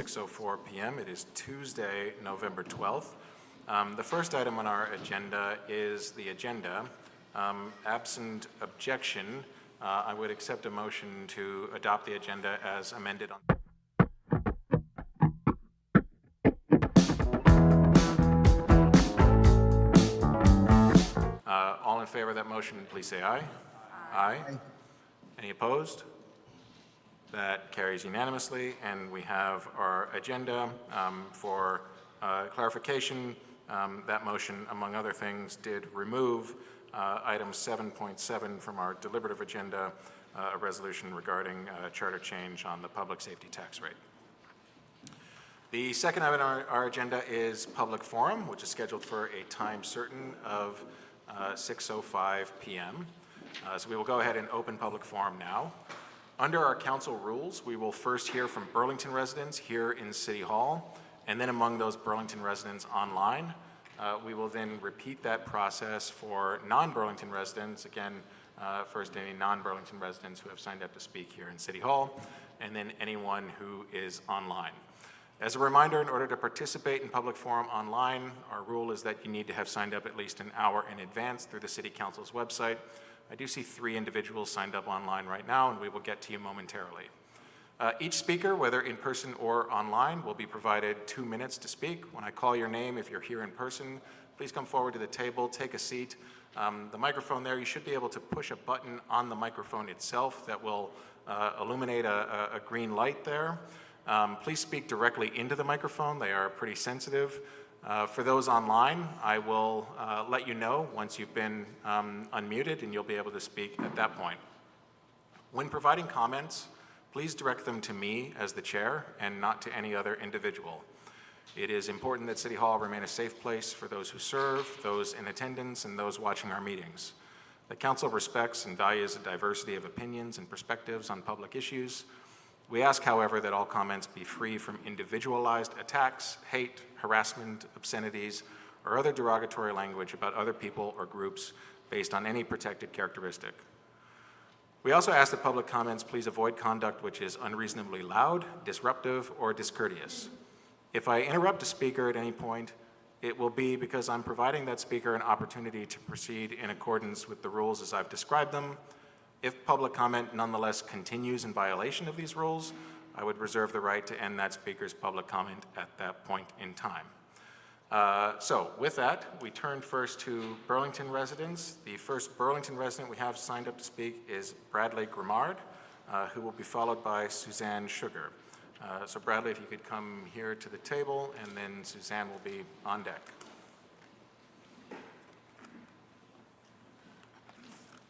6:04 p.m. It is Tuesday, November 12th. The first item on our agenda is the agenda. Absent objection, I would accept a motion to adopt the agenda as amended. All in favor of that motion, please say aye. Aye. Any opposed? That carries unanimously, and we have our agenda. For clarification, that motion, among other things, did remove item 7.7 from our deliberative agenda, a resolution regarding charter change on the public safety tax rate. The second item on our agenda is public forum, which is scheduled for a time certain of 6:05 p.m. So we will go ahead and open public forum now. Under our council rules, we will first hear from Burlington residents here in City Hall, and then among those Burlington residents online. We will then repeat that process for non-Burlington residents, again, first any non-Burlington residents who have signed up to speak here in City Hall, and then anyone who is online. As a reminder, in order to participate in public forum online, our rule is that you need to have signed up at least an hour in advance through the City Council's website. I do see 3 individuals signed up online right now, and we will get to you momentarily. Each speaker, whether in person or online, will be provided 2 minutes to speak. When I call your name, if you're here in person, please come forward to the table, take a seat. The microphone there, you should be able to push a button on the microphone itself that will illuminate a green light there. Please speak directly into the microphone. They are pretty sensitive. For those online, I will let you know once you've been unmuted, and you'll be able to speak at that point. When providing comments, please direct them to me as the chair and not to any other individual. It is important that City Hall remain a safe place for those who serve, those in attendance, and those watching our meetings. The Council respects and values the diversity of opinions and perspectives on public issues. We ask, however, that all comments be free from individualized attacks, hate, harassment, obscenities, or other derogatory language about other people or groups based on any protected characteristic. We also ask that public comments please avoid conduct which is unreasonably loud, disruptive, or discourteous. If I interrupt a speaker at any point, it will be because I'm providing that speaker an opportunity to proceed in accordance with the rules as I've described them. If public comment nonetheless continues in violation of these rules, I would reserve the right to end that speaker's public comment at that point in time. So with that, we turn first to Burlington residents. The first Burlington resident we have signed up to speak is Bradley Grimard, who will be followed by Suzanne Sugar. So Bradley, if you could come here to the table, and then Suzanne will be on deck.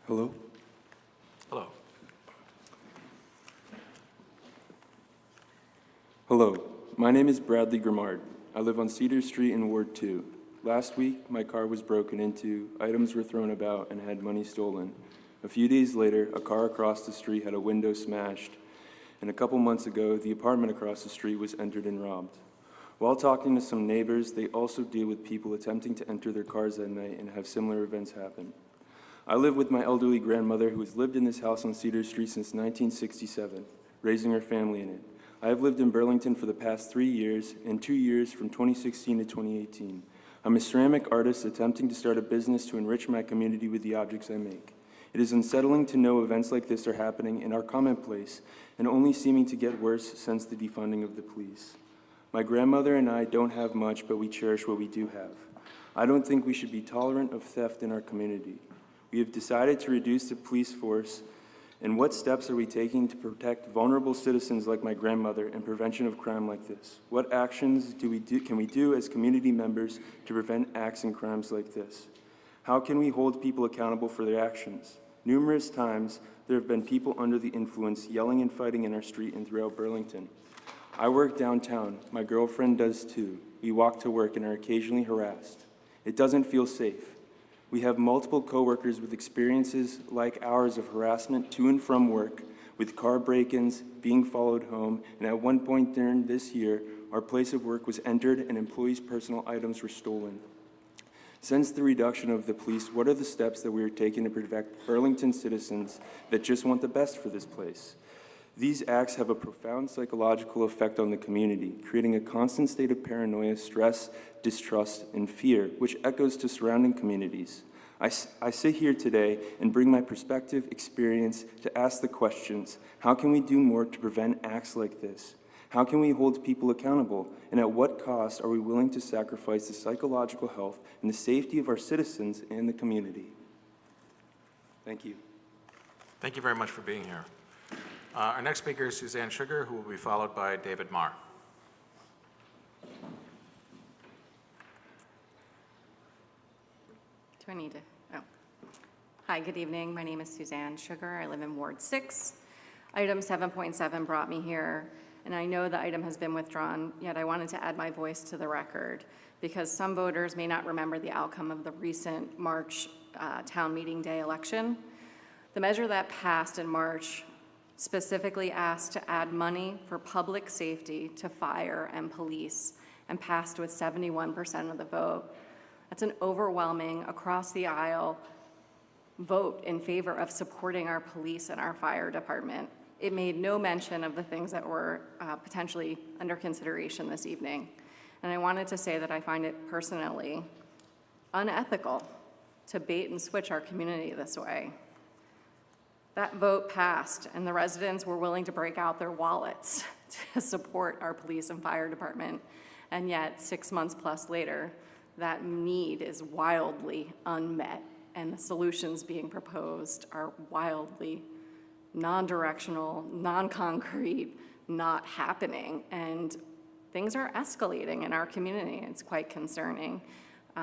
Hello. Hello. Hello, my name is Bradley Grimard. I live on Cedar Street in Ward 2. Last week, my car was broken into, items were thrown about, and had money stolen. A few days later, a car across the street had a window smashed, and a couple months ago, the apartment across the street was entered and robbed. While talking to some neighbors, they also deal with people attempting to enter their cars at night and have similar events happen. I live with my elderly grandmother who has lived in this house on Cedar Street since 1967, raising her family in it. I have lived in Burlington for the past 3 years and 2 years from 2016 to 2018. I'm a ceramic artist attempting to start a business to enrich my community with the objects I make. It is unsettling to know events like this are happening in our commonplace and only seeming to get worse since the defunding of the police. My grandmother and I don't have much, but we cherish what we do have. I don't think we should be tolerant of theft in our community. We have decided to reduce the police force, and what steps are we taking to protect vulnerable citizens like my grandmother and prevention of crime like this? What actions can we do as community members to prevent acts and crimes like this? How can we hold people accountable for their actions? Numerous times, there have been people under the influence yelling and fighting in our street and throughout Burlington. I work downtown. My girlfriend does too. We walk to work and are occasionally harassed. It doesn't feel safe. We have multiple coworkers with experiences like ours of harassment to and from work, with car break-ins, being followed home, and at one point during this year, our place of work was entered and employees' personal items were stolen. Since the reduction of the police, what are the steps that we are taking to protect Burlington citizens that just want the best for this place? These acts have a profound psychological effect on the community, creating a constant state of paranoia, stress, distrust, and fear, which echoes to surrounding communities. I sit here today and bring my perspective, experience to ask the questions: how can we do more to prevent acts like this? How can we hold people accountable? And at what cost are we willing to sacrifice the psychological health and the safety of our citizens and the community? Thank you. Thank you very much for being here. Our next speaker is Suzanne Sugar, who will be followed by David Marr. Do I need to? Oh. Hi, good evening. My name is Suzanne Sugar. I live in Ward 6. Item 7.7 brought me here, and I know the item has been withdrawn, yet I wanted to add my voice to the record because some voters may not remember the outcome of the recent March town meeting day election. The measure that passed in March specifically asked to add money for public safety to fire and police and passed with 71% of the vote. That's an overwhelming, across the aisle vote in favor of supporting our police and our fire department. It made no mention of the things that were potentially under consideration this evening. And I wanted to say that I find it personally unethical to bait and switch our community this way. That vote passed, and the residents were willing to break out their wallets to support our police and fire department. And yet, 6 months plus later, that need is wildly unmet, and the solutions being proposed are wildly non-directional, non-concrete, not happening, and things are escalating in our community. It's quite concerning.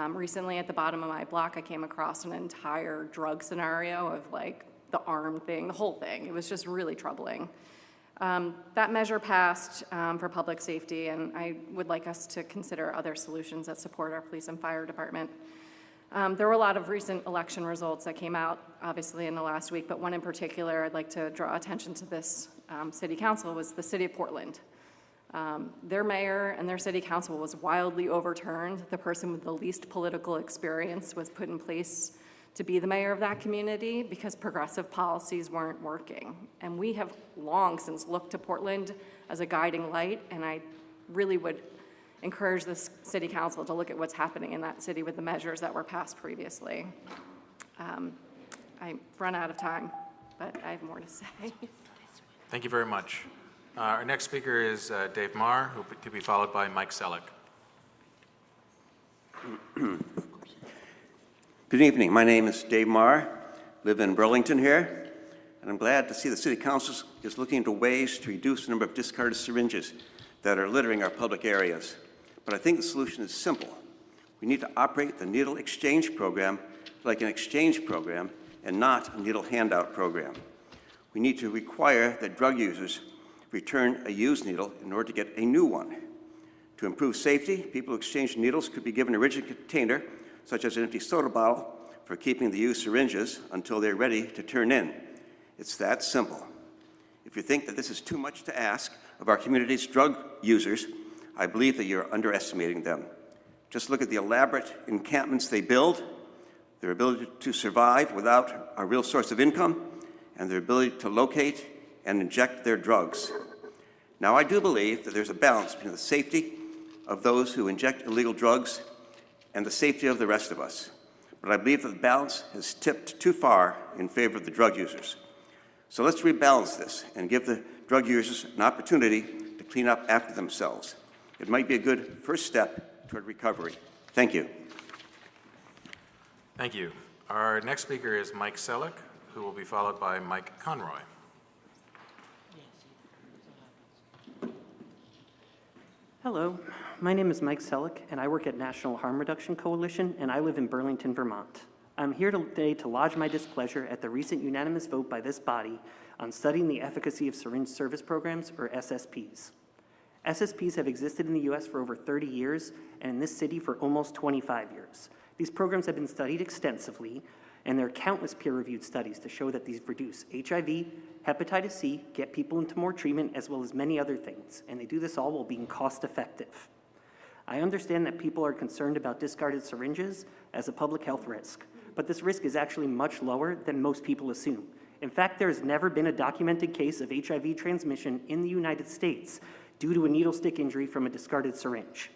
Recently, at the bottom of my block, I came across an entire drug scenario of like the arm thing, the whole thing. It was just really troubling. That measure passed for public safety, and I would like us to consider other solutions that support our police and fire department. There were a lot of recent election results that came out, obviously, in the last week, but one in particular I'd like to draw attention to this city council was the city of Portland. Their mayor and their city council was wildly overturned. The person with the least political experience was put in place to be the mayor of that community because progressive policies weren't working. And we have long since looked to Portland as a guiding light, and I really would encourage this city council to look at what's happening in that city with the measures that were passed previously. I've run out of time, but I have more to say. Thank you very much. Our next speaker is Dave Marr, who to be followed by Mike Selleck. Good evening. My name is Dave Marr. Live in Burlington here, and I'm glad to see the City Council is looking into ways to reduce the number of discarded syringes that are littering our public areas. But I think the solution is simple. We need to operate the needle exchange program like an exchange program and not a needle handout program. We need to require that drug users return a used needle in order to get a new one. To improve safety, people who exchange needles could be given a rigid container, such as an empty soda bottle, for keeping the used syringes until they're ready to turn in. It's that simple. If you think that this is too much to ask of our community's drug users, I believe that you're underestimating them. Just look at the elaborate encampments they build, their ability to survive without a real source of income, and their ability to locate and inject their drugs. Now, I do believe that there's a balance between the safety of those who inject illegal drugs and the safety of the rest of us. But I believe that the balance has tipped too far in favor of the drug users. So let's rebalance this and give the drug users an opportunity to clean up after themselves. It might be a good first step toward recovery. Thank you. Thank you. Our next speaker is Mike Selleck, who will be followed by Mike Conroy. Hello, my name is Mike Selleck, and I work at National Harm Reduction Coalition, and I live in Burlington, Vermont. I'm here today to lodge my displeasure at the recent unanimous vote by this body on studying the efficacy of syringe service programs, or SSPs. SSPs have existed in the U.S. for over 30 years, and in this city for almost 25 years. These programs have been studied extensively, and there are countless peer-reviewed studies to show that these reduce HIV, hepatitis C, get people into more treatment, as well as many other things, and they do this all while being cost-effective. I understand that people are concerned about discarded syringes as a public health risk, but this risk is actually much lower than most people assume. In fact, there has never been a documented case of HIV transmission in the United States due to a needle stick injury from a discarded syringe.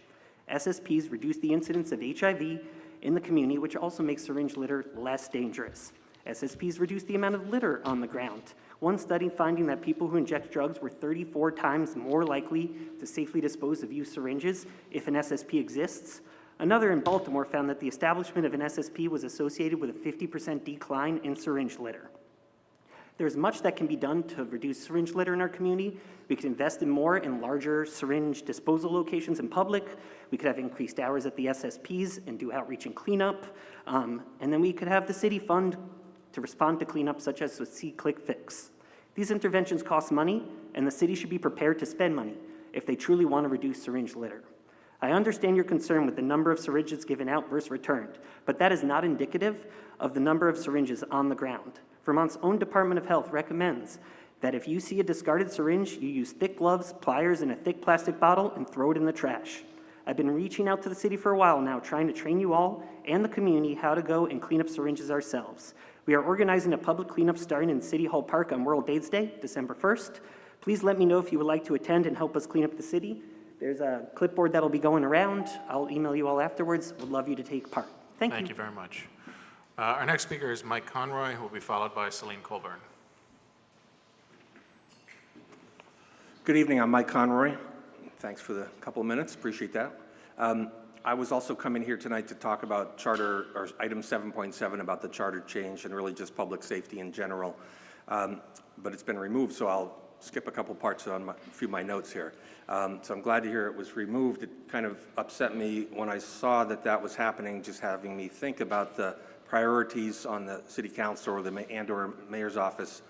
SSPs reduce the incidence of HIV in the community, which also makes syringe litter less dangerous. SSPs reduce the amount of litter on the ground. One study finding that people who inject drugs were 34 times more likely to safely dispose of used syringes if an SSP exists. Another in Baltimore found that the establishment of an SSP was associated with a 50% decline in syringe litter. There's much that can be done to reduce syringe litter in our community. We could invest in more and larger syringe disposal locations in public. We could have increased hours at the SSPs and do outreach and cleanup. And then we could have the city fund to respond to cleanup, such as with See, Click, Fix. These interventions cost money, and the city should be prepared to spend money if they truly want to reduce syringe litter. I understand your concern with the number of syringes given out versus returned, but that is not indicative of the number of syringes on the ground. Vermont's own Department of Health recommends that if you see a discarded syringe, you use thick gloves, pliers, and a thick plastic bottle and throw it in the trash. I've been reaching out to the city for a while now, trying to train you all and the community how to go and clean up syringes ourselves. We are organizing a public cleanup starting in City Hall Park on World AIDS Day, December 1st. Please let me know if you would like to attend and help us clean up the city. There's a clipboard that'll be going around. I'll email you all afterwards. Would love you to take part. Thank you. Thank you very much. Our next speaker is Mike Conroy, who will be followed by Celine Colburn. Good evening, I'm Mike Conroy. Thanks for the couple of minutes, appreciate that. I was also coming here tonight to talk about Charter, or item 7.7 about the charter change and really just public safety in general. But it's been removed, so I'll skip a couple parts on a few of my notes here. So I'm glad to hear it was removed. It kind of upset me when I saw that that was happening, just having me think about the priorities on the city council or or mayor's office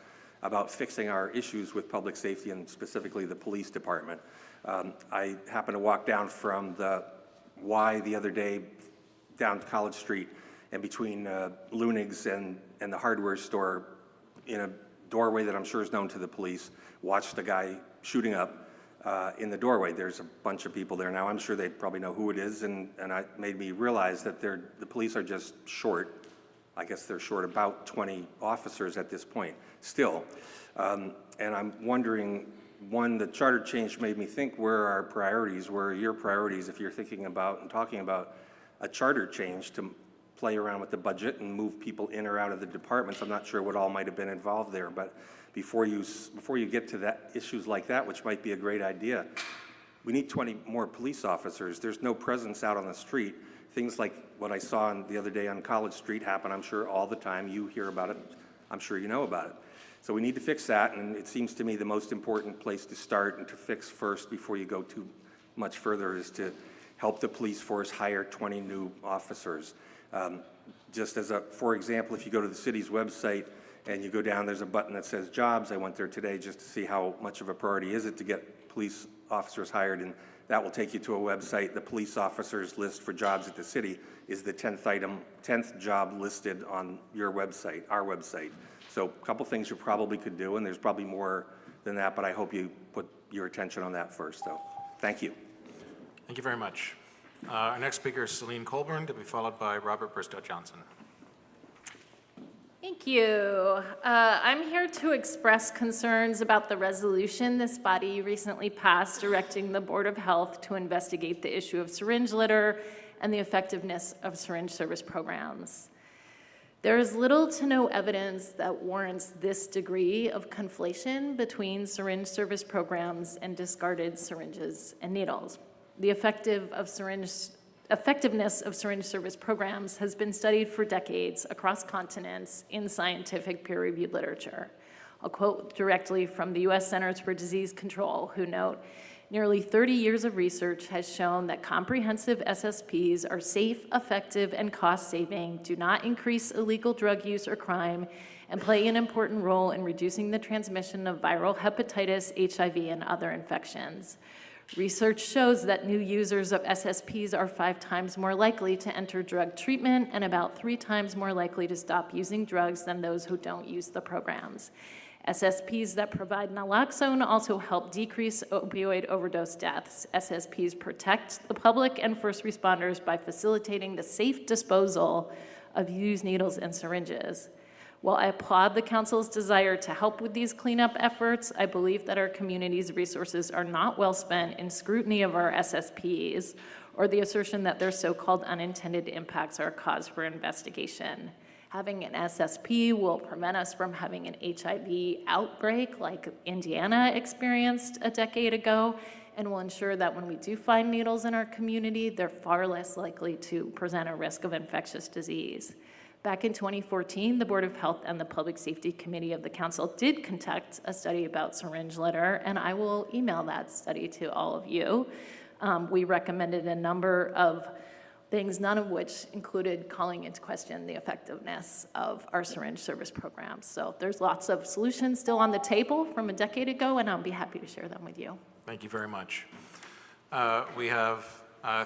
about fixing our issues with public safety and specifically the police department. I happened to walk down from the Y the other day down to College Street, and between Lunig's and the hardware store, in a doorway that I'm sure is known to the police, watched a guy shooting up in the doorway. There's a bunch of people there now. I'm sure they probably know who it is, and it made me realize that the police are just short. I guess they're short about 20 officers at this point still. And I'm wondering, one, the charter change made me think, where are our priorities? Where are your priorities if you're thinking about and talking about a charter change to play around with the budget and move people in or out of the departments? I'm not sure what all might have been involved there, but before you get to that, issues like that, which might be a great idea, we need 20 more police officers. There's no presence out on the street. Things like what I saw the other day on College Street happen, I'm sure, all the time. You hear about it. I'm sure you know about it. So we need to fix that, and it seems to me the most important place to start and to fix first before you go too much further is to help the police force hire 20 new officers. Just as for example, if you go to the city's website and you go down, there's a button that says jobs. I went there today just to see how much of a priority is it to get police officers hired, and that will take you to a website. The police officers list for jobs at the city is the 10th job listed on your website, our website. So a couple things you probably could do, and there's probably more than that, but I hope you put your attention on that first, though. Thank you. Thank you very much. Our next speaker is Celine Colburn, to be followed by Robert Bristow Johnson. Thank you. I'm here to express concerns about the resolution this body recently passed directing the Board of Health to investigate the issue of syringe litter and the effectiveness of syringe service programs. There is little to no evidence that warrants this degree of conflation between syringe service programs and discarded syringes and needles. The effectiveness of syringe service programs has been studied for decades across continents in scientific peer-reviewed literature. I'll quote directly from the U.S. Centers for Disease Control, who note, nearly 30 years of research has shown that comprehensive SSPs are safe, effective, and cost-saving, do not increase illegal drug use or crime, and play an important role in reducing the transmission of viral hepatitis, HIV, and other infections. Research shows that new users of SSPs are 5 times more likely to enter drug treatment and about 3 times more likely to stop using drugs than those who don't use the programs. SSPs that provide naloxone also help decrease opioid overdose deaths. SSPs protect the public and first responders by facilitating the safe disposal of used needles and syringes. While I applaud the council's desire to help with these cleanup efforts, I believe that our community's resources are not well spent in scrutiny of our SSPs or the assertion that their so-called unintended impacts are a cause for investigation. Having an SSP will prevent us from having an HIV outbreak like Indiana experienced a decade ago, and will ensure that when we do find needles in our community, they're far less likely to present a risk of infectious disease. Back in 2014, the Board of Health and the Public Safety Committee of the Council did conduct a study about syringe litter, and I will email that study to all of you. We recommended a number of things, none of which included calling into question the effectiveness of our syringe service programs. So there's lots of solutions still on the table from a decade ago, and I'll be happy to share them with you. Thank you very much. We have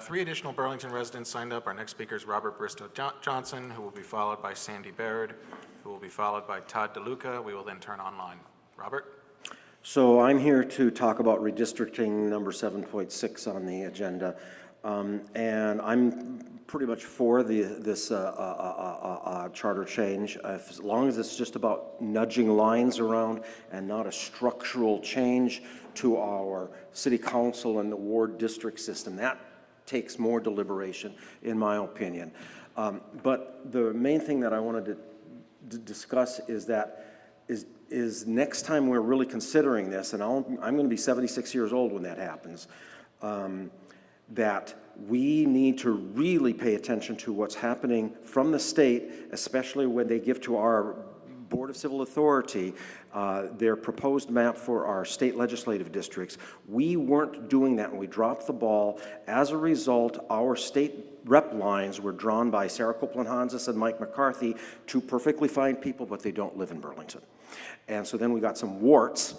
3 additional Burlington residents signed up. Our next speaker is Robert Bristow Johnson, who will be followed by Sandy Baird, who will be followed by Todd DeLuca. We will then turn online. Robert? So I'm here to talk about redistricting number 7.6 on the agenda. And I'm pretty much for this charter change, as long as it's just about nudging lines around and not a structural change to our city council and the ward district system. That takes more deliberation, in my opinion. But the main thing that I wanted to discuss is that is next time we're really considering this, and I'm going to be 76 years old when that happens, that we need to really pay attention to what's happening from the state, especially when they give to our Board of Civil Authority their proposed map for our state legislative districts. We weren't doing that, and we dropped the ball. As a result, our state rep lines were drawn by Sarah Copeland-Hansis and Mike McCarthy, 2 perfectly fine people, but they don't live in Burlington. And so then we got some warts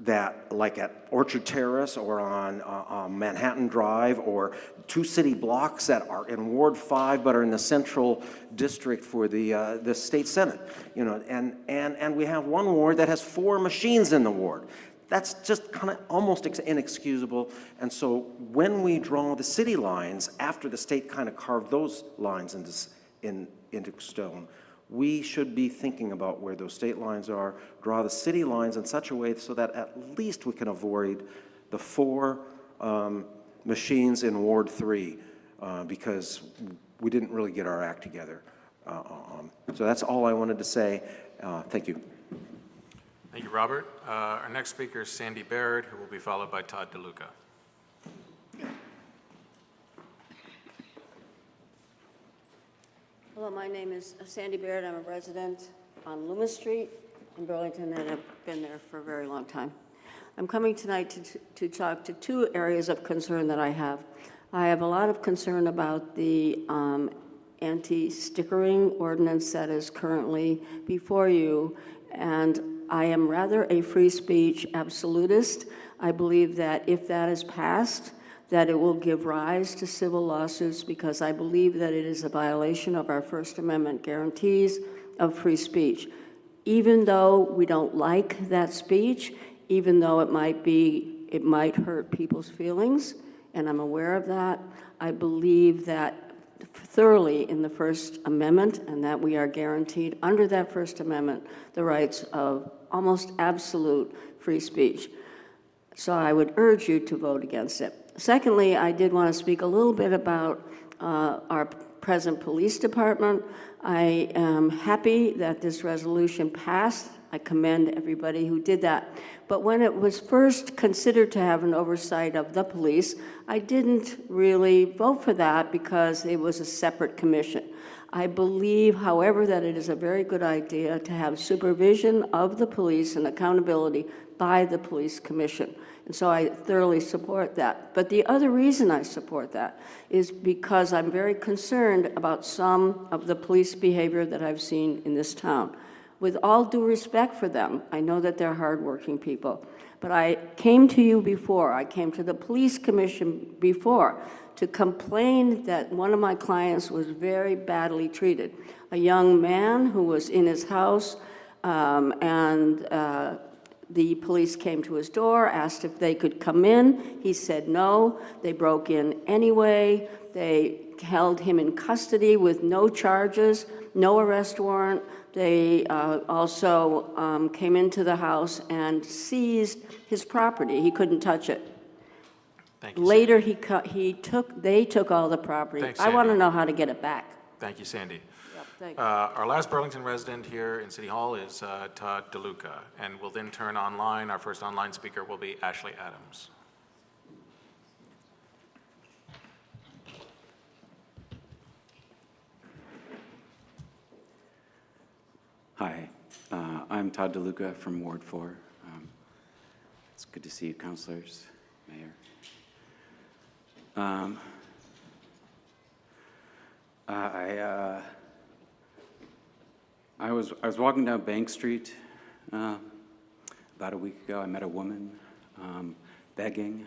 that, like at Orchard Terrace or on Manhattan Drive, or 2 city blocks that are in Ward 5 but are in the central district for the state senate, you know, and we have 1 ward that has 4 machines in the ward. That's just kind of almost inexcusable. And so when we draw the city lines after the state kind of carved those lines into stone, we should be thinking about where those state lines are, draw the city lines in such a way so that at least we can avoid the 4 machines in Ward 3 because we didn't really get our act together. So that's all I wanted to say. Thank you. Thank you, Robert. Our next speaker is Sandy Baird, who will be followed by Todd DeLuca. Hello, my name is Sandy Baird. I'm a resident on Loomis Street in Burlington, and I've been there for a very long time. I'm coming tonight to talk to 2 areas of concern that I have. I have a lot of concern about the anti-stickering ordinance that is currently before you, and I am rather a free speech absolutist. I believe that if that is passed, that it will give rise to civil lawsuits because I believe that it is a violation of our First Amendment guarantees of free speech. Even though we don't like that speech, even though it might hurt people's feelings, and I'm aware of that, I believe that thoroughly in the First Amendment and that we are guaranteed under that First Amendment the rights of almost absolute free speech. So I would urge you to vote against it. Secondly, I did want to speak a little bit about our present police department. I am happy that this resolution passed. I commend everybody who did that. But when it was first considered to have an oversight of the police, I didn't really vote for that because it was a separate commission. I believe, however, that it is a very good idea to have supervision of the police and accountability by the police commission. And so I thoroughly support that. But the other reason I support that is because I'm very concerned about some of the police behavior that I've seen in this town. With all due respect for them, I know that they're hardworking people, but I came to you before, I came to the police commission before to complain that one of my clients was very badly treated. A young man who was in his house and The police came to his door, asked if they could come in. He said no. They broke in anyway. They held him in custody with no charges, no arrest warrant. They also came into the house and seized his property. He couldn't touch it. Thank you, Later, Sandy. they took all the property. Thanks, I want to Sandy. know how to get it back. Thank you, Sandy. Thank Our last Burlington resident here in City Hall is Todd DeLuca, and we'll then turn online. Our first online speaker will be Ashley Adams. Hi, I'm Todd DeLuca from Ward 4. It's good to see you, councilors, mayor. I was walking down Bank Street about a week ago. I met a woman begging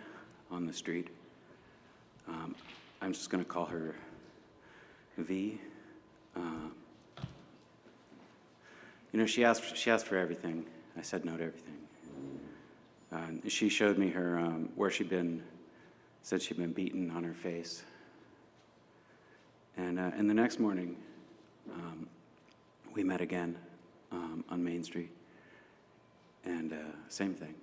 on the street. I'm just going to call her V. You know, she asked for everything. I said no to everything. She showed me her where she'd been. Said she'd been beaten on her face. And the next morning, we met again on Main Street, and same thing.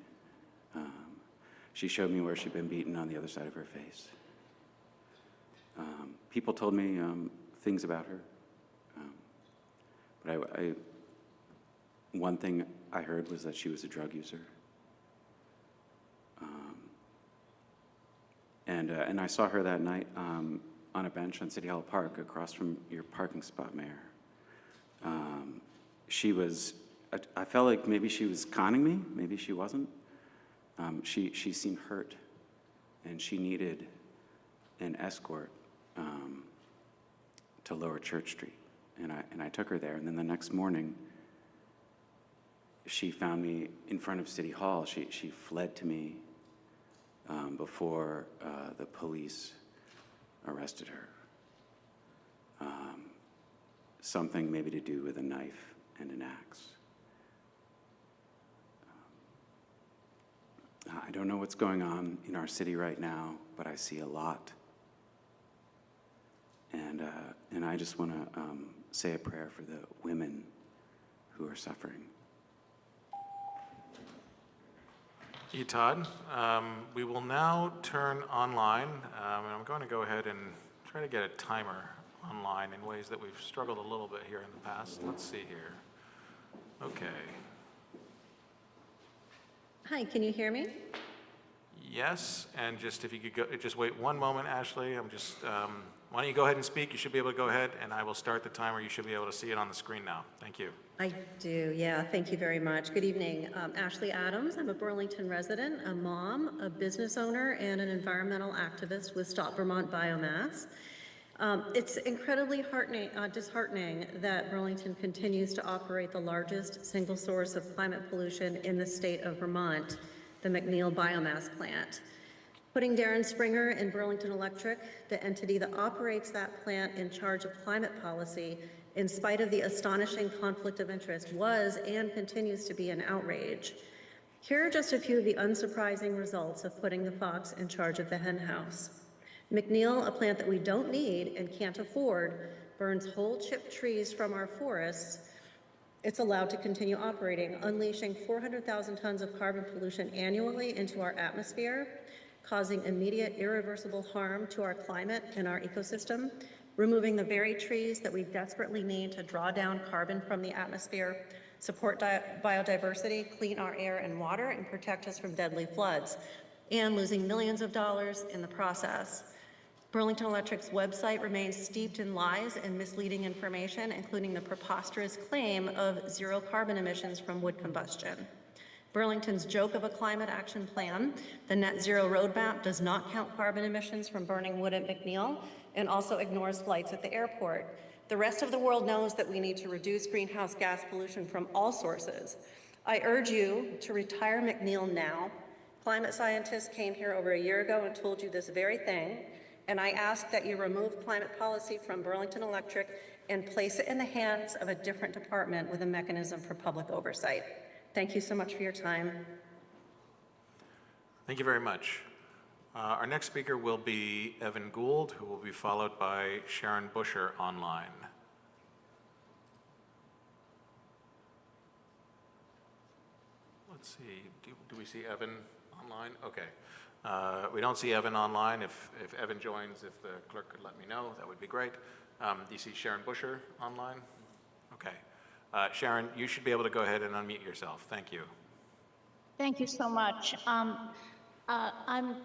She showed me where she'd been beaten on the other side of her face. People told me things about her, but one thing I heard was that she was a drug user. And I saw her that night on a bench on City Hall Park across from your parking spot, Mayor. I felt like maybe she was conning me, maybe she wasn't. She seemed hurt, and she needed an escort to Lower Church Street. And I took her there, and then the next morning, she found me in front of City Hall. She fled to me before the police arrested her. Something maybe to do with a knife and an axe. I don't know what's going on in our city right now, but I see a lot. And I just want to say a prayer for the women who are suffering. Thank you, Todd. We will now turn online, and I'm going to go ahead and try to get a timer online in ways that we've struggled a little bit here in the past. Let's see here. Okay. Hi, can you hear me? Yes, and just if you could go, just wait one moment, Ashley. Why don't you go ahead and speak? You should be able to go ahead, and I will start the timer. You should be able to see it on the screen now. Thank you. I do, yeah, thank you very much. Good evening, Ashley Adams. I'm a Burlington resident, a mom, a business owner, and an environmental activist with Stop Vermont Biomass. It's incredibly disheartening that Burlington continues to operate the largest single source of climate pollution in the state of Vermont, the McNeil Biomass Plant. Putting Darren Springer and Burlington Electric, the entity that operates that plant, in charge of climate policy, in spite of the astonishing conflict of interest, was and continues to be an outrage. Here are just a few of the unsurprising results of putting the fox in charge of the hen house. McNeil, a plant that we don't need and can't afford, burns whole chipped trees from our forests. It's allowed to continue operating, unleashing 400,000 tons of carbon pollution annually into our atmosphere, causing immediate irreversible harm to our climate and our ecosystem, removing the very trees that we desperately need to draw down carbon from the atmosphere, support biodiversity, clean our air and water, and protect us from deadly floods, and losing millions of dollars in the process. Burlington Electric's website remains steeped in lies and misleading information, including the preposterous claim of zero carbon emissions from wood combustion. Burlington's joke of a climate action plan, the net zero roadmap, does not count carbon emissions from burning wood at McNeil and also ignores flights at the airport. The rest of the world knows that we need to reduce greenhouse gas pollution from all sources. I urge you to retire McNeil now. Climate scientists came here over a year ago and told you this very thing, and I ask that you remove climate policy from Burlington Electric and place it in the hands of a different department with a mechanism for public oversight. Thank you so much for your time. Thank you very much. Our next speaker will be Evan Gould, who will be followed by Sharon Busher online. Let's see, do we see Evan online? Okay. We don't see Evan online. If Evan joins, if the clerk could let me know, that would be great. Do you see Sharon Busher online? Okay. Sharon, you should be able to go ahead and unmute yourself. Thank you. Thank you so much. I'm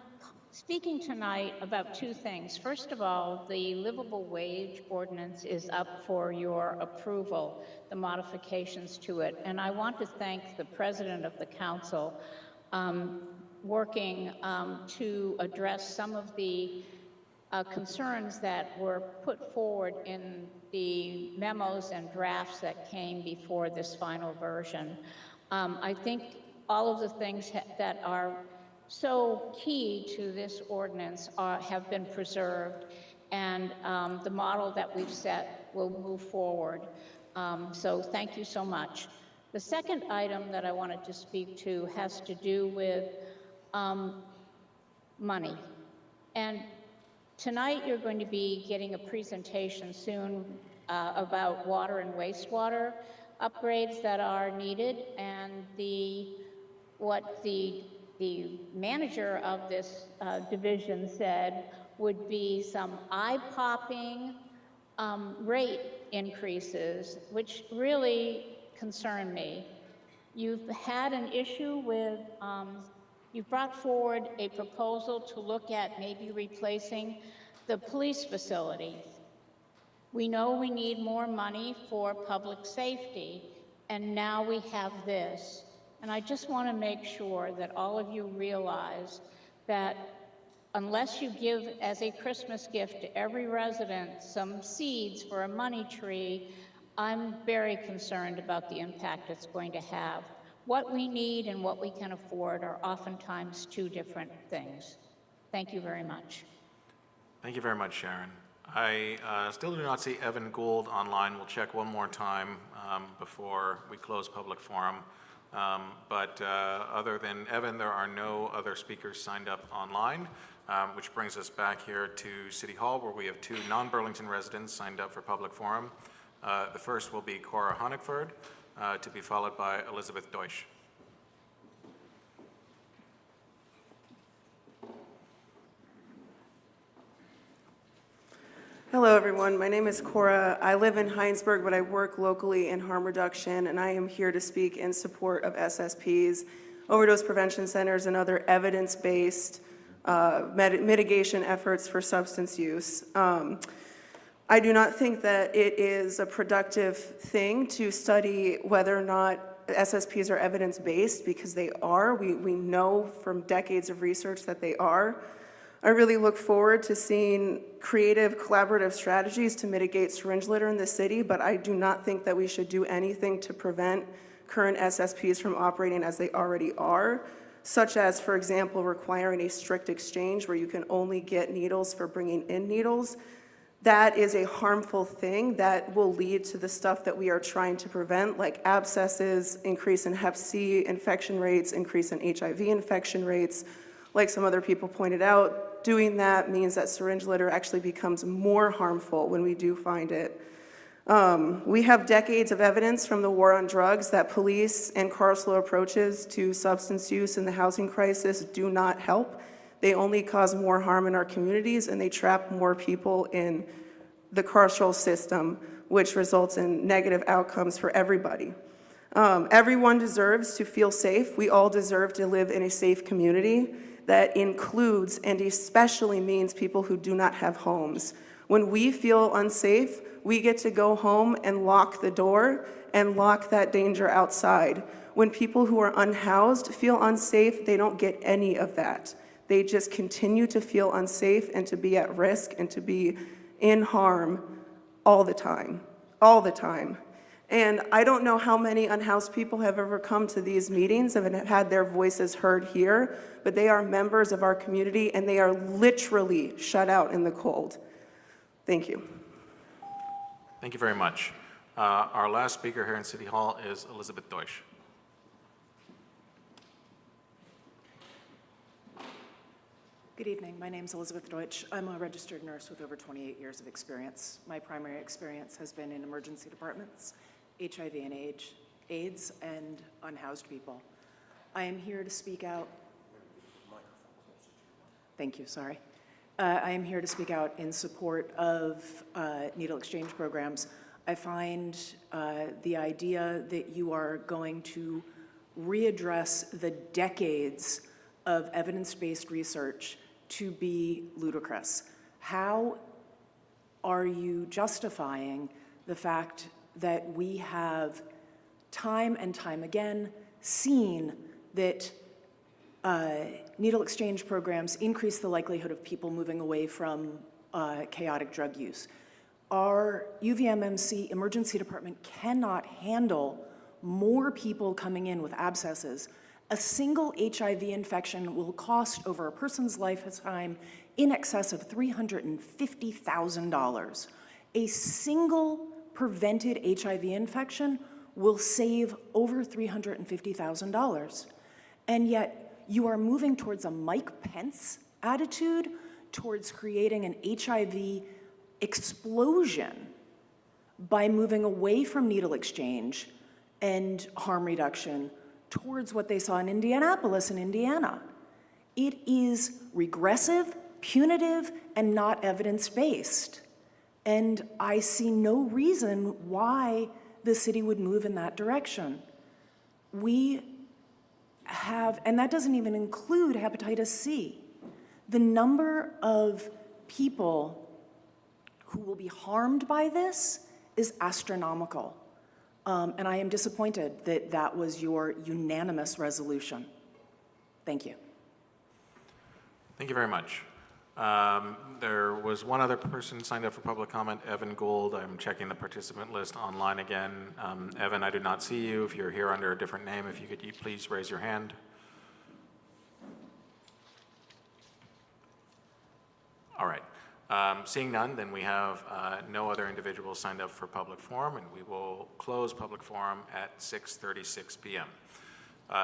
speaking tonight about two things. First of all, the livable wage ordinance is up for your approval, the modifications to it. And I want to thank the president of the council working to address some of the concerns that were put forward in the memos and drafts that came before this final version. I think all of the things that are so key to this ordinance have been preserved, and the model that we've set will move forward. So thank you so much. The second item that I wanted to speak to has to do with money. And tonight you're going to be getting a presentation soon about water and wastewater upgrades that are needed, and what the manager of this division said would be some eye-popping rate increases, which really concern me. You've had an issue with, you've brought forward a proposal to look at maybe replacing the police facilities. We know we need more money for public safety, and now we have this. And I just want to make sure that all of you realize that unless you give as a Christmas gift to every resident some seeds for a money tree, I'm very concerned about the impact it's going to have. What we need and what we can afford are oftentimes two different things. Thank you very much. Thank you very much, Sharon. I still do not see Evan Gould online. We'll check one more time before we close public forum. But other than Evan, there are no other speakers signed up online, which brings us back here to City Hall, where we have two non-Burlington residents signed up for public forum. The first will be Cora Honigford, to be followed by Elizabeth Deutsch. Hello, everyone. My name is Cora. I live in Heinsberg, but I work locally in harm reduction, and I am here to speak in support of SSPs, overdose prevention centers, and other evidence-based mitigation efforts for substance use. I do not think that it is a productive thing to study whether or not SSPs are evidence-based, because they are. We know from decades of research that they are. I really look forward to seeing creative, collaborative strategies to mitigate syringe litter in the city, but I do not think that we should do anything to prevent current SSPs from operating as they already are, such as, for example, requiring a strict exchange where you can only get needles for bringing in needles. That is a harmful thing that will lead to the stuff that we are trying to prevent, like abscesses, increase in Hep C infection rates, increase in HIV infection rates. Like some other people pointed out, doing that means that syringe litter actually becomes more harmful when we do find it. We have decades of evidence from the war on drugs that police and carceral approaches to substance use and the housing crisis do not help. They only cause more harm in our communities, and they trap more people in the carceral system, which results in negative outcomes for everybody. Everyone deserves to feel safe. We all deserve to live in a safe community. That includes and especially means people who do not have homes. When we feel unsafe, we get to go home and lock the door and lock that danger outside. When people who are unhoused feel unsafe, they don't get any of that. They just continue to feel unsafe and to be at risk and to be in harm all the time, all the time. And I don't know how many unhoused people have ever come to these meetings and have had their voices heard here, but they are members of our community and they are literally shut out in the cold. Thank you. Thank you very much. Our last speaker here in City Hall is Elizabeth Deutsch. Good evening. My name's Elizabeth Deutsch. I'm a registered nurse with over 28 years of experience. My primary experience has been in emergency departments, HIV and AIDS, and unhoused people. I am here to speak out. Thank you, sorry. I am here to speak out in support of needle exchange programs. I find the idea that you are going to readdress the decades of evidence-based research to be ludicrous. How are you justifying the fact that we have time and time again seen that needle exchange programs increase the likelihood of people moving away from chaotic drug use? Our UVMMC emergency department cannot handle more people coming in with abscesses. A single HIV infection will cost over a person's lifetime in excess of $350,000. A single prevented HIV infection will save over $350,000. And yet you are moving towards a Mike Pence attitude towards creating an HIV explosion by moving away from needle exchange and harm reduction towards what they saw in Indianapolis in Indiana. It is regressive, punitive, and not evidence-based. And I see no reason why the city would move in that direction. We have, and that doesn't even include hepatitis C. The number of people who will be harmed by this is astronomical. And I am disappointed that that was your unanimous resolution. Thank you. Thank you very much. There was one other person signed up for public comment, Evan Gould. I'm checking the participant list online again. Evan, I do not see you. If you're here under a different name, if you could please raise your hand. All right. Seeing none, then we have no other individuals signed up for public forum, and we will close public forum at 6:36 p.m.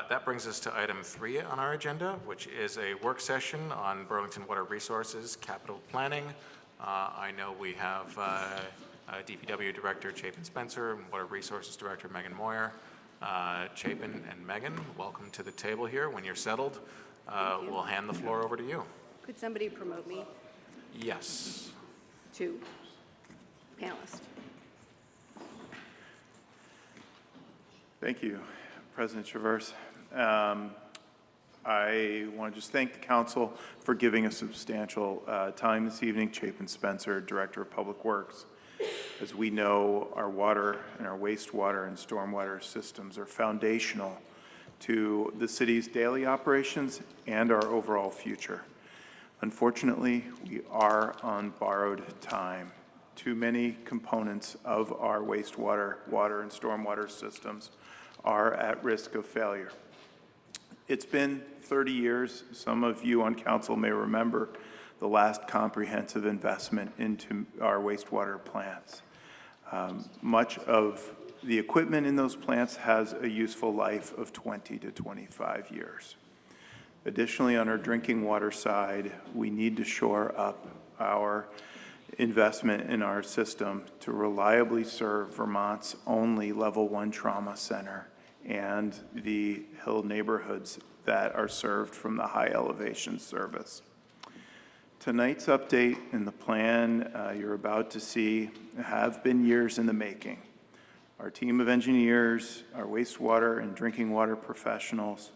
That brings us to item 3 on our agenda, which is a work session on Burlington Water Resources Capital Planning. I know we have DPW Director Chapin Spencer and Water Resources Director Megan Moyer. Chapin and Megan, welcome to the table here. When you're settled, we'll hand the floor over to you. Could somebody promote me Yes. to panelist? Thank you, President Traverse. I want to just thank the council for giving us substantial time this evening. Chapin Spencer, Director of Public Works. As we know, our water and our wastewater and stormwater systems are foundational to the city's daily operations and our overall future. Unfortunately, we are on borrowed time. Too many components of our wastewater, water, and stormwater systems are at risk of failure. It's been 30 years. Some of you on council may remember the last comprehensive investment into our wastewater plants. Much of the equipment in those plants has a useful life of 20 to 25 years. Additionally, on our drinking water side, we need to shore up our investment in our system to reliably serve Vermont's only Level 1 trauma center and the hill neighborhoods that are served from the high elevation service. Tonight's update and the plan you're about to see have been years in the making. Our team of engineers, our wastewater and drinking water professionals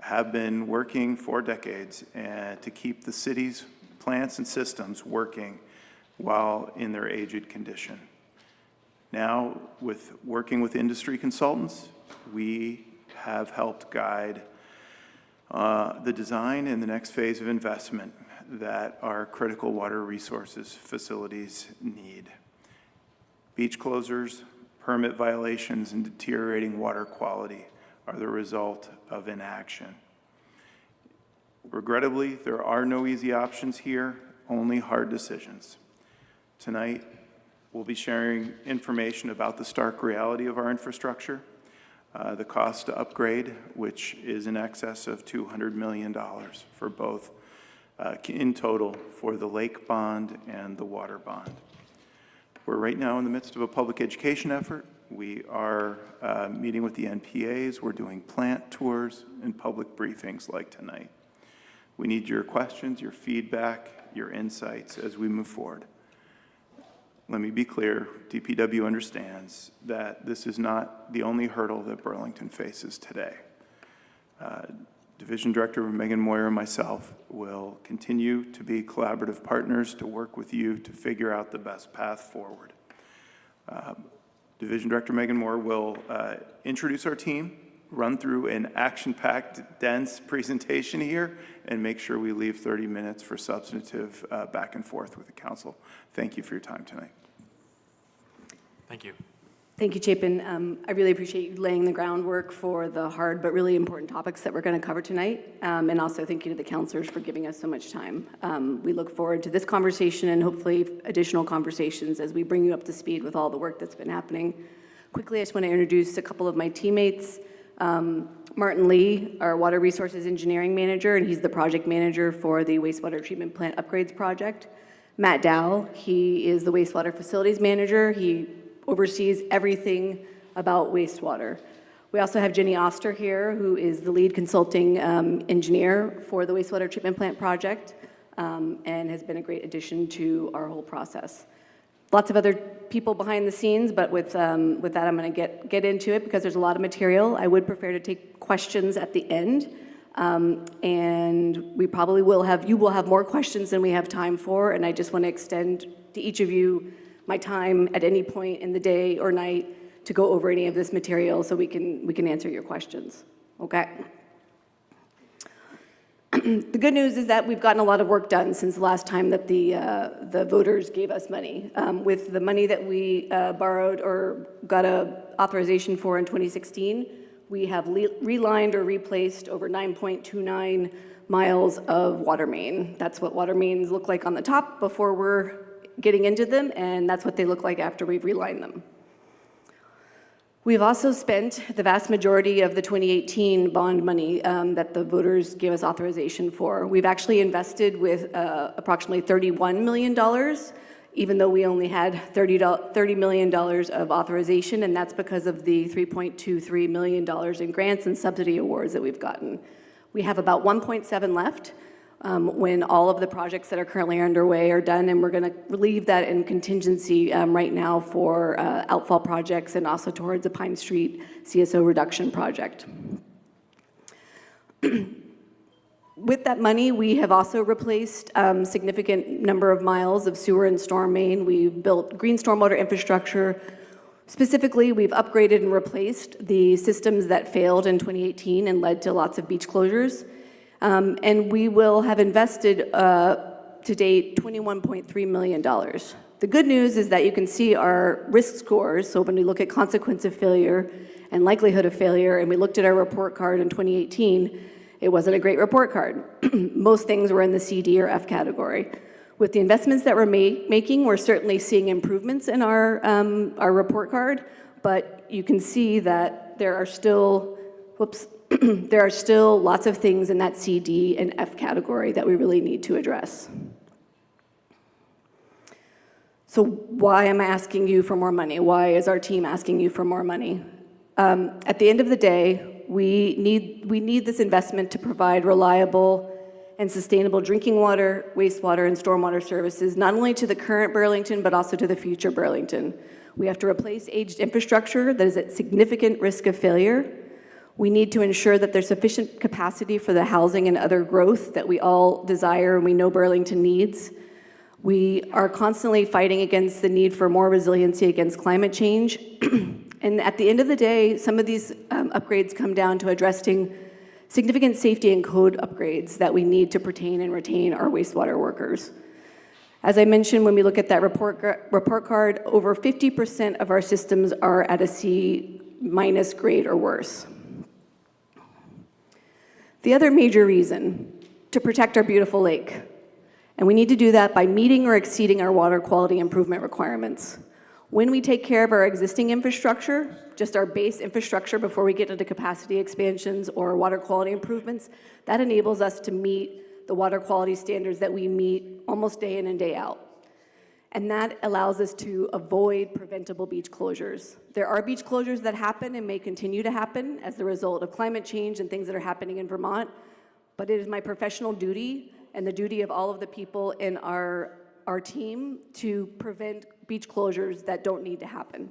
have been working for decades to keep the city's plants and systems working while in their aged condition. Now, with working with industry consultants, we have helped guide the design and the next phase of investment that our critical water resources facilities need. Beach closures, permit violations, and deteriorating water quality are the result of inaction. Regrettably, there are no easy options here, only hard decisions. Tonight, we'll be sharing information about the stark reality of our infrastructure, the cost to upgrade, which is in excess of $200 million for both in total for the lake bond and the water bond. We're right now in the midst of a public education effort. We are meeting with the NPAs. We're doing plant tours and public briefings like tonight. We need your questions, your feedback, your insights as we move forward. Let me be clear, DPW understands that this is not the only hurdle that Burlington faces today. Division Director Megan Moyer and myself will continue to be collaborative partners to work with you to figure out the best path forward. Division Director Megan Moore will introduce our team, run through an action-packed, dense presentation here, and make sure we leave 30 minutes for substantive back and forth with the council. Thank you for your time tonight. Thank you. Thank you, Chapin. I really appreciate you laying the groundwork for the hard but really important topics that we're going to cover tonight. And also thank you to the counselors for giving us so much time. We look forward to this conversation and hopefully additional conversations as we bring you up to speed with all the work that's been happening. Quickly, I just want to introduce a couple of my teammates. Martin Lee, our Water Resources Engineering Manager, and he's the project manager for the wastewater treatment plant upgrades project. Matt Dow, he is the wastewater facilities manager. He oversees everything about wastewater. We also have Jenny Oster here, who is the lead consulting engineer for the wastewater treatment plant project and has been a great addition to our whole process. Lots of other people behind the scenes, but with that, I'm going to get into it because there's a lot of material. I would prefer to take questions at the end, and we probably you will have more questions than we have time for, and I just want to extend to each of you my time at any point in the day or night to go over any of this material so we can answer your questions. Okay? The good news is that we've gotten a lot of work done since the last time that the voters gave us money. With the money that we borrowed or got a authorization for in 2016, we have relined or replaced over 9.29 miles of water main. That's what water mains look like on the top before we're getting into them, and that's what they look like after we've relined them. We've also spent the vast majority of the 2018 bond money that the voters gave us authorization for. We've actually invested with approximately $31 million, even though we only had $30 million of authorization, and that's because of the $3.23 million in grants and subsidy awards that we've gotten. We have about 1.7 left. When all of the projects that are currently underway are done, and we're going to leave that in contingency right now for outfall projects and also towards the Pine Street CSO reduction project. With that money, we have also replaced significant number of miles of sewer and storm main. We've built green stormwater infrastructure. Specifically, we've upgraded and replaced the systems that failed in 2018 and led to lots of beach closures. And we will have invested to date $21.3 million. The good news is that you can see our risk scores. So when we look at consequence of failure and likelihood of failure, and we looked at our report card in 2018, it wasn't a great report card. Most things were in the C, D, or F category. With the investments that we're making, we're certainly seeing improvements in our report card, but you can see that there are still, there are still lots of things in that C, D, and F category that we really need to address. So why am I asking you for more money? Why is our team asking you for more money? At the end of the day, we need this investment to provide reliable and sustainable drinking water, wastewater, and stormwater services, not only to the current Burlington, but also to the future Burlington. We have to replace aged infrastructure that is at significant risk of failure. We need to ensure that there's sufficient capacity for the housing and other growth that we all desire and we know Burlington needs. We are constantly fighting against the need for more resiliency against climate change. And at the end of the day, some of these upgrades come down to addressing significant safety and code upgrades that we need to pertain and retain our wastewater workers. As I mentioned, when we look at that report card, over 50% of our systems are at a C- grade or worse. The other major reason, to protect our beautiful lake. And we need to do that by meeting or exceeding our water quality improvement requirements. When we take care of our existing infrastructure, just our base infrastructure before we get into capacity expansions or water quality improvements, that enables us to meet the water quality standards that we meet almost day in and day out. And that allows us to avoid preventable beach closures. There are beach closures that happen and may continue to happen as the result of climate change and things that are happening in Vermont, but it is my professional duty and the duty of all of the people in our team to prevent beach closures that don't need to happen.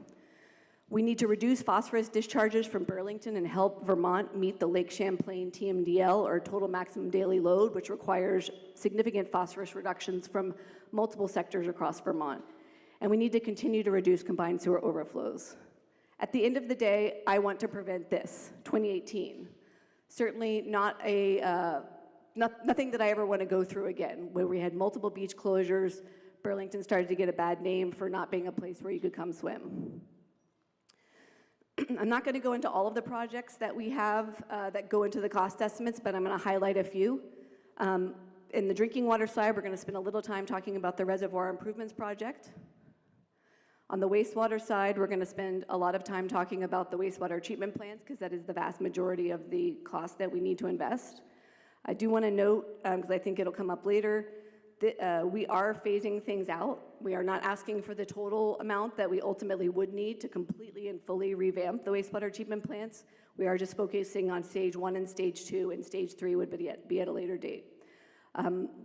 We need to reduce phosphorus discharges from Burlington and help Vermont meet the Lake Champlain TMDL, or total maximum daily load, which requires significant phosphorus reductions from multiple sectors across Vermont. And we need to continue to reduce combined sewer overflows. At the end of the day, I want to prevent this, 2018. Certainly not nothing that I ever want to go through again, where we had multiple beach closures. Burlington started to get a bad name for not being a place where you could come swim. I'm not going to go into all of the projects that we have that go into the cost estimates, but I'm going to highlight a few. In the drinking water side, we're going to spend a little time talking about the Reservoir Improvements Project. On the wastewater side, we're going to spend a lot of time talking about the wastewater treatment plants, because that is the vast majority of the cost that we need to invest. I do want to note, because I think it'll come up later, that we are phasing things out. We are not asking for the total amount that we ultimately would need to completely and fully revamp the wastewater treatment plants. We are just focusing on stage 1 and stage 2, and stage 3 would be at a later date.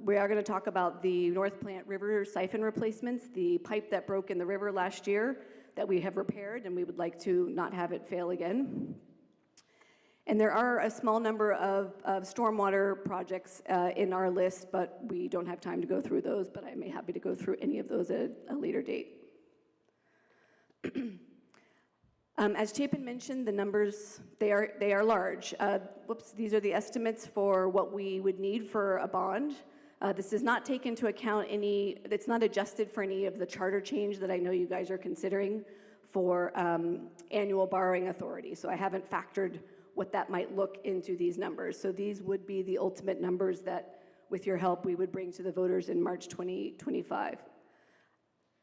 We are going to talk about the North Plant River siphon replacements, the pipe that broke in the river last year that we have repaired, and we would like to not have it fail again. And there are a small number of stormwater projects in our list, but we don't have time to go through those, but I'm happy to go through any of those at a later date. As Chapin mentioned, the numbers, they are large. These are the estimates for what we would need for a bond. This does not take into account it's not adjusted for any of the charter change that I know you guys are considering for annual borrowing authority. So I haven't factored what that might look into these numbers. So these would be the ultimate numbers that, with your help, we would bring to the voters in March 2025.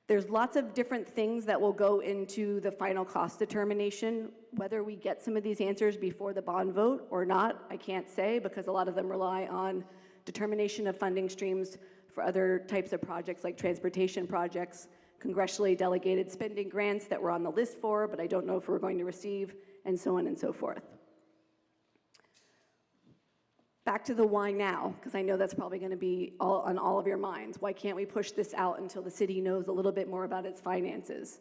There's lots of different things that will go into the final cost determination. Whether we get some of these answers before the bond vote or not, I can't say, because a lot of them rely on determination of funding streams for other types of projects like transportation projects, congressionally delegated spending grants that we're on the list for, but I don't know if we're going to receive, and so on and so forth. Back to the why now, because I know that's probably going to be on all of your minds. Why can't we push this out until the city knows a little bit more about its finances?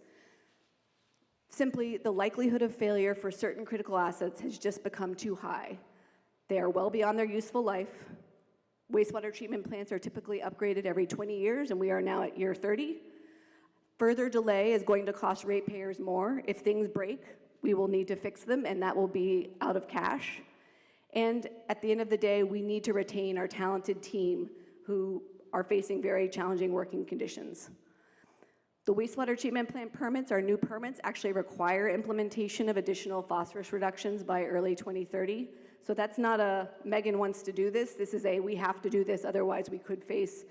Simply, the likelihood of failure for certain critical assets has just become too high. They are well beyond their useful life. Wastewater treatment plants are typically upgraded every 20 years, and we are now at year 30. Further delay is going to cost ratepayers more. If things break, we will need to fix them, and that will be out of cash. And at the end of the day, we need to retain our talented team who are facing very challenging working conditions. The wastewater treatment plant permits, our new permits, actually require implementation of additional phosphorus reductions by early 2030. So that's not a Megan wants to do this. This is a we have to do this, otherwise we could face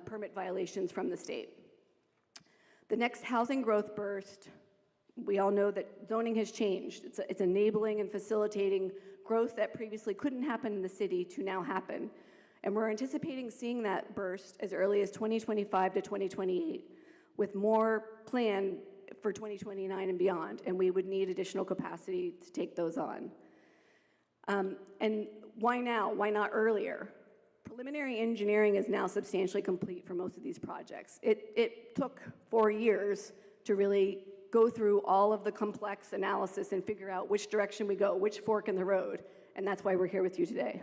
permit violations from the state. The next housing growth burst, we all know that zoning has changed. It's enabling and facilitating growth that previously couldn't happen in the city to now happen. And we're anticipating seeing that burst as early as 2025 to 2028, with more planned for 2029 and beyond, and we would need additional capacity to take those on. And why now? Why not earlier? Preliminary engineering is now substantially complete for most of these projects. It took 4 years to really go through all of the complex analysis and figure out which direction we go, which fork in the road, and that's why we're here with you today.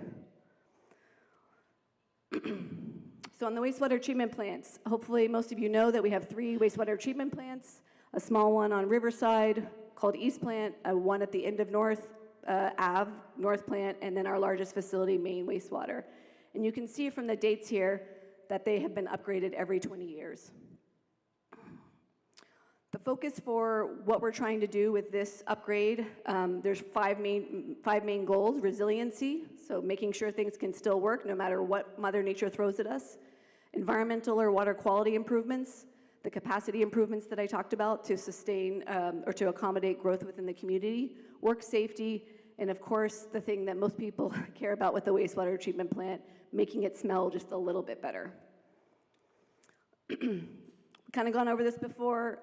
So on the wastewater treatment plants, hopefully most of you know that we have 3 wastewater treatment plants, a small one on Riverside called East Plant, one at the end of North Ave, North Plant, and then our largest facility, Maine Wastewater. And you can see from the dates here that they have been upgraded every 20 years. The focus for what we're trying to do with this upgrade, there's five main goals: resiliency, so making sure things can still work no matter what Mother Nature throws at us; environmental or water quality improvements; the capacity improvements that I talked about to sustain or to accommodate growth within the community; work safety; and of course, the thing that most people care about with the wastewater treatment plant, making it smell just a little bit better. Kind of gone over this before.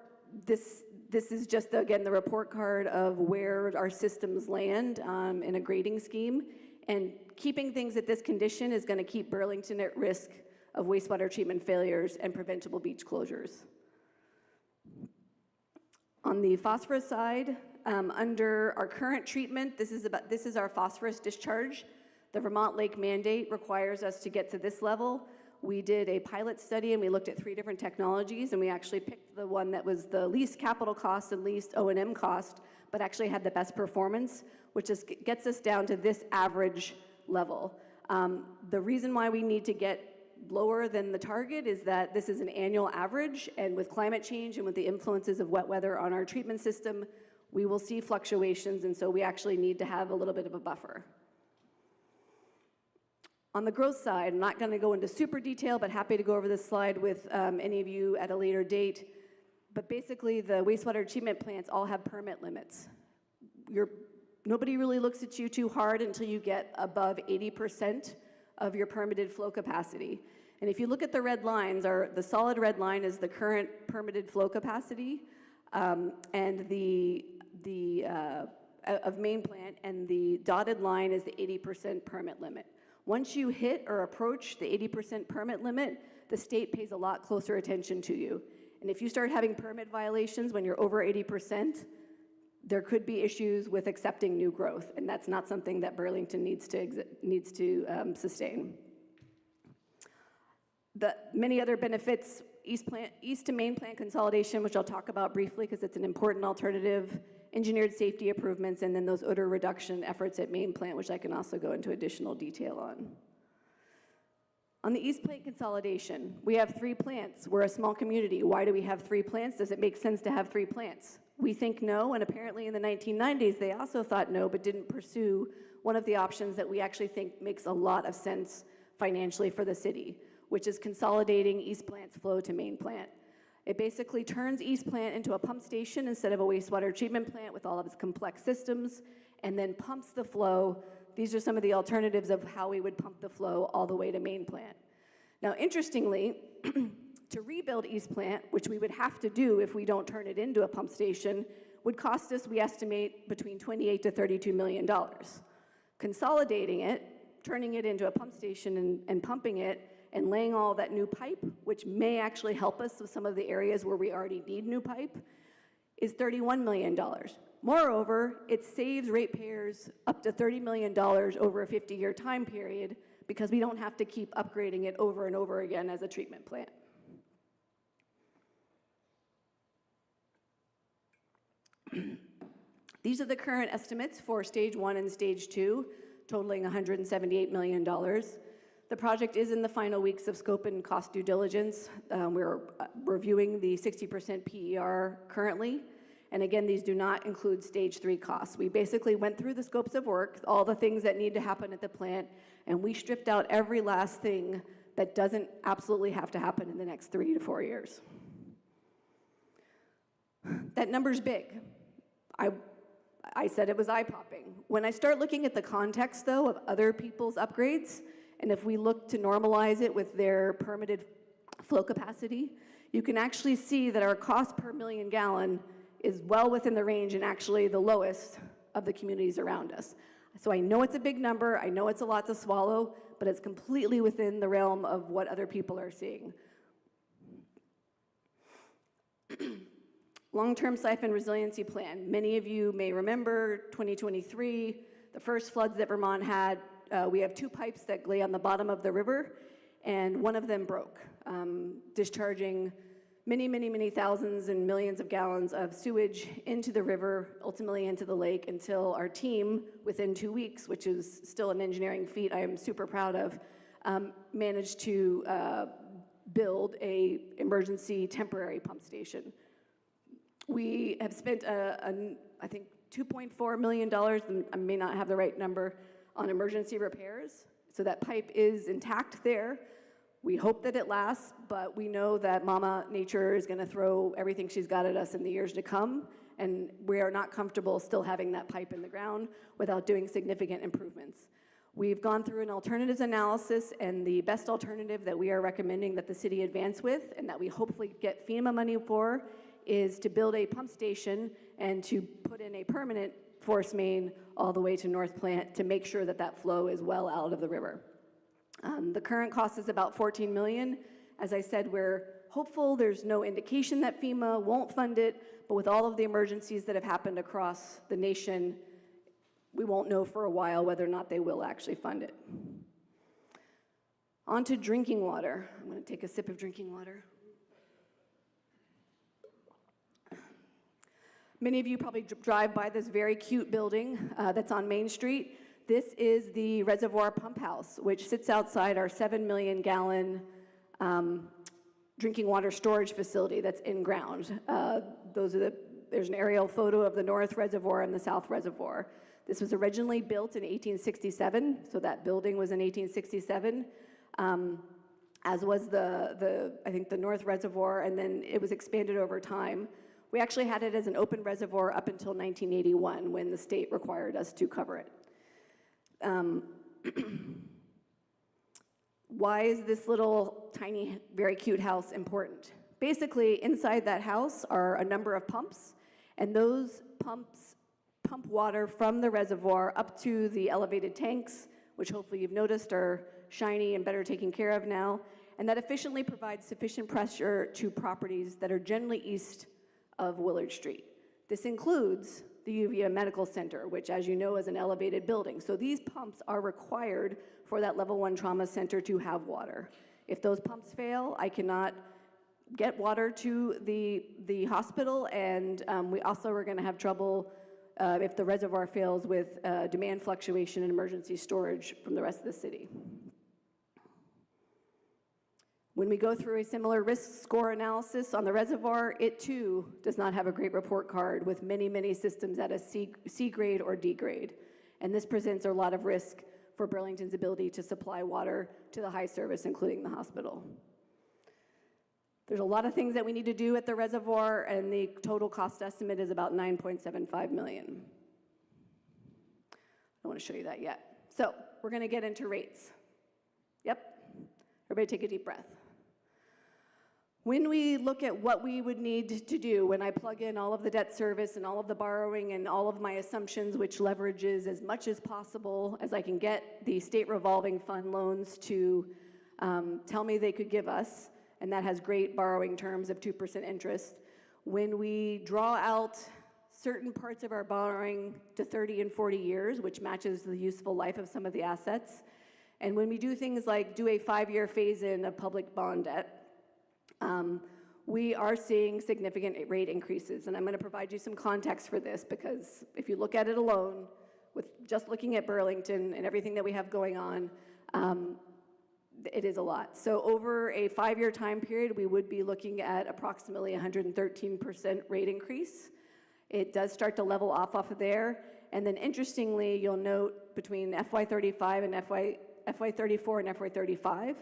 This is just, again, the report card of where our systems land in a grading scheme. And keeping things at this condition is going to keep Burlington at risk of wastewater treatment failures and preventable beach closures. On the phosphorus side, under our current treatment, this is our phosphorus discharge. The Vermont Lake mandate requires us to get to this level. We did a pilot study and we looked at 3 different technologies, and we actually picked the one that was the least capital cost and least O&M cost, but actually had the best performance, which gets us down to this average level. The reason why we need to get lower than the target is that this is an annual average, and with climate change and with the influences of wet weather on our treatment system, we will see fluctuations, and so we actually need to have a little bit of a buffer. On the growth side, I'm not going to go into super detail, but happy to go over this slide with any of you at a later date. But basically, the wastewater treatment plants all have permit limits. Nobody really looks at you too hard until you get above 80% of your permitted flow capacity. And if you look at the red lines, the solid red line is the current permitted flow capacity and of main plant, and the dotted line is the 80% permit limit. Once you hit or approach the 80% permit limit, the state pays a lot closer attention to you. And if you start having permit violations when you're over 80%, there could be issues with accepting new growth, and that's not something that Burlington needs to sustain. The many other benefits, east to main plant consolidation, which I'll talk about briefly because it's an important alternative, engineered safety improvements, and then those odor reduction efforts at main plant, which I can also go into additional detail on. On the east plant consolidation, we have 3 plants. We're a small community. Why do we have 3 plants? Does it make sense to have 3 plants? We think no, and apparently in the 1990s, they also thought no, but didn't pursue one of the options that we actually think makes a lot of sense financially for the city, which is consolidating east plant's flow to main plant. It basically turns east plant into a pump station instead of a wastewater treatment plant with all of its complex systems, and then pumps the flow. These are some of the alternatives of how we would pump the flow all the way to main plant. Now, interestingly, to rebuild east plant, which we would have to do if we don't turn it into a pump station, would cost us, we estimate, between $28 to $32 million. Consolidating it, turning it into a pump station and pumping it, and laying all that new pipe, which may actually help us with some of the areas where we already need new pipe, is $31 million. Moreover, it saves ratepayers up to $30 million over a 50-year time period because we don't have to keep upgrading it over and over again as a treatment plant. These are the current estimates for stage 1 and stage 2, totaling $178 million. The project is in the final weeks of scope and cost due diligence. We're reviewing the 60% PER currently. And again, these do not include stage 3 costs. We basically went through the scopes of work, all the things that need to happen at the plant, and we stripped out every last thing that doesn't absolutely have to happen in the next 3 to 4 years. That number's big. I said it was eye-popping. When I start looking at the context, though, of other people's upgrades, and if we look to normalize it with their permitted flow capacity, you can actually see that our cost per million gallon is well within the range and actually the lowest of the communities around us. So I know it's a big number, I know it's a lot to swallow, but it's completely within the realm of what other people are seeing. Long-term siphon resiliency plan. Many of you may remember 2023, the first floods that Vermont had. We have 2 pipes that lay on the bottom of the river, and one of them broke, discharging many thousands and millions of gallons of sewage into the river, ultimately into the lake, until our team, within 2 weeks, which is still an engineering feat I am super proud of, managed to build an emergency temporary pump station. We have spent, I think, $2.4 million, and I may not have the right number, on emergency repairs. So that pipe is intact there. We hope that it lasts, but we know that Mama Nature is going to throw everything she's got at us in the years to come, and we are not comfortable still having that pipe in the ground without doing significant improvements. We've gone through an alternatives analysis, and the best alternative that we are recommending that the city advance with and that we hopefully get FEMA money for is to build a pump station and to put in a permanent force main all the way to North Plant to make sure that that flow is well out of the river. The current cost is about $14 million. As I said, we're hopeful. There's no indication that FEMA won't fund it, but with all of the emergencies that have happened across the nation, we won't know for a while whether or not they will actually fund it. On to drinking water. I'm going to take a sip of drinking water. Many of you probably drive by this very cute building that's on Main Street. This is the Reservoir Pump House, which sits outside our 7 million gallon drinking water storage facility that's in ground. There's an aerial photo of the North Reservoir and the South Reservoir. This was originally built in 1867, so that building was in 1867, as was I think the North Reservoir, and then it was expanded over time. We actually had it as an open reservoir up until 1981 when the state required us to cover it. Why is this little tiny, very cute house important? Basically, inside that house are a number of pumps, and those pumps pump water from the reservoir up to the elevated tanks, which hopefully you've noticed are shiny and better taken care of now, and that efficiently provides sufficient pressure to properties that are generally east of Willard Street. This includes the UVA Medical Center, which, as you know, is an elevated building. So these pumps are required for that level 1 trauma center to have water. If those pumps fail, I cannot get water to the hospital, and we also are going to have trouble if the reservoir fails with demand fluctuation and emergency storage from the rest of the city. When we go through a similar risk score analysis on the reservoir, it too does not have a great report card with many, many systems at a C grade or D grade. And this presents a lot of risk for Burlington's ability to supply water to the high service, including the hospital. There's a lot of things that we need to do at the reservoir, and the total cost estimate is about $9.75 million. I don't want to show you that yet. So we're going to get into rates. Yep. Everybody take a deep breath. When we look at what we would need to do, when I plug in all of the debt service and all of the borrowing and all of my assumptions, which leverages as much as possible as I can get the state revolving fund loans to tell me they could give us, and that has great borrowing terms of 2% interest. When we draw out certain parts of our borrowing to 30 and 40 years, which matches the useful life of some of the assets, and when we do things like do a 5-year phase-in of public bond debt, we are seeing significant rate increases. And I'm going to provide you some context for this, because if you look at it alone, with just looking at Burlington and everything that we have going on, it is a lot. So over a 5-year time period, we would be looking at approximately 113% rate increase. It does start to level off of there. And then interestingly, you'll note between FY35 and FY34 and FY35,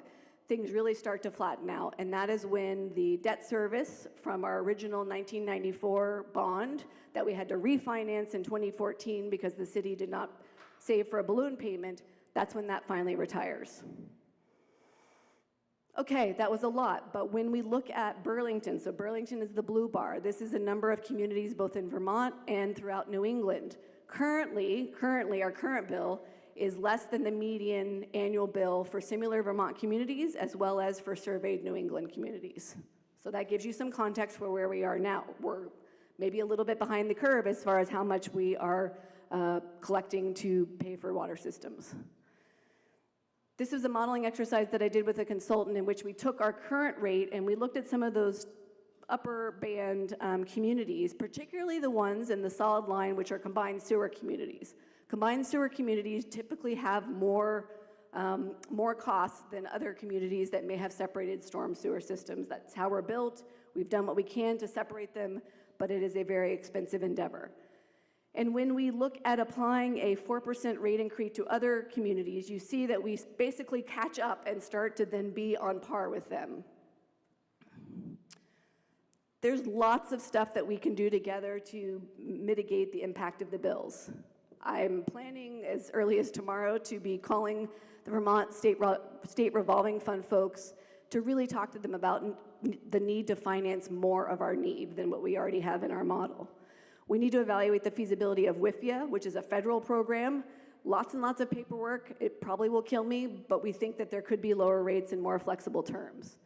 things really start to flatten out. And that is when the debt service from our original 1994 bond that we had to refinance in 2014 because the city did not save for a balloon payment, that's when that finally retires. Okay, that was a lot, but when we look at Burlington, so Burlington is the blue bar. This is a number of communities both in Vermont and throughout New England. Currently, our current bill is less than the median annual bill for similar Vermont communities as well as for surveyed New England communities. So that gives you some context for where we are now. We're maybe a little bit behind the curve as far as how much we are collecting to pay for water systems. This is a modeling exercise that I did with a consultant in which we took our current rate and we looked at some of those upper band communities, particularly the ones in the solid line, which are combined sewer communities. Combined sewer communities typically have more costs than other communities that may have separated storm sewer systems. That's how we're built. We've done what we can to separate them, but it is a very expensive endeavor. And when we look at applying a 4% rate increase to other communities, you see that we basically catch up and start to then be on par with them. There's lots of stuff that we can do together to mitigate the impact of the bills. I'm planning as early as tomorrow to be calling the Vermont State Revolving Fund folks to really talk to them about the need to finance more of our need than what we already have in our model. We need to evaluate the feasibility of WIFIA, which is a federal program. Lots and lots of paperwork. It probably will kill me, but we think that there could be lower rates and more flexible terms.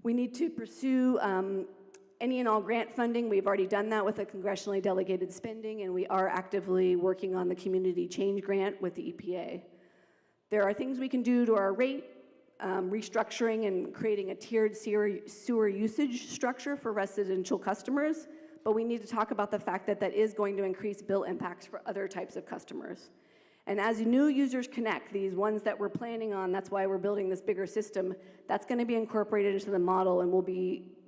We need to pursue any and all grant funding. We've already done that with a congressionally delegated spending, and we are actively working on the community change grant with the EPA. There are things we can do to our rate, restructuring and creating a tiered sewer usage structure for residential customers, but we need to talk about the fact that that is going to increase bill impacts for other types of customers. And as new users connect, these ones that we're planning on, that's why we're building this bigger system, that's going to be incorporated into the model, and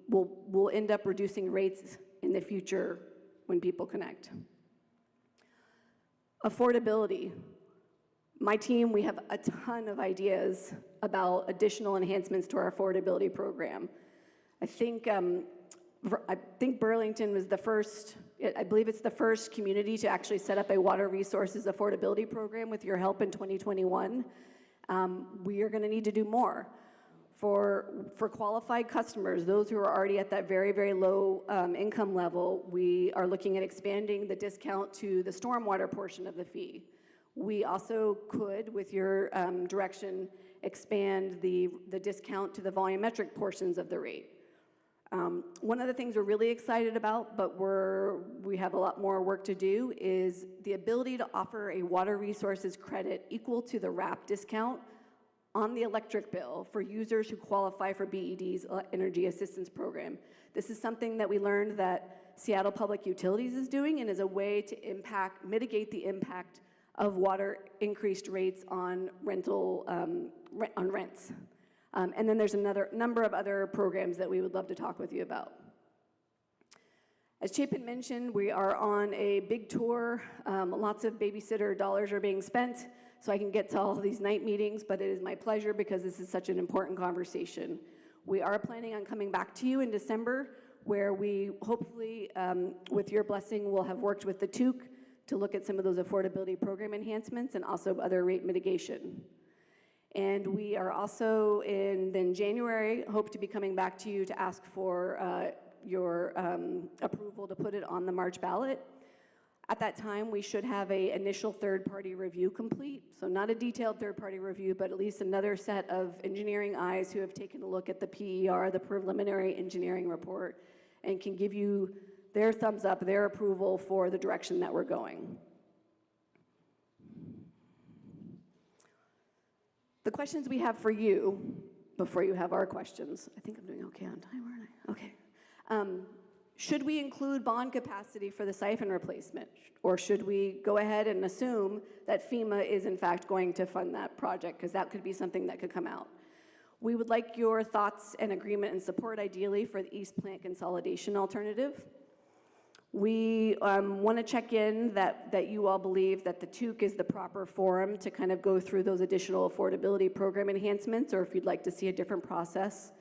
we'll end up reducing rates in the future when people connect. Affordability. My team, we have a ton of ideas about additional enhancements to our affordability program. I think Burlington was the first, I believe it's the first community to actually set up a water resources affordability program with your help in 2021. We are going to need to do more. For qualified customers, those who are already at that very, very low income level, we are looking at expanding the discount to the stormwater portion of the fee. We also could, with your direction, expand the discount to the volumetric portions of the rate. One of the things we're really excited about, but we have a lot more work to do, is the ability to offer a water resources credit equal to the WRAP discount on the electric bill for users who qualify for BED's Energy Assistance Program. This is something that we learned that Seattle Public Utilities is doing, and is a way to mitigate the impact of water increased rates on rents. And then there's another number of other programs that we would love to talk with you about. As Chapin mentioned, we are on a big tour. Lots of babysitter dollars are being spent, so I can get to all of these night meetings, but it is my pleasure because this is such an important conversation. We are planning on coming back to you in December, where we hopefully, with your blessing, will have worked with the TUC to look at some of those affordability program enhancements and also other rate mitigation. And we are also in January, hope to be coming back to you to ask for your approval to put it on the March ballot. At that time, we should have an initial third-party review complete. So not a detailed third-party review, but at least another set of engineering eyes who have taken a look at the PER, the preliminary engineering report, and can give you their thumbs up, their approval for the direction that we're going. The questions we have for you, before you have our questions, I think I'm doing okay on time, aren't I? Okay. Should we include bond capacity for the siphon replacement? Or should we go ahead and assume that FEMA is in fact going to fund that project? Because that could be something that could come out. We would like your thoughts and agreement and support, ideally, for the East Plant consolidation alternative. We want to check in that you all believe that the TUC is the proper forum to kind of go through those additional affordability program enhancements, or if you'd like to see a different process.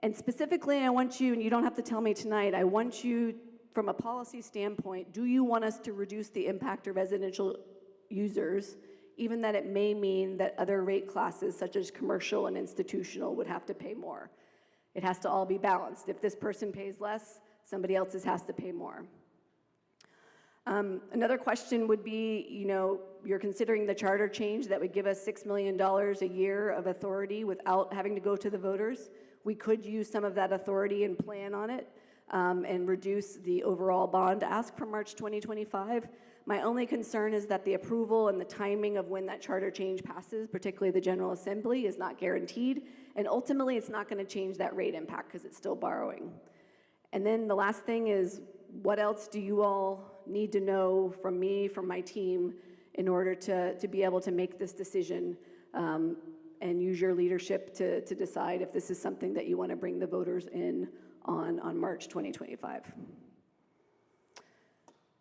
And specifically, I want you, and you don't have to tell me tonight, I want you, from a policy standpoint, do you want us to reduce the impact of residential users, even that it may mean that other rate classes, such as commercial and institutional, would have to pay more? It has to all be balanced. If this person pays less, somebody else's has to pay more. Another question would be, you're considering the charter change that would give us $6 million a year of authority without having to go to the voters. We could use some of that authority and plan on it and reduce the overall bond ask for March 2025. My only concern is that the approval and the timing of when that charter change passes, particularly the General Assembly, is not guaranteed. And ultimately, it's not going to change that rate impact because it's still borrowing. And then the last thing is, what else do you all need to know from me, from my team, in order to be able to make this decision and use your leadership to decide if this is something that you want to bring the voters in on March 2025?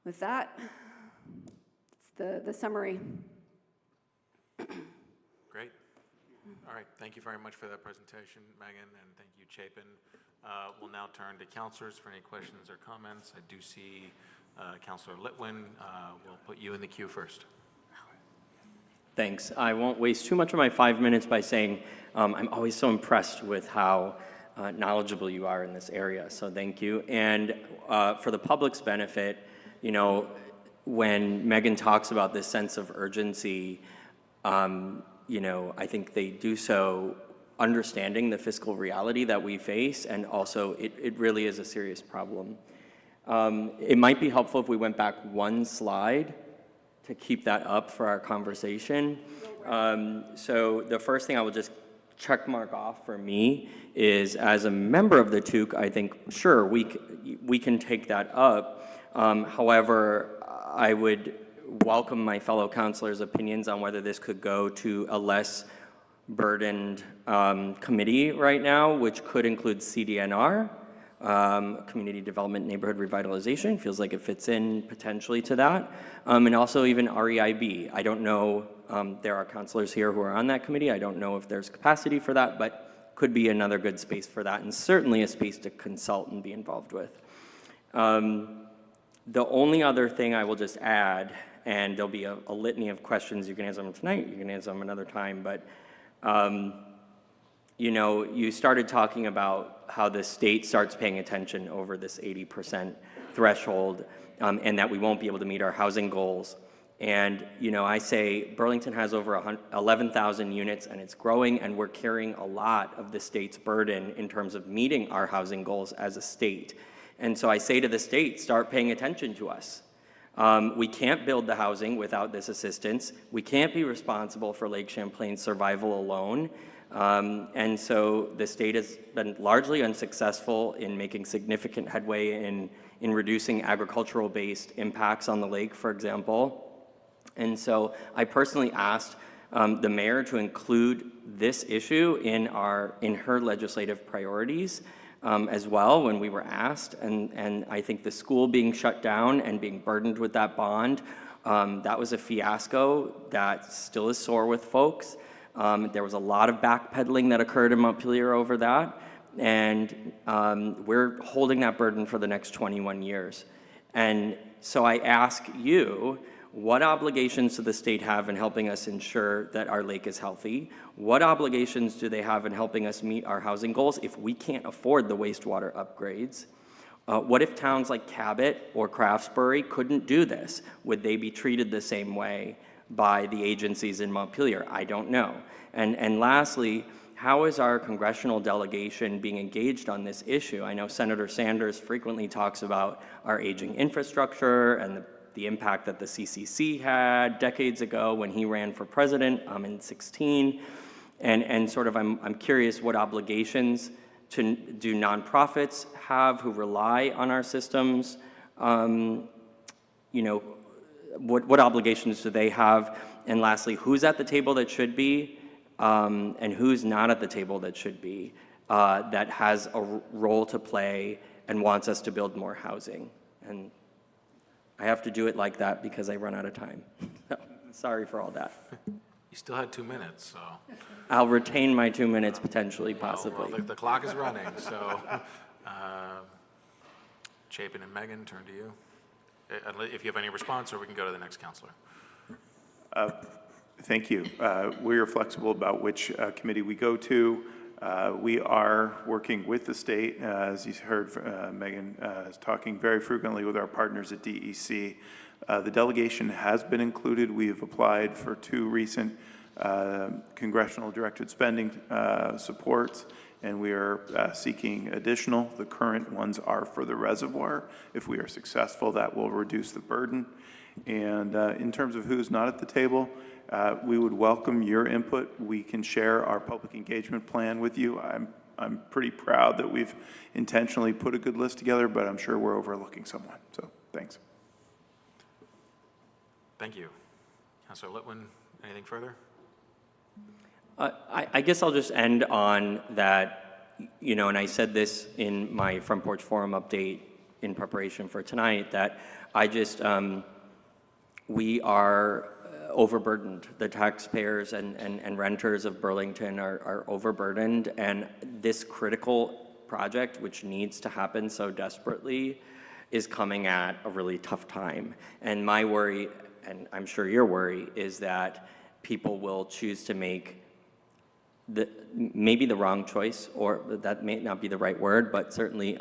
With that, it's the summary. Great. All right, thank you very much for that presentation, Megan, and thank you, Chapin. We'll now turn to counselors for any questions or comments. I do see Councilor Litwin, we'll put you in the queue first. Thanks. I won't waste too much of my 5 minutes by saying I'm always so impressed with how knowledgeable you are in this area, so thank you. And for the public's benefit, you know, when Megan talks about this sense of urgency, you know, I think they do so understanding the fiscal reality that we face, and also it really is a serious problem. It might be helpful if we went back one slide to keep that up for our conversation. So the first thing I will just check mark off for me is, as a member of the TUC, I think, sure, we can take that up. However, I would welcome my fellow councilors' opinions on whether this could go to a less burdened committee right now, which could include CDNR, Community Development Neighborhood Revitalization. Feels like it fits in potentially to that. And also even REIB. I don't know, there are councilors here who are on that committee. I don't know if there's capacity for that, but could be another good space for that, and certainly a space to consult and be involved with. The only other thing I will just add, and there'll be a litany of questions, you can answer them tonight, you can answer them another time, but you know, you started talking about how the state starts paying attention over this 80% threshold, and that we won't be able to meet our housing goals. And, you know, I say Burlington has over 11,000 units, and it's growing, and we're carrying a lot of the state's burden in terms of meeting our housing goals as a state. And so I say to the state, start paying attention to us. We can't build the housing without this assistance. We can't be responsible for Lake Champlain's survival alone. And so the state has been largely unsuccessful in making significant headway in reducing agricultural-based impacts on the lake, for example. And so I personally asked the mayor to include this issue in her legislative priorities as well when we were asked. And I think the school being shut down and being burdened with that bond, that was a fiasco that still is sore with folks. There was a lot of backpedaling that occurred in Montpelier over that, and we're holding that burden for the next 21 years. And so I ask you, what obligations does the state have in helping us ensure that our lake is healthy? What obligations do they have in helping us meet our housing goals if we can't afford the wastewater upgrades? What if towns like Cabot or Craftsbury couldn't do this? Would they be treated the same way by the agencies in Montpelier? I don't know. And lastly, how is our congressional delegation being engaged on this issue? I know Senator Sanders frequently talks about our aging infrastructure and the impact that the CCC had decades ago when he ran for president in 16. And sort of I'm curious what obligations do nonprofits have who rely on our systems? You know, what obligations do they have? And lastly, who's at the table that should be, and who's not at the table that should be, that has a role to play and wants us to build more housing? And I have to do it like that because I run out of time. Sorry for all that. You still had 2 minutes, so. I'll retain my 2 minutes potentially, possibly. Well, the clock is running, so Chapin and Megan, turn to you. If you have any response, or we can go to the next counselor. Thank you. We are flexible about which committee we go to. We are working with the state, as you heard Megan is talking very frequently with our partners at DEC. The delegation has been included. We have applied for 2 recent congressional directed spending supports, and we are seeking additional. The current ones are for the reservoir. If we are successful, that will reduce the burden. And in terms of who's not at the table, we would welcome your input. We can share our public engagement plan with you. I'm pretty proud that we've intentionally put a good list together, but I'm sure we're overlooking someone. So thanks. Thank you. Councilor Litwin, anything further? I guess I'll just end on that, you know, and I said this in my Front Porch Forum update in preparation for tonight, that I just, we are overburdened. The taxpayers and renters of Burlington are overburdened, and this critical project, which needs to happen so desperately, is coming at a really tough time. And my worry, and I'm sure your worry, is that people will choose to make maybe the wrong choice, or that may not be the right word, but certainly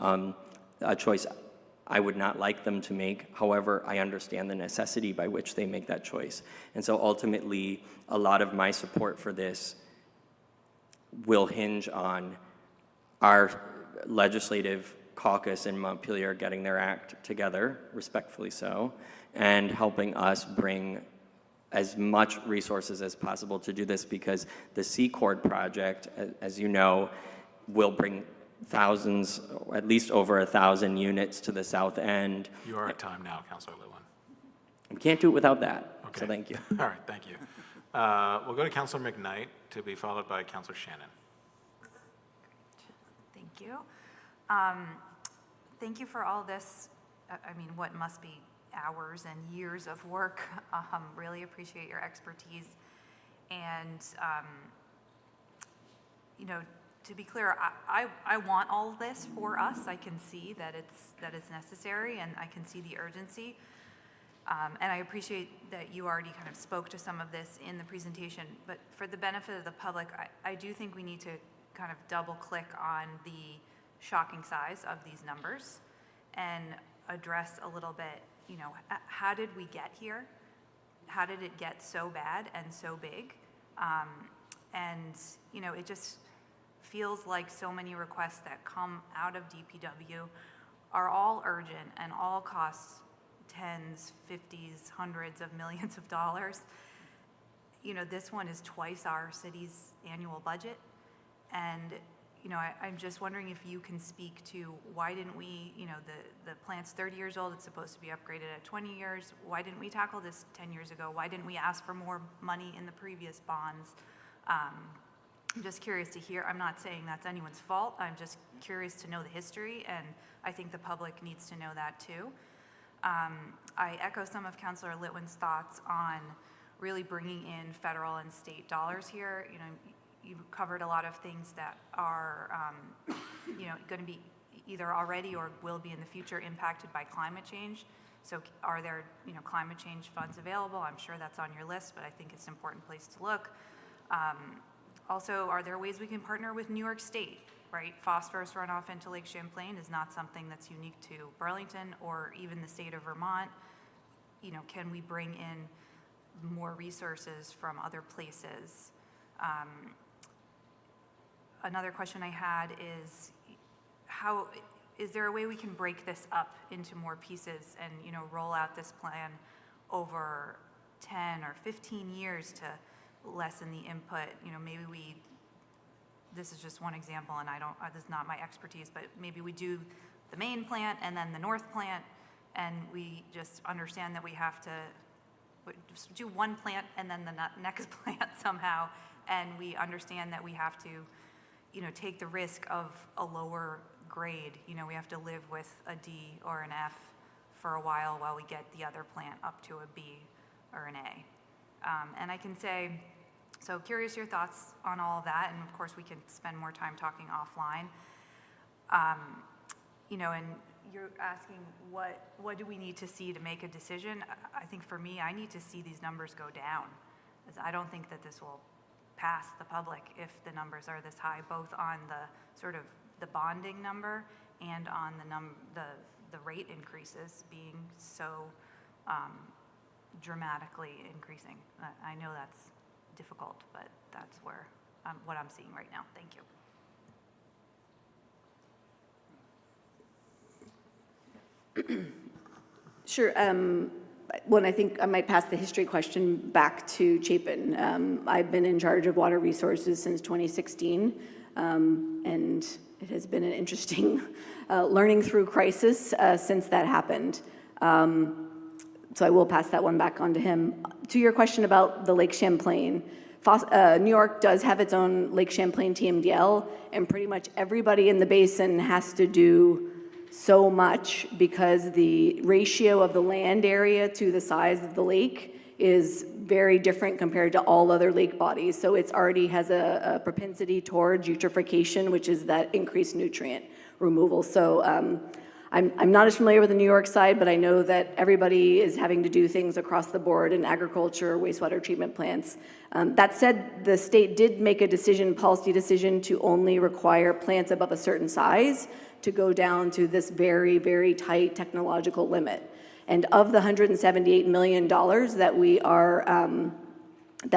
a choice I would not like them to make. However, I understand the necessity by which they make that choice. And so ultimately, a lot of my support for this will hinge on our legislative caucus in Montpelier getting their act together, respectfully so, and helping us bring as much resources as possible to do this, because the C-Chord project, as you know, will bring thousands, at least over 1,000 units to the south end. You are at time now, Councilor Litwin. We can't do it without that, Okay. so thank you. All right, thank you. We'll go to Councilor McKnight, to be followed by Councilor Shannon. Thank you. Thank you for all this, I mean, what must be hours and years of work. Really appreciate your expertise. And, you know, to be clear, I want all of this for us. I can see that it's necessary, and I can see the urgency. And I appreciate that you already kind of spoke to some of this in the presentation, but for the benefit of the public, I do think we need to kind of double click on the shocking size of these numbers and address a little bit, you know, how did we get here? How did it get so bad and so big? And, you know, it just feels like so many requests that come out of DPW are all urgent and all cost tens, 50s, hundreds of millions of dollars. You know, this one is twice our city's annual budget. And, you know, I'm just wondering if you can speak to why didn't we, you know, the plant's 30 years old, it's supposed to be upgraded at 20 years. Why didn't we tackle this 10 years ago? Why didn't we ask for more money in the previous bonds? I'm just curious to hear. I'm not saying that's anyone's fault. I'm just curious to know the history, and I think the public needs to know that too. I echo some of Councilor Litwin's thoughts on really bringing in federal and state dollars here. You know, you covered a lot of things that are, you know, going to be either already or will be in the future impacted by climate change. So are there, you know, climate change funds available? I'm sure that's on your list, but I think it's an important place to look. Also, are there ways we can partner with New York State, right? Phosphorus runoff into Lake Champlain is not something that's unique to Burlington or even the state of Vermont. You know, can we bring in more resources from other places? Another question I had is, how is there a way we can break this up into more pieces and, you know, roll out this plan over 10 or 15 years to lessen the input? You know, maybe this is just one example, and this is not my expertise, but maybe we do the main plant and then the north plant, and we just understand that we have to just do one plant and then the next plant somehow, and we understand that we have to, you know, take the risk of a lower grade. You know, we have to live with a D or an F for a while we get the other plant up to a B or an A. And I can say, so curious your thoughts on all of that, and of course we can spend more time talking offline. You know, and you're asking what do we need to see to make a decision? I think for me, I need to see these numbers go down, because I don't think that this will pass the public if the numbers are this high, both on the sort of the bonding number and on the rate increases being so dramatically increasing. I know that's difficult, but that's where what I'm seeing right now. Thank you. Sure. Well, I think I might pass the history question back to Chapin. I've been in charge of water resources since 2016, and it has been an interesting learning through crisis since that happened. So I will pass that one back on to him. To your question about the Lake Champlain, New York does have its own Lake Champlain TMDL, and pretty much everybody in the basin has to do so much because the ratio of the land area to the size of the lake is very different compared to all other lake bodies. So it already has a propensity towards eutrophication, which is that increased nutrient removal. So I'm not as familiar with the New York side, but I know that everybody is having to do things across the board in agriculture, wastewater treatment plants. That said, the state did make a decision, policy decision, to only require plants above a certain size to go down to this very, very tight technological limit. And of the $178 million that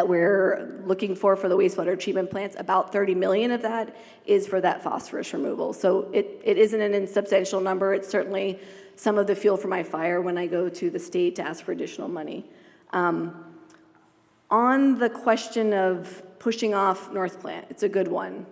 we're looking for the wastewater treatment plants, about 30 million of that is for that phosphorus removal. So it isn't an insubstantial number. It's certainly some of the fuel for my fire when I go to the state to ask for additional money. On the question of pushing off North Plant, it's a good one.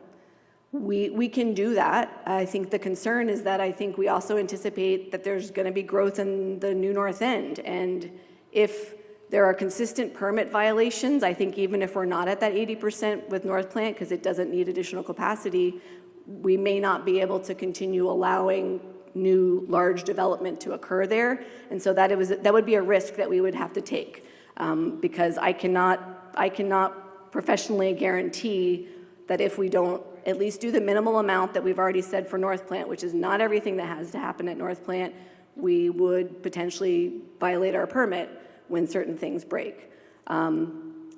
We can do that. I think the concern is that I think we also anticipate that there's going to be growth in the new North End. And if there are consistent permit violations, I think even if we're not at that 80% with North Plant, because it doesn't need additional capacity, we may not be able to continue allowing new large development to occur there. And so that would be a risk that we would have to take, because I cannot professionally guarantee that if we don't at least do the minimal amount that we've already said for North Plant, which is not everything that has to happen at North Plant, we would potentially violate our permit when certain things break. And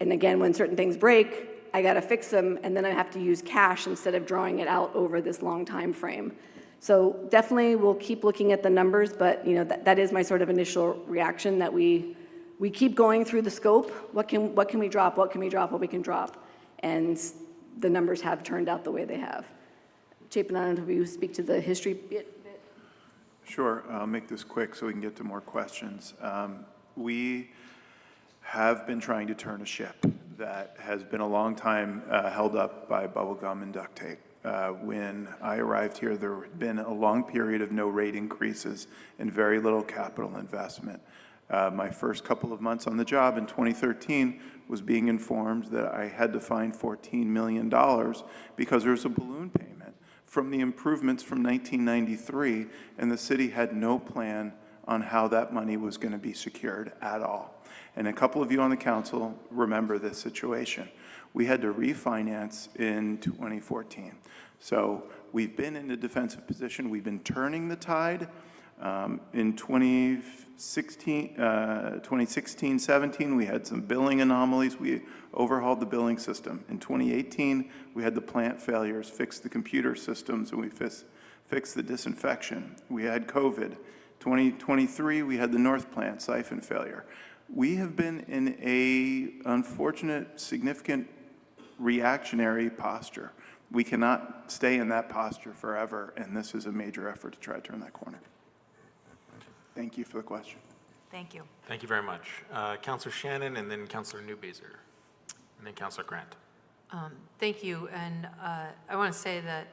again, when certain things break, I gotta fix them, and then I have to use cash instead of drawing it out over this long time frame. So definitely we'll keep looking at the numbers, but that is my sort of initial reaction, that we keep going through the scope. What can we drop, what can we drop, what we can drop? And the numbers have turned out the way they have. Chapin, I don't know if you speak to the history bit. Sure, I'll make this quick so we can get to more questions. We have been trying to turn a ship that has been a long time held up by bubble gum and duct tape. When I arrived here, there had been a long period of no rate increases and very little capital investment. My first couple of months on the job in 2013 was being informed that I had to find $14 million because there was a balloon payment from the improvements from 1993, and the city had no plan on how that money was going to be secured at all. And a couple of you on the council remember this situation. We had to refinance in 2014. So we've been in a defensive position. We've been turning the tide. In 2016-17, we had some billing anomalies. We overhauled the billing system. In 2018, we had the plant failures, fixed the computer systems, and we fixed the disinfection. We had COVID. 2023, we had the North Plant siphon failure. We have been in a unfortunate, significant reactionary posture. We cannot stay in that posture forever, and this is a major effort to try to turn that corner. Thank you for the question. Thank you. Thank you very much. Councillor Shannon, and then Councillor Newbeezer, and then Councillor Grant. Thank you, and I want to say that,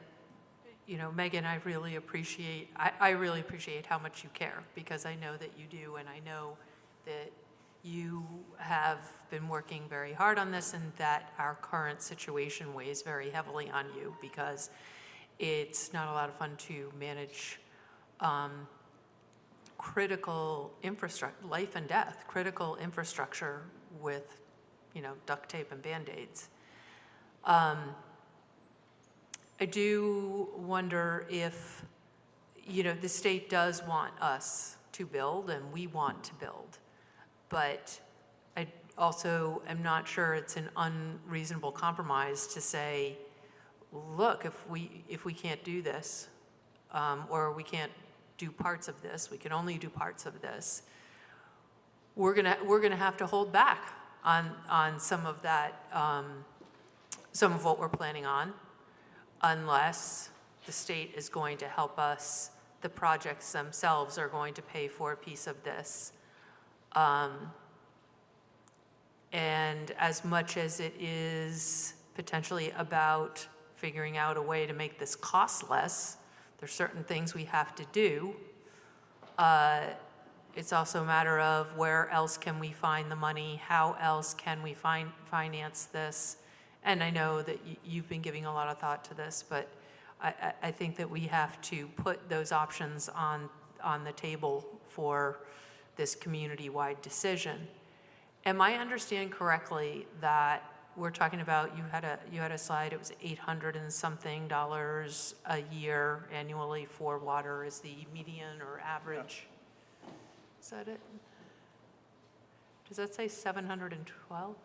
Megan, I really appreciate how much you care, because I know that you do, and I know that you have been working very hard on this, and that our current situation weighs very heavily on you, because it's not a lot of fun to manage critical infrastructure, life and death, critical infrastructure with, duct tape and Band-Aids. I do wonder if, the state does want us to build, and we want to build, but I also am not sure it's an unreasonable compromise to say, look, if we can't do this, or we can't do parts of this, we can only do parts of this, we're gonna have to hold back on some of that, some of what we're planning on, unless the state is going to help us, the projects themselves are going to pay for a piece of this. And as much as it is potentially about figuring out a way to make this cost less, there's certain things we have to do. It's also a matter of where else can we find the money, how else can we finance this? And I know that you've been giving a lot of thought to this, but I think that we have to put those options on the table for this community-wide decision. Am I understand correctly that we're talking about, you had a slide, it was $800 and something a year annually for water is the median or average. Is that it? Does that say 712?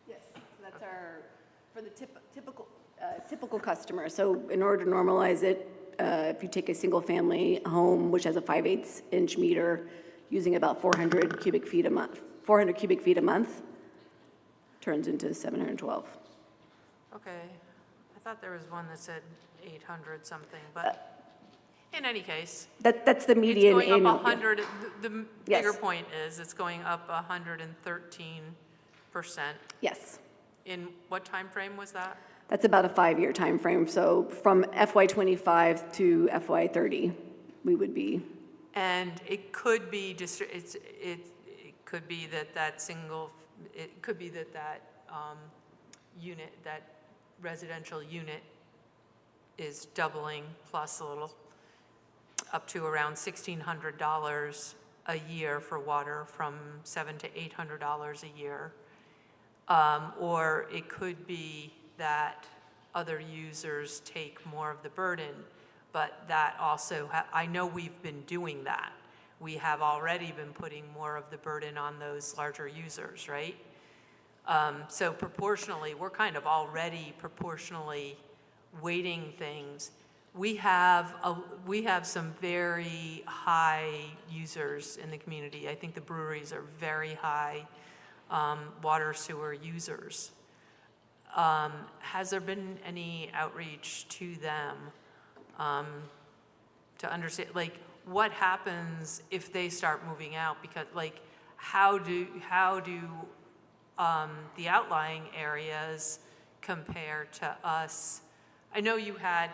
Yes, so that's our, for the typical customer. So in order to normalize it, if you take a single-family home, which has a 5/8 inch meter, using about 400 cubic feet a month, turns into 712. Okay, I thought there was one that said 800 something, but in any case. That's the median It's going annual. up 100, the Yes. bigger point is, it's going up 113%. Yes. In what time frame was that? That's about a 5-year time frame. So from FY25 to FY30, we would be. And it could be just, it could be that unit, that residential unit is doubling plus a little, up to around $1,600 a year for water, from $700 to $800 a year. Or it could be that other users take more of the burden, but that also, I know we've been doing that. We have already been putting more of the burden on those larger users, right? So proportionally, we're kind of already proportionally weighting things. We have some very high users in the community. I think the breweries are very high water sewer users. Has there been any outreach to them to understand, like, what happens if they start moving out? Because, like, how do the outlying areas compare to us? I know you had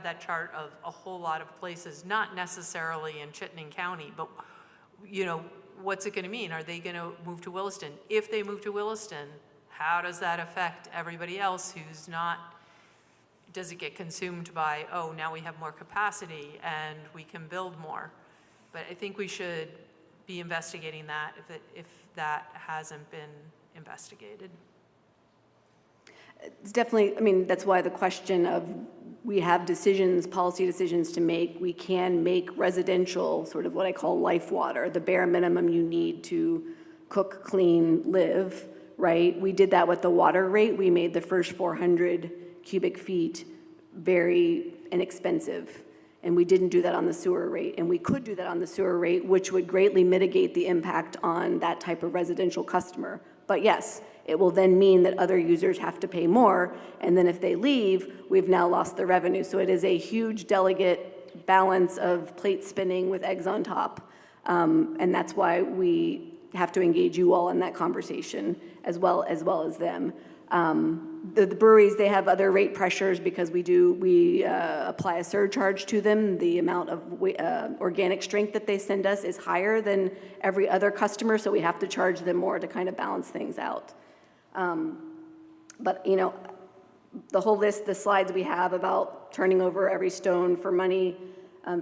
that chart of a whole lot of places, not necessarily in Chittenden County, but, you know, what's it going to mean? Are they going to move to Williston? If they move to Williston, how does that affect everybody else who's not? Does it get consumed by, oh, now we have more capacity and we can build more? But I think we should be investigating that if that hasn't been investigated. It's definitely, I mean, that's why the question of, we have decisions, policy decisions to make. We can make residential sort of what I call life water, the bare minimum you need to cook, clean, live, right? We did that with the water rate. We made the first 400 cubic feet very inexpensive. And we didn't do that on the sewer rate. And we could do that on the sewer rate, which would greatly mitigate the impact on that type of residential customer. But yes, it will then mean that other users have to pay more. And then if they leave, we've now lost the revenue. So it is a huge delicate balance of plate spinning with eggs on top. And that's why we have to engage you all in that conversation as well as them. The breweries, they have other rate pressures because we apply a surcharge to them. The amount of organic strength that they send us is higher than every other customer, so we have to charge them more to kind of balance things out. But, you know, the whole list, the slides we have about turning over every stone for money,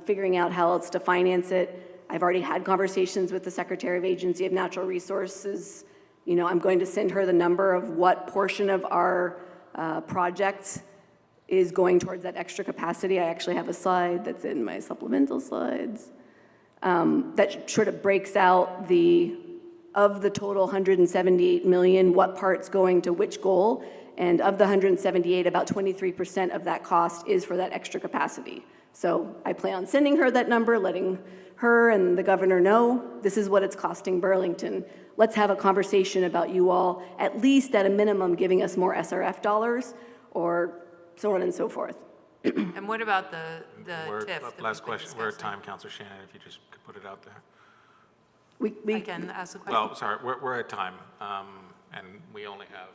figuring out how else to finance it. I've already had conversations with the Secretary of Agency of Natural Resources. You know, I'm going to send her the number of what portion of our project is going towards that extra capacity. I actually have a slide that's in my supplemental slides that sort of breaks out of the total 178 million, what part's going to which goal. And of the 178, about 23% of that cost is for that extra capacity. So I plan on sending her that number, letting her and the governor know this is what it's costing Burlington. Let's have a conversation about you all, at least at a minimum, giving us more SRF dollars, or so on and so forth. And what about the TIF? Last question, we're at time, Councilor Shannon, if you just could put it out there. I can ask a question. Well, sorry, we're at time, and we only have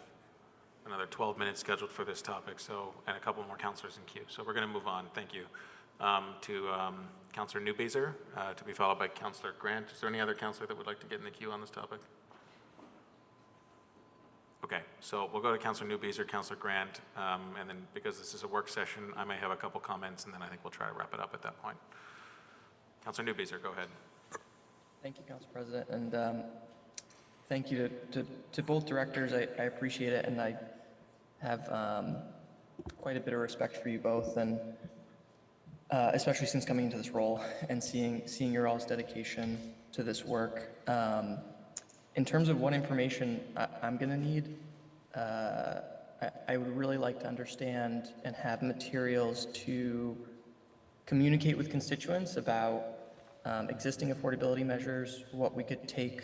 another 12 minutes scheduled for this topic, so, and a couple more councilors in queue. So we're going to move on, thank you, to Councilor Newbeazer, to be followed by Councilor Grant. Is there any other councilor that would like to get in the queue on this topic? Okay, so we'll go to Councilor Newbeazer, Councilor Grant, and then because this is a work session, I may have a couple comments, and then I think we'll try to wrap it up at that point. Councilor Newbeazer, go ahead. Thank you, Council President. And Thank you to both directors. I appreciate it, and I have quite a bit of respect for you both, and especially since coming into this role and seeing your all's dedication to this work. In terms of what information I'm going to need, I would really like to understand and have materials to communicate with constituents about existing affordability measures, what we could take,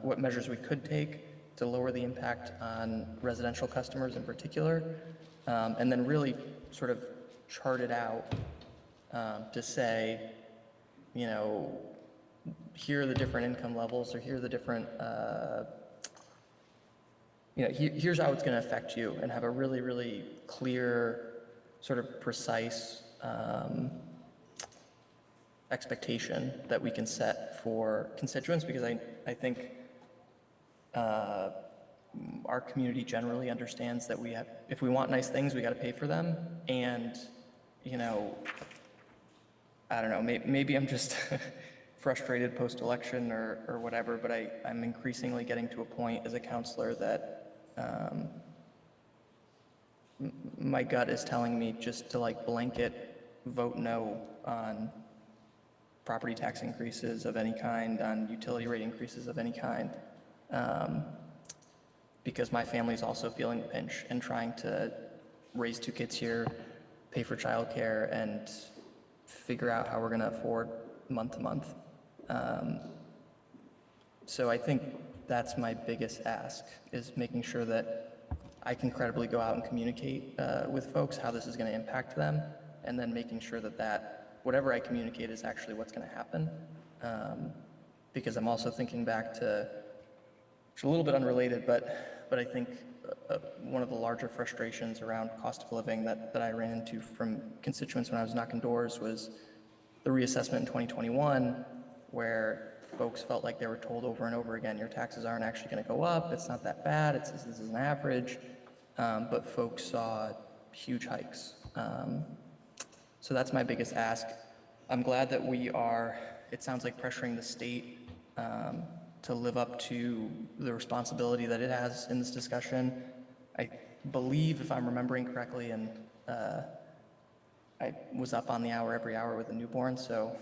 what measures we could take to lower the impact on residential customers in particular, and then really sort of chart it out to say, you know, here are the different income levels, or here are the different, you know, here's how it's going to affect you, and have a really, really clear, sort of precise expectation that we can set for constituents, because I think our community generally understands that we have, if we want nice things, we got to pay for them. And, you know, I don't know, maybe I'm just frustrated post-election or whatever, but I'm increasingly getting to a point as a counselor that my gut is telling me just to like blanket vote no on property tax increases of any kind, on utility rate increases of any kind, because my family's also feeling the pinch and trying to raise 2 kids here, pay for childcare, and figure out how we're going to afford month to month. So I think that's my biggest ask, is making sure that I can credibly go out and communicate with folks how this is going to impact them, and then making sure that whatever I communicate is actually what's going to happen. Because I'm also thinking back to, it's a little bit unrelated, but I think one of the larger frustrations around cost of living that I ran into from constituents when I was knocking doors was the reassessment in 2021, where folks felt like they were told over and over again, your taxes aren't actually going to go up, it's not that bad, this is an average, but folks saw huge hikes. So that's my biggest ask. I'm glad that we are, it sounds like, pressuring the state to live up to the responsibility that it has in this discussion. I believe, if I'm remembering correctly, and I was up on the hour every hour with a newborn, so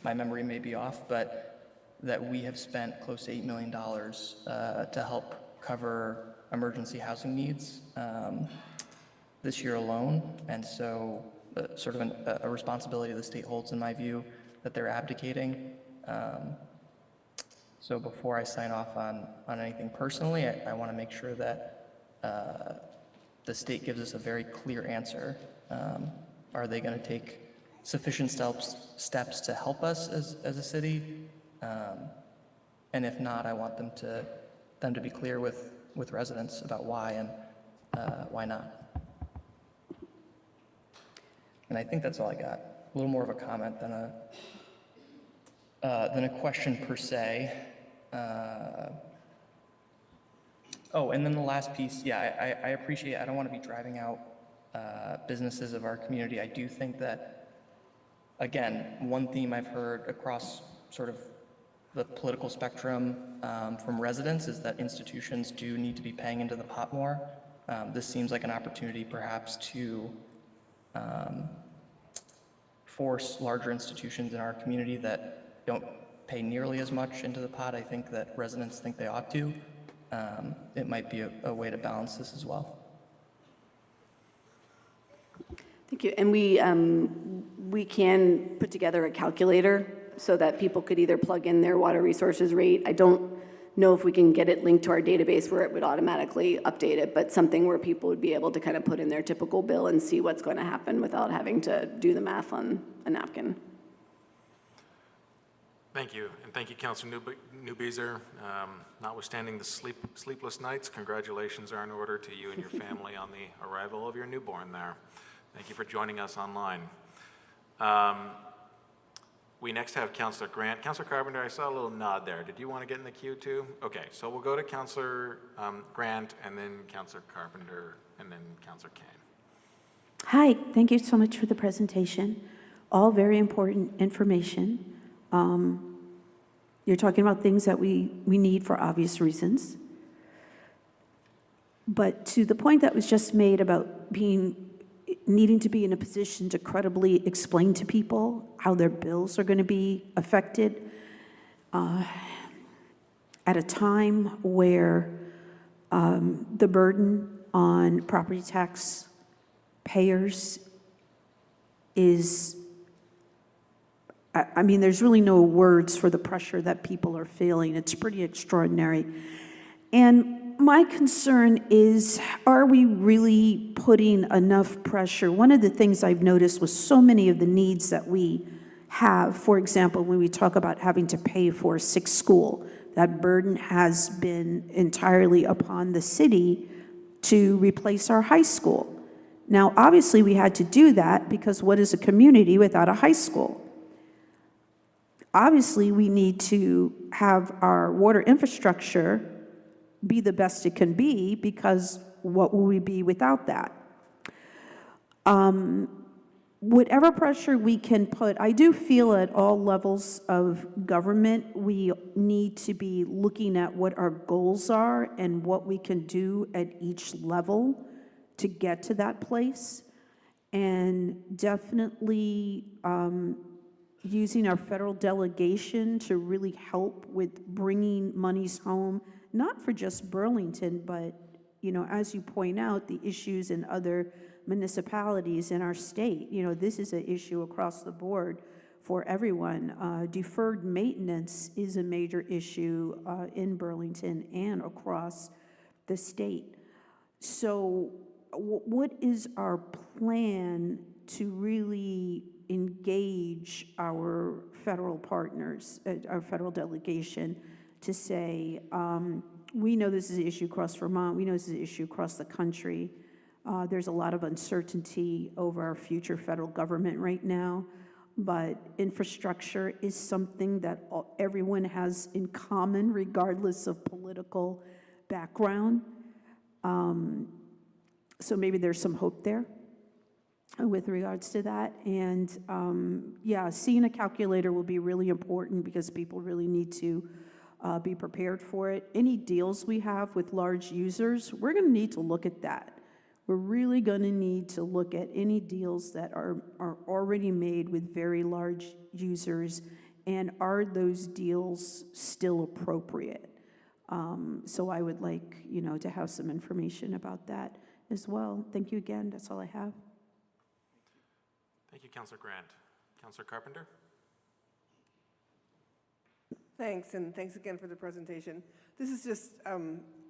my memory may be off, but that we have spent close to $8 million to help cover emergency housing needs this year alone. And so sort of a responsibility the state holds, in my view, that they're abdicating. So before I sign off on anything personally, I want to make sure that the state gives us a very clear answer. Are they going to take sufficient steps to help us as a city? And if not, I want them to be clear with residents about why and why not. And I think that's all I got. A little more of a comment than a question per se. Oh, and then the last piece, yeah, I appreciate, I don't want to be driving out businesses of our community. I do think that, again, one theme I've heard across sort of the political spectrum from residents is that institutions do need to be paying into the pot more. This seems like an opportunity perhaps to force larger institutions in our community that don't pay nearly as much into the pot. I think that residents think they ought to. It might be a way to balance this as well. Thank you. And we can put together a calculator so that people could either plug in their water resources rate. I don't know if we can get it linked to our database where it would automatically update it, but something where people would be able to kind of put in their typical bill and see what's going to happen without having to do the math on a napkin. Thank you, and thank you, Councilor Newbeezer. Notwithstanding the sleepless nights, congratulations are in order to you and your family on the arrival of your newborn there. Thank you for joining us online. We next have Councilor Grant. Councilor Carpenter, I saw a little nod there. Did you want to get in the queue too? Okay, so we'll go to Councilor Grant, and then Councilor Carpenter, and then Councilor Kane. Hi, thank you so much for the presentation. All very important information. You're talking about things that we need for obvious reasons. But to the point that was just made about needing to be in a position to credibly explain to people how their bills are going to be affected at a time where the burden on property tax payers is, I mean, there's really no words for the pressure that people are feeling. It's pretty extraordinary. And my concern is, are we really putting enough pressure? One of the things I've noticed with so many of the needs that we have, for example, when we talk about having to pay for a sick school, that burden has been entirely upon the city to replace our high school. Now, obviously, we had to do that because what is a community without a high school? Obviously, we need to have our water infrastructure be the best it can be, because what will we be without that? Whatever pressure we can put, I do feel at all levels of government, we need to be looking at what our goals are and what we can do at each level to get to that place. And definitely using our federal delegation to really help with bringing monies home, not for just Burlington, but, you know, as you point out, the issues in other municipalities in our state. You know, this is an issue across the board for everyone. Deferred maintenance is a major issue in Burlington and across the state. So what is our plan to really engage our federal partners, our federal delegation, to say, we know this is an issue across Vermont, we know this is an issue across the country. There's a lot of uncertainty over our future federal government right now, but infrastructure is something that everyone has in common, regardless of political background. So maybe there's some hope there with regards to that. And yeah, seeing a calculator will be really important because people really need to be prepared for it. Any deals we have with large users, we're going to need to look at that. We're really going to need to look at any deals that are already made with very large users, and are those deals still appropriate? So I would like, you know, to have some information about that as well. Thank you again. That's all I have. Thank you, Councilor Grant. Councilor Carpenter? Thanks, and thanks again for the presentation. This is just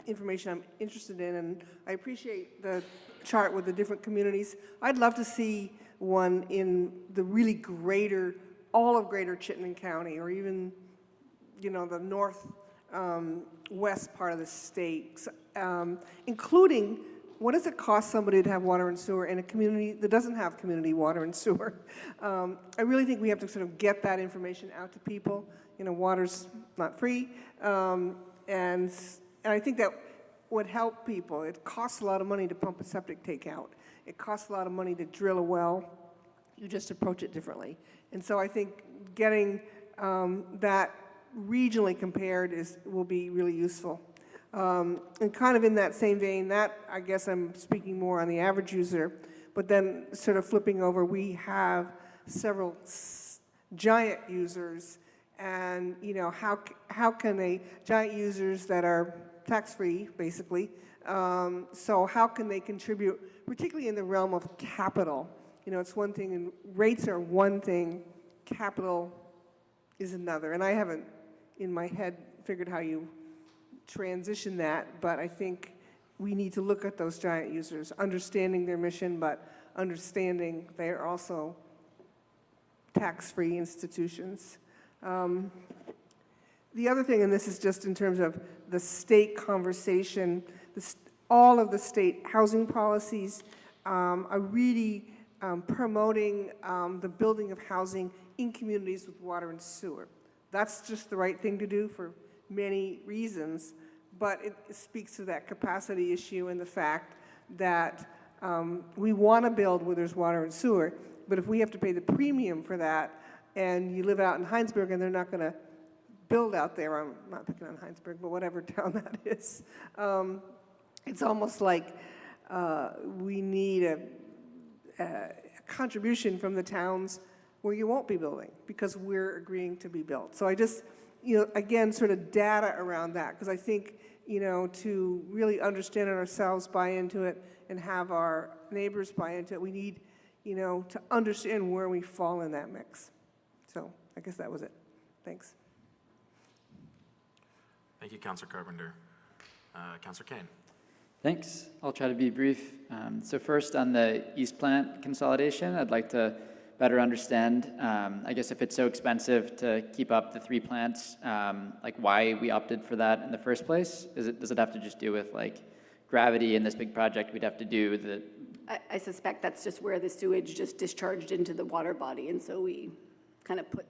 information I'm interested in, and I appreciate the chart with the different communities. I'd love to see one in the really greater, all of greater Chittenden County, or even, you know, the northwest part of the state, including what does it cost somebody to have water and sewer in a community that doesn't have community water and sewer? I really think we have to sort of get that information out to people. You know, water's not free, and I think that would help people. It costs a lot of money to pump a septic tank out. It costs a lot of money to drill a well. You just approach it differently. And so I think getting that regionally compared will be really useful. And kind of in that same vein, that I guess I'm speaking more on the average user, but then sort of flipping over, we have several giant users, and you know, how can they, giant users that are tax-free, basically, so how can they contribute, particularly in the realm of capital? You know, it's one thing, and rates are one thing, capital is another, and I haven't in my head figured how you transition that, but I think we need to look at those giant users, understanding their mission, but understanding they're also tax-free institutions. The other thing, and this is just in terms of the state conversation, all of the state housing policies are really promoting the building of housing in communities with water and sewer. That's just the right thing to do for many reasons, but it speaks to that capacity issue and the fact that we want to build where there's water and sewer, but if we have to pay the premium for that, and you live out in Heinsberg and they're not going to build out there, I'm not picking on Heinsberg, but whatever town that is, it's almost like we need a contribution from the towns where you won't be building, because we're agreeing to be built. So I just, again, sort of data around that, because I think, to really understand it ourselves, buy into it, and have our neighbors buy into it, we need, to understand where we fall in that mix. So I guess that was it. Thanks. Thank you, Councilor Carpenter. Councilor Kane. Thanks. I'll try to be brief. So first, on the East Plant consolidation, I'd like to better understand, I guess if it's so expensive to keep up the 3 plants, like why we opted for that in the first place? Does it have to just do with like gravity in this big project we'd have to do that? I suspect that's just where the sewage just discharged into the water body, and so we kind of put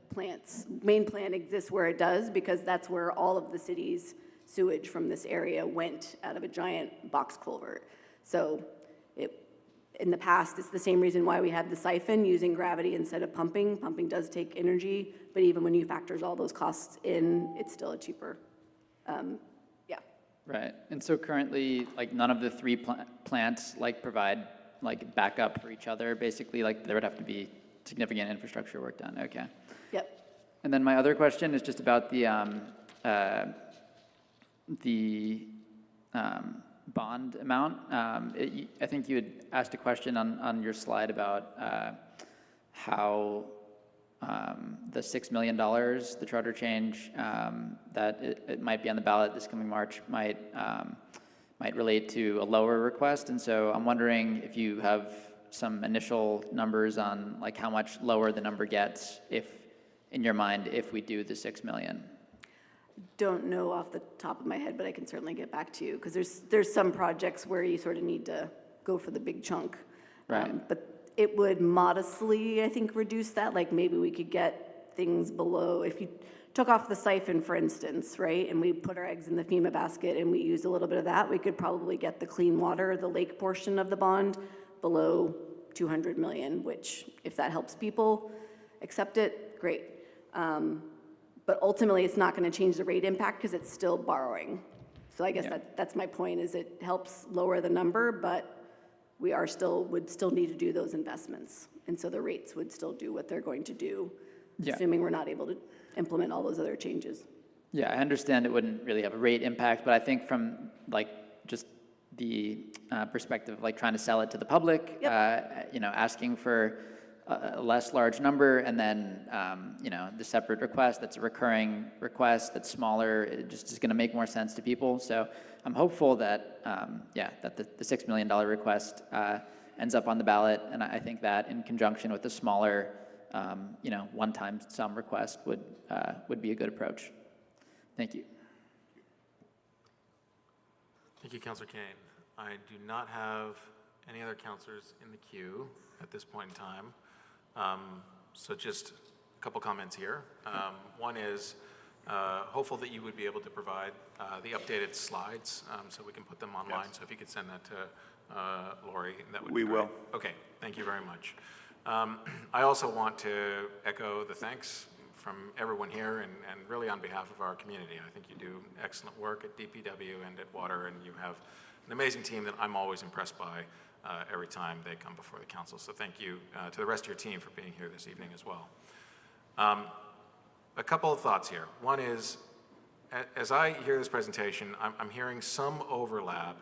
main plant exists where it does, because that's where all of the city's sewage from this area went out of a giant box culvert. So in the past, it's the same reason why we had the siphon using gravity instead of pumping. Pumping does take energy, but even when you factors all those costs in, it's still a cheaper, yeah. Right. And so currently, like none of the 3 plants like provide like backup for each other. Basically, like there would have to be significant infrastructure work done. Okay. Yep. And then my other question is just about the bond amount. I think you had asked a question on your slide about how the $6 million, the charter change, that it might be on the ballot this coming March, might relate to a lower request. And so I'm wondering if you have some initial numbers on like how much lower the number gets in your mind, if we do the $6 million. Don't know off the top of my head, but I can certainly get back to you, because there's some projects where you sort of need to go for the big chunk. Right. But it would modestly, I think, reduce that. Like maybe we could get things below, if you took off the siphon, for instance, right, and we put our eggs in the FEMA basket and we used a little bit of that, we could probably get the clean water, the lake portion of the bond, below 200 million, which if that helps people accept it, great. But ultimately, it's not going to change the rate impact because it's still borrowing. So I guess that's my point, is it helps lower the number, but we would still need to do those investments. And so the rates would still do what they're going to do, assuming we're not able to implement all those other changes. Yeah, I understand it wouldn't really have a rate impact, but I think from like just the perspective of like trying to sell it to the public, asking for a less large number, and then the separate request that's a recurring request that's smaller, it just is going to make more sense to people. So I'm hopeful that that the $6 million request ends up on the ballot, and I think that in conjunction with the smaller one-time sum request would be a good approach. Thank you. Thank you, Councilor Kane. I do not have any other councilors in the queue at this point in time. So just a couple comments here. One is hopeful that you would be able to provide the updated slides so we can put them online. Yes. So if you could send that to Lori, that would be great. We will. Okay, thank you very much. I also want to echo the thanks from everyone here and really on behalf of our community. I think you do excellent work at DPW and at Water, and you have an amazing team that I'm always impressed by every time they come before the council. So thank you to the rest of your team for being here this evening as well. A couple of thoughts here. One is, as I hear this presentation, I'm hearing some overlap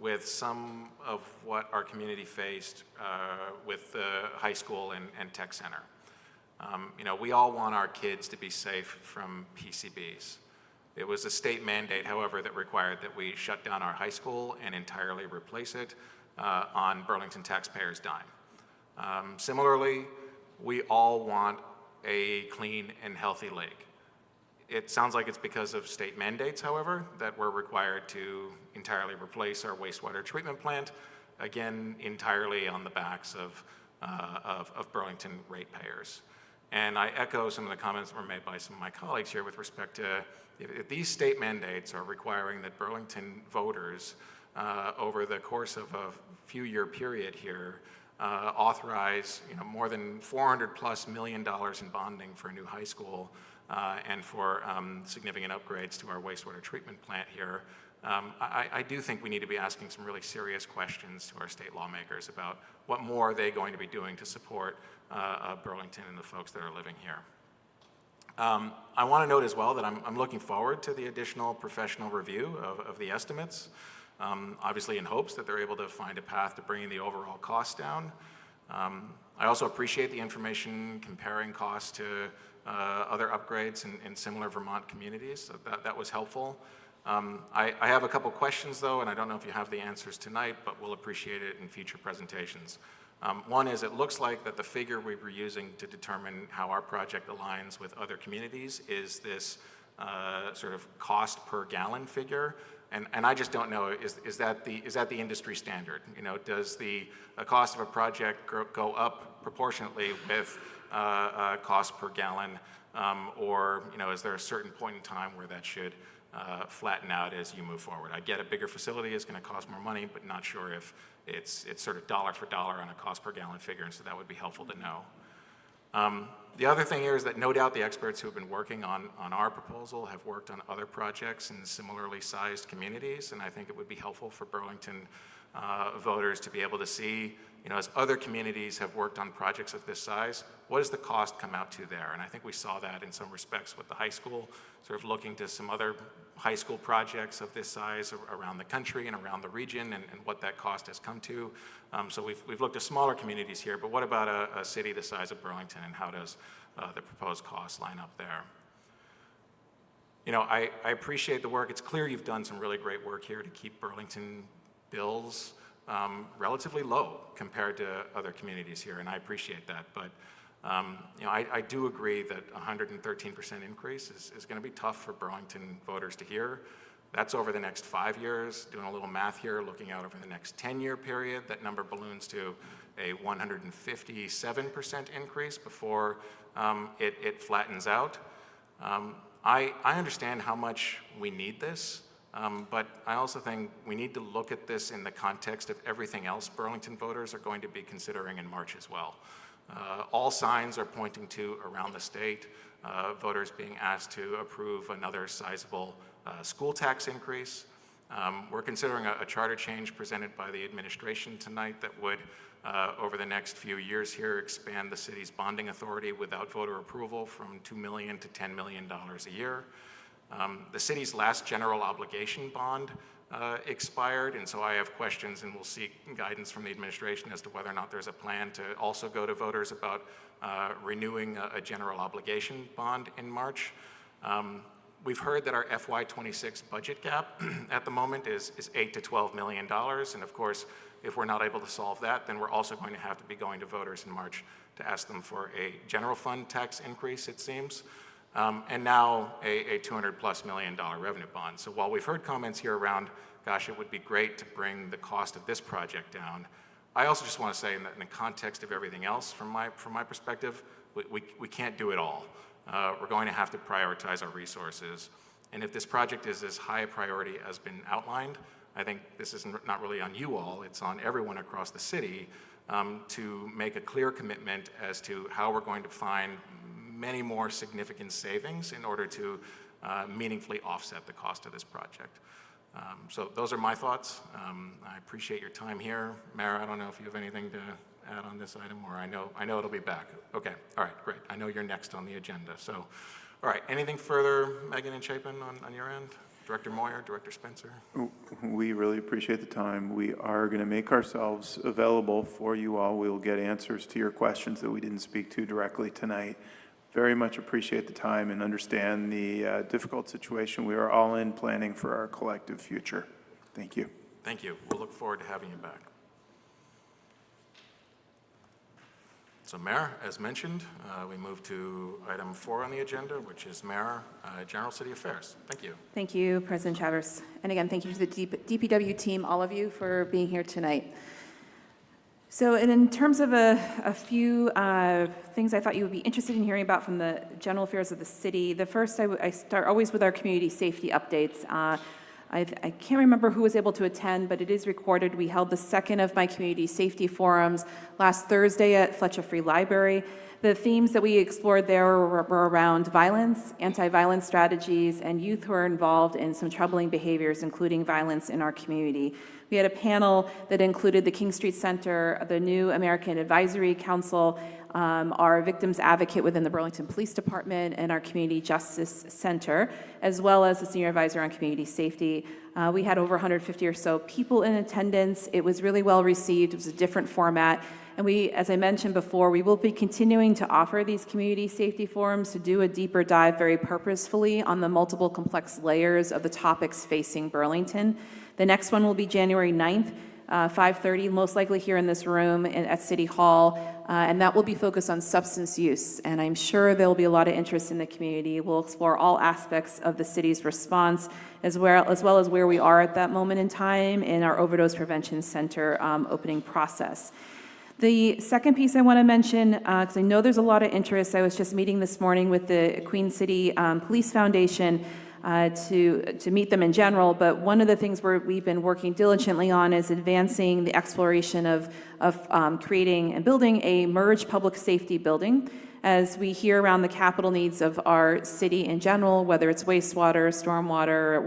with some of what our community faced with the high school and tech center. We all want our kids to be safe from PCBs. It was a state mandate, however, that required that we shut down our high school and entirely replace it on Burlington taxpayers' dime. Similarly, we all want a clean and healthy lake. It sounds like it's because of state mandates, however, that we're required to entirely replace our wastewater treatment plant, again, entirely on the backs of Burlington ratepayers. And I echo some of the comments that were made by some of my colleagues here with respect to if these state mandates are requiring that Burlington voters over the course of a few-year period here authorize, more than $400+ million in bonding for a new high school and for significant upgrades to our wastewater treatment plant here. I do think we need to be asking some really serious questions to our state lawmakers about what more are they going to be doing to support Burlington and the folks that are living here. I want to note as well that I'm looking forward to the additional professional review of the estimates, obviously in hopes that they're able to find a path to bringing the overall cost down. I also appreciate the information comparing costs to other upgrades in similar Vermont communities. So that was helpful. I have a couple questions, though, and I don't know if you have the answers tonight, but we'll appreciate it in future presentations. One is, it looks like that the figure we were using to determine how our project aligns with other communities is this sort of cost per gallon figure. And I just don't know, is that the industry standard? Does the cost of a project go up proportionately with cost per gallon, or is there a certain point in time where that should flatten out as you move forward? I get a bigger facility is going to cost more money, but not sure if it's sort of dollar for dollar on a cost per gallon figure, and so that would be helpful to know. The other thing here is that no doubt the experts who have been working on our proposal have worked on other projects in similarly sized communities, and I think it would be helpful for Burlington voters to be able to see, as other communities have worked on projects of this size, what does the cost come out to there? And I think we saw that in some respects with the high school, sort of looking to some other high school projects of this size around the country and around the region, and what that cost has come to. So we've looked at smaller communities here, but what about a city the size of Burlington, and how does the proposed cost line up there? I appreciate the work. It's clear you've done some really great work here to keep Burlington bills relatively low compared to other communities here, and I appreciate that. But I do agree that 113% increase is going to be tough for Burlington voters to hear. That's over the next 5 years. Doing a little math here, looking out over the next 10-year period, that number balloons to a 157% increase before it flattens out. I understand how much we need this, but I also think we need to look at this in the context of everything else Burlington voters are going to be considering in March as well. All signs are pointing to, around the state, voters being asked to approve another sizable school tax increase. We're considering a charter change presented by the administration tonight that would, over the next few years here, expand the city's bonding authority without voter approval from $2 million to $10 million a year. The city's last general obligation bond expired, and so I have questions, and we'll seek guidance from the administration as to whether or not there's a plan to also go to voters about renewing a general obligation bond in March. We've heard that our FY26 budget gap at the moment is $8 to $12 million, and of course, if we're not able to solve that, then we're also going to have to be going to voters in March to ask them for a general fund tax increase, it seems. And now a $200+ million revenue bond. So while we've heard comments here around, gosh, it would be great to bring the cost of this project down, I also just want to say in the context of everything else, from my perspective, we can't do it all. We're going to have to prioritize our resources. And if this project is as high a priority as been outlined, I think this is not really on you all, it's on everyone across the city to make a clear commitment as to how we're going to find many more significant savings in order to meaningfully offset the cost of this project. So those are my thoughts. I appreciate your time here. Mayor, I don't know if you have anything to add on this item, or I know it'll be back. Okay, all right, great. I know you're next on the agenda. So, all right, anything further, Megan and Chapin, on your end? Director Moyer, Director Spencer? We really appreciate the time. We are going to make ourselves available for you all. We will get answers to your questions that we didn't speak to directly tonight. Very much appreciate the time and understand the difficult situation we are all in, planning for our collective future. Thank you. Thank you. We'll look forward to having you back. So, Mayor, as mentioned, we move to item 4 on the agenda, which is Mayor, General City Affairs. Thank you. Thank you, President Chavez. And again, thank you to the DPW team, all of you, for being here tonight. So in terms of a few things I thought you would be interested in hearing about from the general affairs of the city, the first, I start always with our community safety updates. I can't remember who was able to attend, but it is recorded. We held the second of my community safety forums last Thursday at Fletcher Free Library. The themes that we explored there were around violence, anti-violence strategies, and youth who are involved in some troubling behaviors, including violence in our community. We had a panel that included the King Street Center, the New American Advisory Council, our victims advocate within the Burlington Police Department, and our Community Justice Center, as well as the Senior Advisor on Community Safety. We had over 150 or so people in attendance. It was really well received. It was a different format. And we, as I mentioned before, we will be continuing to offer these community safety forums to do a deeper dive very purposefully on the multiple complex layers of the topics facing Burlington. The next one will be January 9th, 5:30, most likely here in this room at City Hall, and that will be focused on substance use. And I'm sure there will be a lot of interest in the community. We'll explore all aspects of the city's response, as well as where we are at that moment in time in our Overdose Prevention Center opening process. The second piece I want to mention, because I know there's a lot of interest, I was just meeting this morning with the Queen City Police Foundation to meet them in general, but one of the things we've been working diligently on is advancing the exploration of creating and building a merged public safety building. As we hear around the capital needs of our city in general, whether it's wastewater, stormwater,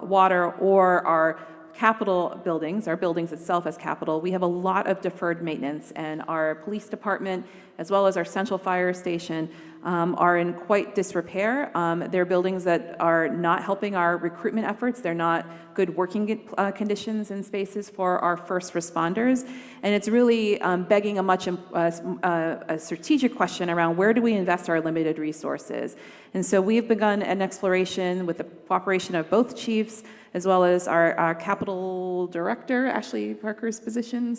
water, or our capital buildings, our buildings itself as capital, we have a lot of deferred maintenance, and our police department, as well as our central fire station, are in quite disrepair. They're buildings that are not helping our recruitment efforts. They're not good working conditions and spaces for our first responders. And it's really begging a strategic question around where do we invest our limited resources. And so we've begun an exploration with the cooperation of both chiefs, as well as our capital director, Ashley Parker's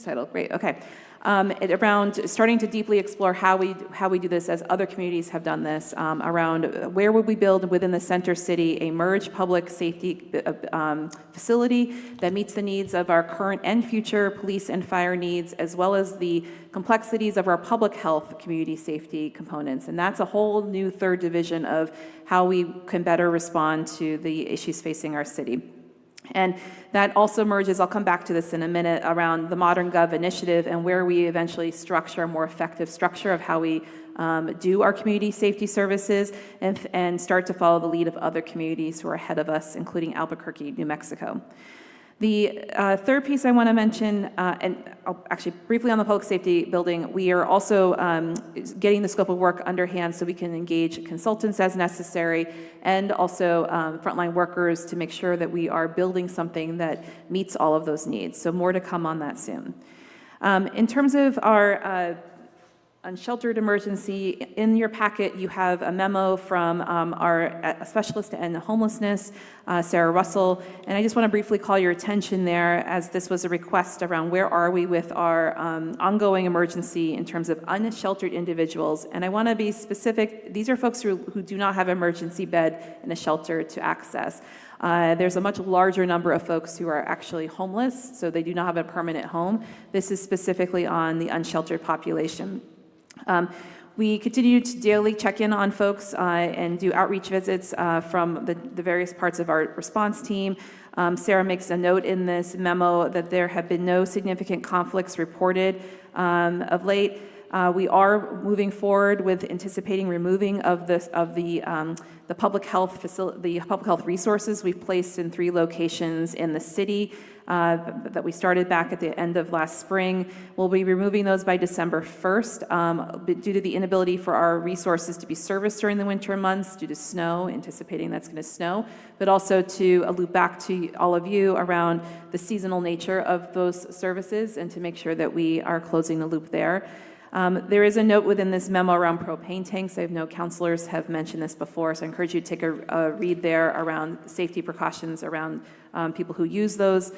title, great, okay. Around starting to deeply explore how we do this as other communities have done this, around where would we build within the center city a merged public safety facility that meets the needs of our current and future police and fire needs, as well as the complexities of our public health community safety components. And that's a whole new third division of how we can better respond to the issues facing our city. And that also merges, I'll come back to this in a minute, around the Modern Gov initiative and where we eventually structure a more effective structure of how we do our community safety services and start to follow the lead of other communities who are ahead of us, including Albuquerque, New Mexico. The third piece I want to mention, and actually briefly on the public safety building, we are also getting the scope of work underhand so we can engage consultants as necessary and also frontline workers to make sure that we are building something that meets all of those needs. So more to come on that soon. In terms of our unsheltered emergency, in your packet you have a memo from our specialist in homelessness, Sarah Russell, and I just want to briefly call your attention there, as this was a request around where are we with our ongoing emergency in terms of unsheltered individuals. And I want to be specific, these are folks who do not have an emergency bed in a shelter to access. There's a much larger number of folks who are actually homeless, so they do not have a permanent home. This is specifically on the unsheltered population. We continue to daily check in on folks and do outreach visits from the various parts of our response team. Sarah makes a note in this memo that there have been no significant conflicts reported of late. We are moving forward with anticipating removing of the public health resources we've placed in 3 locations in the city that we started back at the end of last spring. We'll be removing those by December 1st due to the inability for our resources to be serviced during the winter months due to snow, anticipating that's going to snow, but also to loop back to all of you around the seasonal nature of those services and to make sure that we are closing the loop there. There is a note within this memo around propane tanks. I know counselors have mentioned this before, so I encourage you to take a read there around safety precautions around people who use those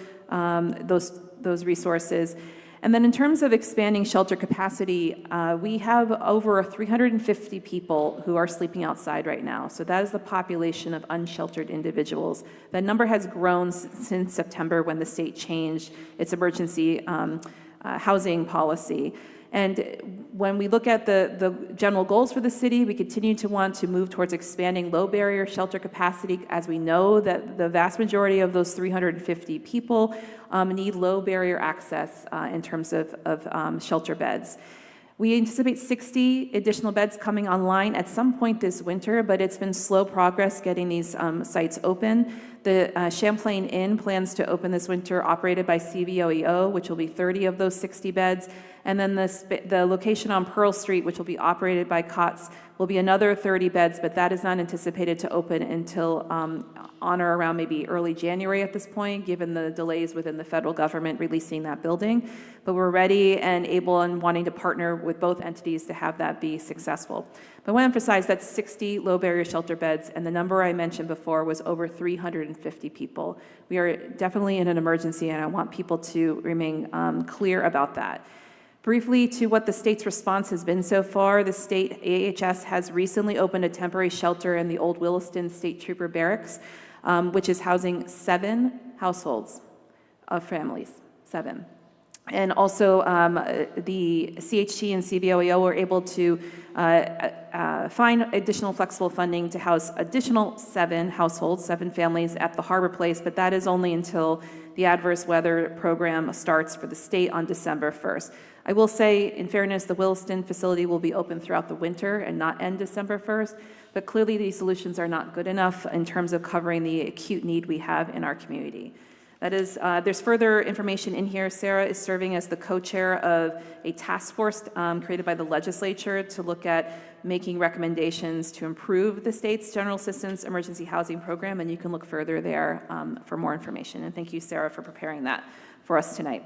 resources. And then in terms of expanding shelter capacity, we have over 350 people who are sleeping outside right now. So that is the population of unsheltered individuals. That number has grown since September when the state changed its emergency housing policy. And when we look at the general goals for the city, we continue to want to move towards expanding low barrier shelter capacity, as we know that the vast majority of those 350 people need low barrier access in terms of shelter beds. We anticipate 60 additional beds coming online at some point this winter, but it's been slow progress getting these sites open. The Champlain Inn plans to open this winter, operated by CVOEO, which will be 30 of those 60 beds. And then the location on Pearl Street, which will be operated by COTS, will be another 30 beds, but that is not anticipated to open until on or around maybe early January at this point, given the delays within the federal government releasing that building. But we're ready and able and wanting to partner with both entities to have that be successful. But I want to emphasize that 60 low barrier shelter beds, and the number I mentioned before was over 350 people. We are definitely in an emergency, and I want people to remain clear about that. Briefly to what the state's response has been so far, the state AHS has recently opened a temporary shelter in the old Williston State Trooper Barracks, which is housing 7 households of families, 7. And also the CHT and CVOEO were able to find additional flexible funding to house additional 7 households, 7 families at the Harbor Place, but that is only until the adverse weather program starts for the state on December 1st. I will say, in fairness, the Williston facility will be open throughout the winter and not end December 1st, but clearly these solutions are not good enough in terms of covering the acute need we have in our community. That is, there's further information in here. Sarah is serving as the co-chair of a task force created by the legislature to look at making recommendations to improve the state's general assistance emergency housing program, and you can look further there for more information. And thank you, Sarah, for preparing that for us tonight.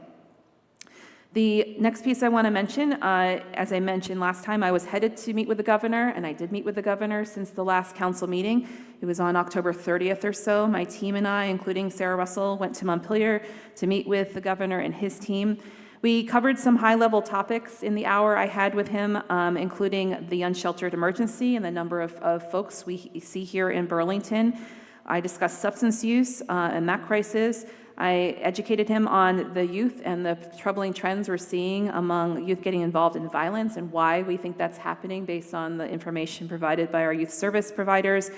The next piece I want to mention, as I mentioned last time, I was headed to meet with the governor, and I did meet with the governor since the last council meeting. It was on October 30th or so. My team and I, including Sarah Russell, went to Montpelier to meet with the governor and his team. We covered some high-level topics in the hour I had with him, including the unsheltered emergency and the number of folks we see here in Burlington. I discussed substance use and that crisis. I educated him on the youth and the troubling trends we're seeing among youth getting involved in violence and why we think that's happening based on the information provided by our youth service providers,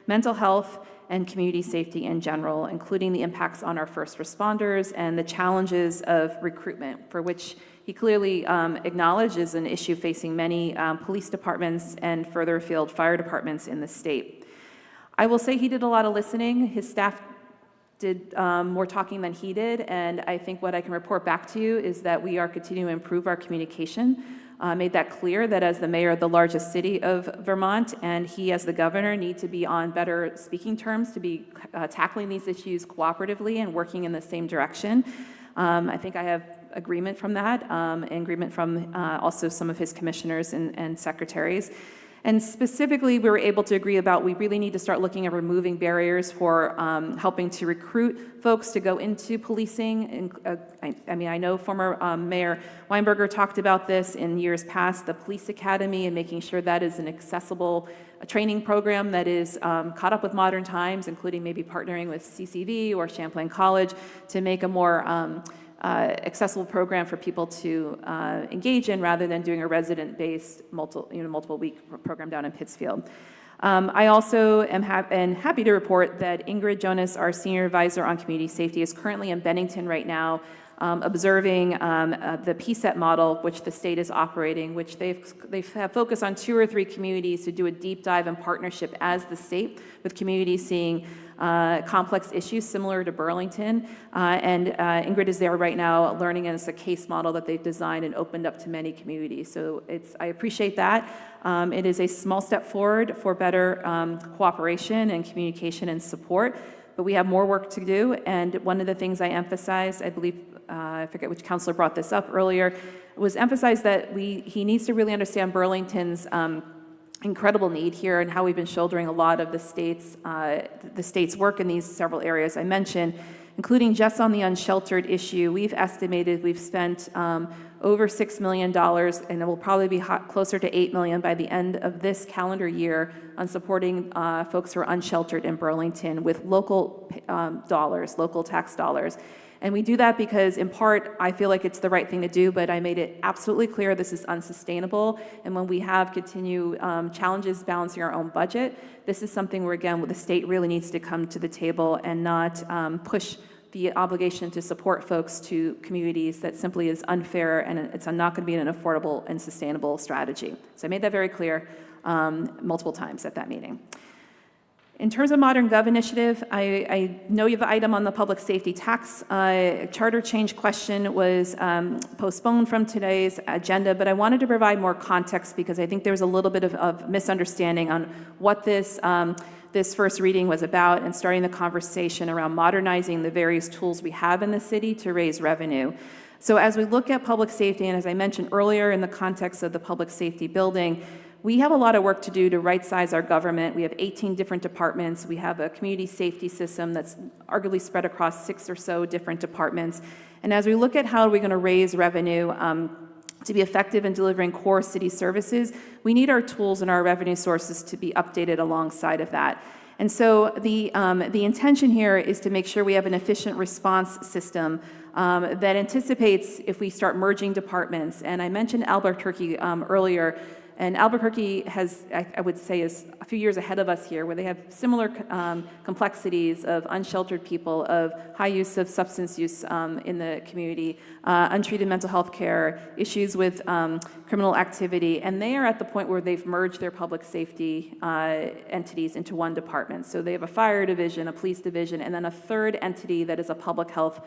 mental health, and community safety in general, including the impacts on our first responders and the challenges of recruitment, for which he clearly acknowledges an issue facing many police departments and further afield fire departments in the state. I will say he did a lot of listening. His staff did more talking than he did, and I think what I can report back to you is that we are continuing to improve our communication. Made that clear that as the mayor of the largest city of Vermont and he as the governor need to be on better speaking terms to be tackling these issues cooperatively and working in the same direction. I think I have agreement from that, agreement from also some of his commissioners and secretaries. And specifically, we were able to agree about we really need to start looking at removing barriers for helping to recruit folks to go into policing. And, I know former Mayor Weinberger talked about this in years past, the police academy, and making sure that is an accessible training program that is caught up with modern times, including maybe partnering with CCV or Champlain College to make a more accessible program for people to engage in rather than doing a resident-based multiple week program down in Pittsfield. I also am happy to report that Ingrid Jonas, our senior advisor on community safety, is currently in Bennington right now observing the PSET model, which the state is operating, which they have focused on 2 or 3 communities to do a deep dive in partnership as the state with communities seeing complex issues similar to Burlington. And Ingrid is there right now learning, and it's a case model that they've designed and opened up to many communities. So I appreciate that. It is a small step forward for better cooperation and communication and support, but we have more work to do. And one of the things I emphasized, I believe, I forget which councilor brought this up earlier, was emphasize that he needs to really understand Burlington's incredible need here and how we've been shouldering a lot of the state's work in these several areas I mentioned, including just on the unsheltered issue. We've estimated we've spent over $6 million, and it will probably be closer to $8 million by the end of this calendar year on supporting folks who are unsheltered in Burlington with local dollars, local tax dollars. And we do that because, in part, I feel like it's the right thing to do, but I made it absolutely clear this is unsustainable. And when we have continued challenges balancing our own budget, this is something where, again, the state really needs to come to the table and not push the obligation to support folks to communities that simply is unfair, and it's not going to be an affordable and sustainable strategy. So I made that very clear multiple times at that meeting. In terms of Modern Gov initiative, I know you have an item on the public safety tax. Charter change question was postponed from today's agenda, but I wanted to provide more context because I think there was a little bit of misunderstanding on what this first reading was about and starting the conversation around modernizing the various tools we have in the city to raise revenue. So as we look at public safety, and as I mentioned earlier in the context of the public safety building, we have a lot of work to do to right-size our government. We have 18 different departments. We have a community safety system that's arguably spread across 6 or so different departments. And as we look at how are we going to raise revenue to be effective in delivering core city services, we need our tools and our revenue sources to be updated alongside of that. And so the intention here is to make sure we have an efficient response system that anticipates if we start merging departments. And I mentioned Albuquerque earlier. And Albuquerque has, I would say, is a few years ahead of us here, where they have similar complexities of unsheltered people, of high use of substance use in the community, untreated mental health care, issues with criminal activity, and they are at the point where they've merged their public safety entities into one department. So they have a fire division, a police division, and then a third entity that is a public health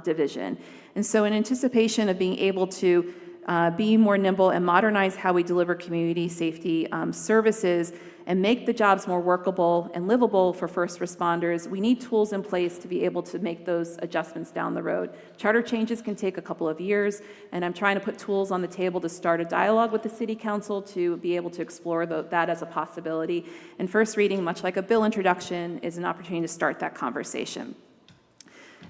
division. And so in anticipation of being able to be more nimble and modernize how we deliver community safety services and make the jobs more workable and livable for first responders, we need tools in place to be able to make those adjustments down the road. Charter changes can take a couple of years, and I'm trying to put tools on the table to start a dialogue with the City Council to be able to explore that as a possibility. And first reading, much like a bill introduction, is an opportunity to start that conversation.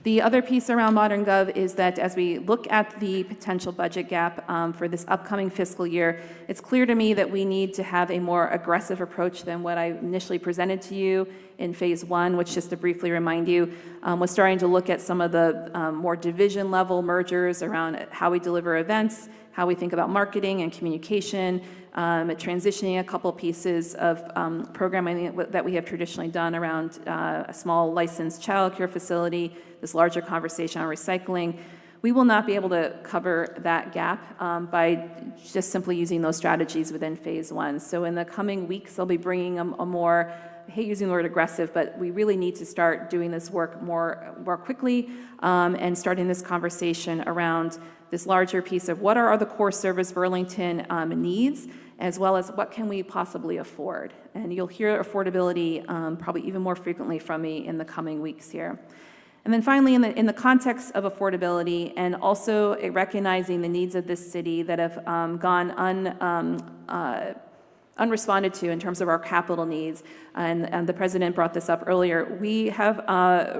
The other piece around Modern Gov is that as we look at the potential budget gap for this upcoming fiscal year, it's clear to me that we need to have a more aggressive approach than what I initially presented to you in phase 1, which, just to briefly remind you, was starting to look at some of the more division level mergers around how we deliver events, how we think about marketing and communication, transitioning a couple pieces of programming that we have traditionally done around a small licensed childcare facility, this larger conversation on recycling. We will not be able to cover that gap by just simply using those strategies within phase 1. So in the coming weeks, I'll be bringing a more, I hate using the word aggressive, but we really need to start doing this work more quickly and starting this conversation around this larger piece of what are the core service Burlington needs, as well as what can we possibly afford. And you'll hear affordability probably even more frequently from me in the coming weeks here. And then finally, in the context of affordability and also recognizing the needs of this city that have gone unresponded to in terms of our capital needs, and the President brought this up earlier, we have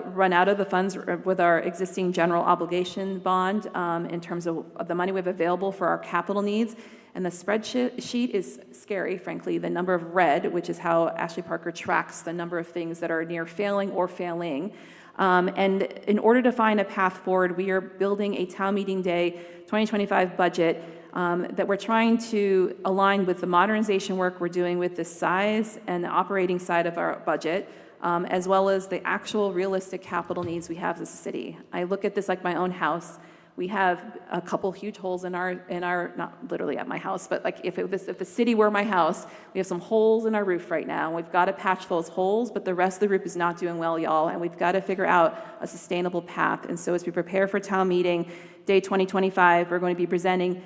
run out of the funds with our existing general obligation bond in terms of the money we have available for our capital needs. And the spreadsheet is scary, frankly. The number of red, which is how Ashley Parker tracks the number of things that are near failing or failing. And in order to find a path forward, we are building a town meeting day 2025 budget that we're trying to align with the modernization work we're doing with the size and the operating side of our budget, as well as the actual realistic capital needs we have as a city. I look at this like my own house. We have a couple huge holes in our not literally at my house, but like if the city were my house, we have some holes in our roof right now. We've got to patch those holes, but the rest of the roof is not doing well, y'all, and we've got to figure out a sustainable path. And so as we prepare for town meeting day 2025, we're going to be presenting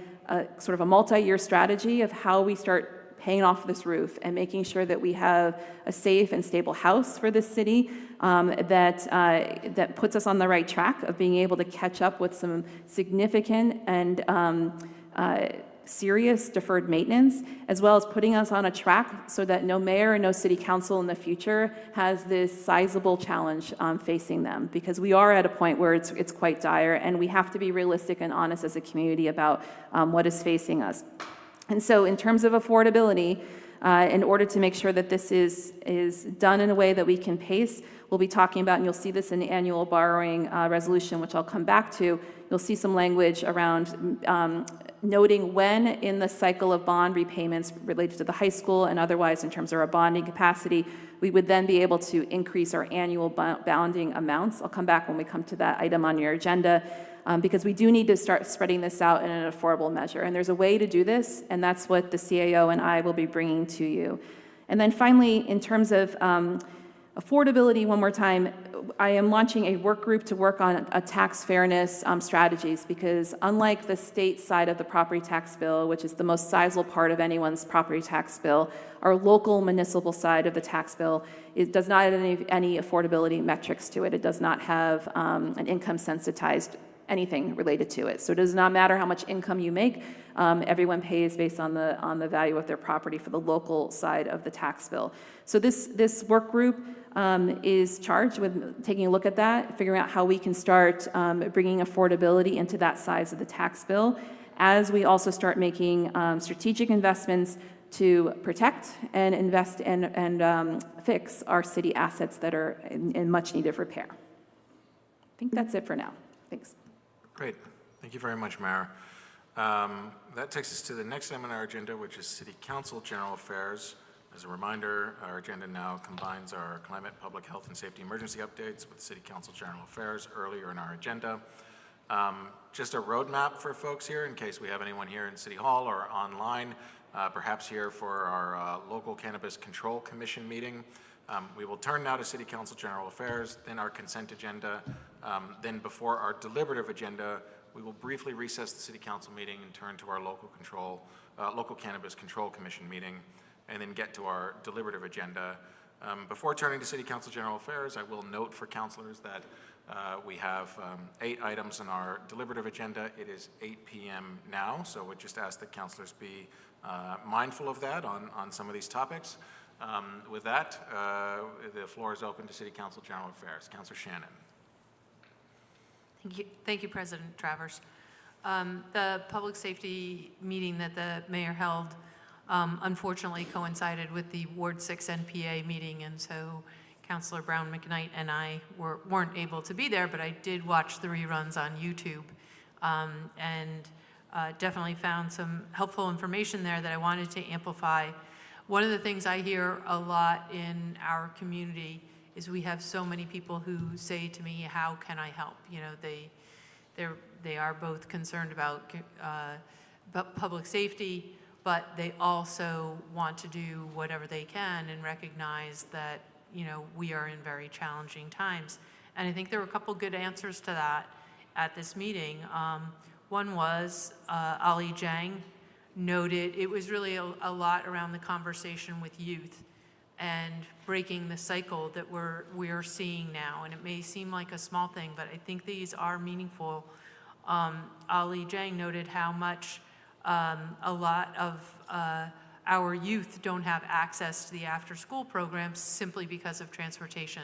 sort of a multi-year strategy of how we start paying off this roof and making sure that we have a safe and stable house for this city that puts us on the right track of being able to catch up with some significant and serious deferred maintenance, as well as putting us on a track so that no mayor and no city council in the future has this sizable challenge facing them, because we are at a point where it's quite dire, and we have to be realistic and honest as a community about what is facing us. And so in terms of affordability, in order to make sure that this is done in a way that we can pace, we'll be talking about, and you'll see this in the annual borrowing resolution, which I'll come back to, you'll see some language around noting when in the cycle of bond repayments related to the high school and otherwise in terms of our bonding capacity, we would then be able to increase our annual bonding amounts. I'll come back when we come to that item on your agenda, because we do need to start spreading this out in an affordable measure. And there's a way to do this, and that's what the CAO and I will be bringing to you. And then finally, in terms of affordability, one more time, I am launching a work group to work on a tax fairness strategies, because unlike the state side of the property tax bill, which is the most sizable part of anyone's property tax bill, our local municipal side of the tax bill, it does not have any affordability metrics to it. It does not have an income sensitized anything related to it. So it does not matter how much income you make. Everyone pays based on the value of their property for the local side of the tax bill. So this work group is charged with taking a look at that, figuring out how we can start bringing affordability into that size of the tax bill, as we also start making strategic investments to protect and invest and fix our city assets that are in much needed repair. I think that's it for now. Thanks. Great. Thank you very much, Mara. That takes us to the next item on our agenda, which is City Council General Affairs. As a reminder, our agenda now combines our climate, public health, and safety emergency updates with City Council General Affairs earlier in our agenda. Just a roadmap for folks here in case we have anyone here in City Hall or online, perhaps here for our local Cannabis Control Commission meeting. We will turn now to City Council General Affairs, then our consent agenda, then before our deliberative agenda, we will briefly recess the City Council meeting and turn to our local Cannabis Control Commission meeting, and then get to our deliberative agenda. Before turning to City Council General Affairs, I will note for councilors that we have 8 items on our deliberative agenda. It is 8 p.m. now, so we'd just ask that councilors be mindful of that on some of these topics. With that, the floor is open to City Council General Affairs. Councilor Shannon. Thank you, President Travers. The public safety meeting that the mayor held unfortunately coincided with the Ward 6 NPA meeting, and so Councilor Brown McKnight and I weren't able to be there, but I did watch the reruns on YouTube, and definitely found some helpful information there that I wanted to amplify. One of the things I hear a lot in our community is we have so many people who say to me, how can I help? You know, they are both concerned about public safety, but they also want to do whatever they can and recognize that, you know, we are in very challenging times. And I think there were a couple good answers to that at this meeting. One was Ali Jang noted it was really a lot around the conversation with youth and breaking the cycle that we're seeing now. And it may seem like a small thing, but I think these are meaningful. Ali Jang noted how much a lot of our youth don't have access to the after-school programs simply because of transportation.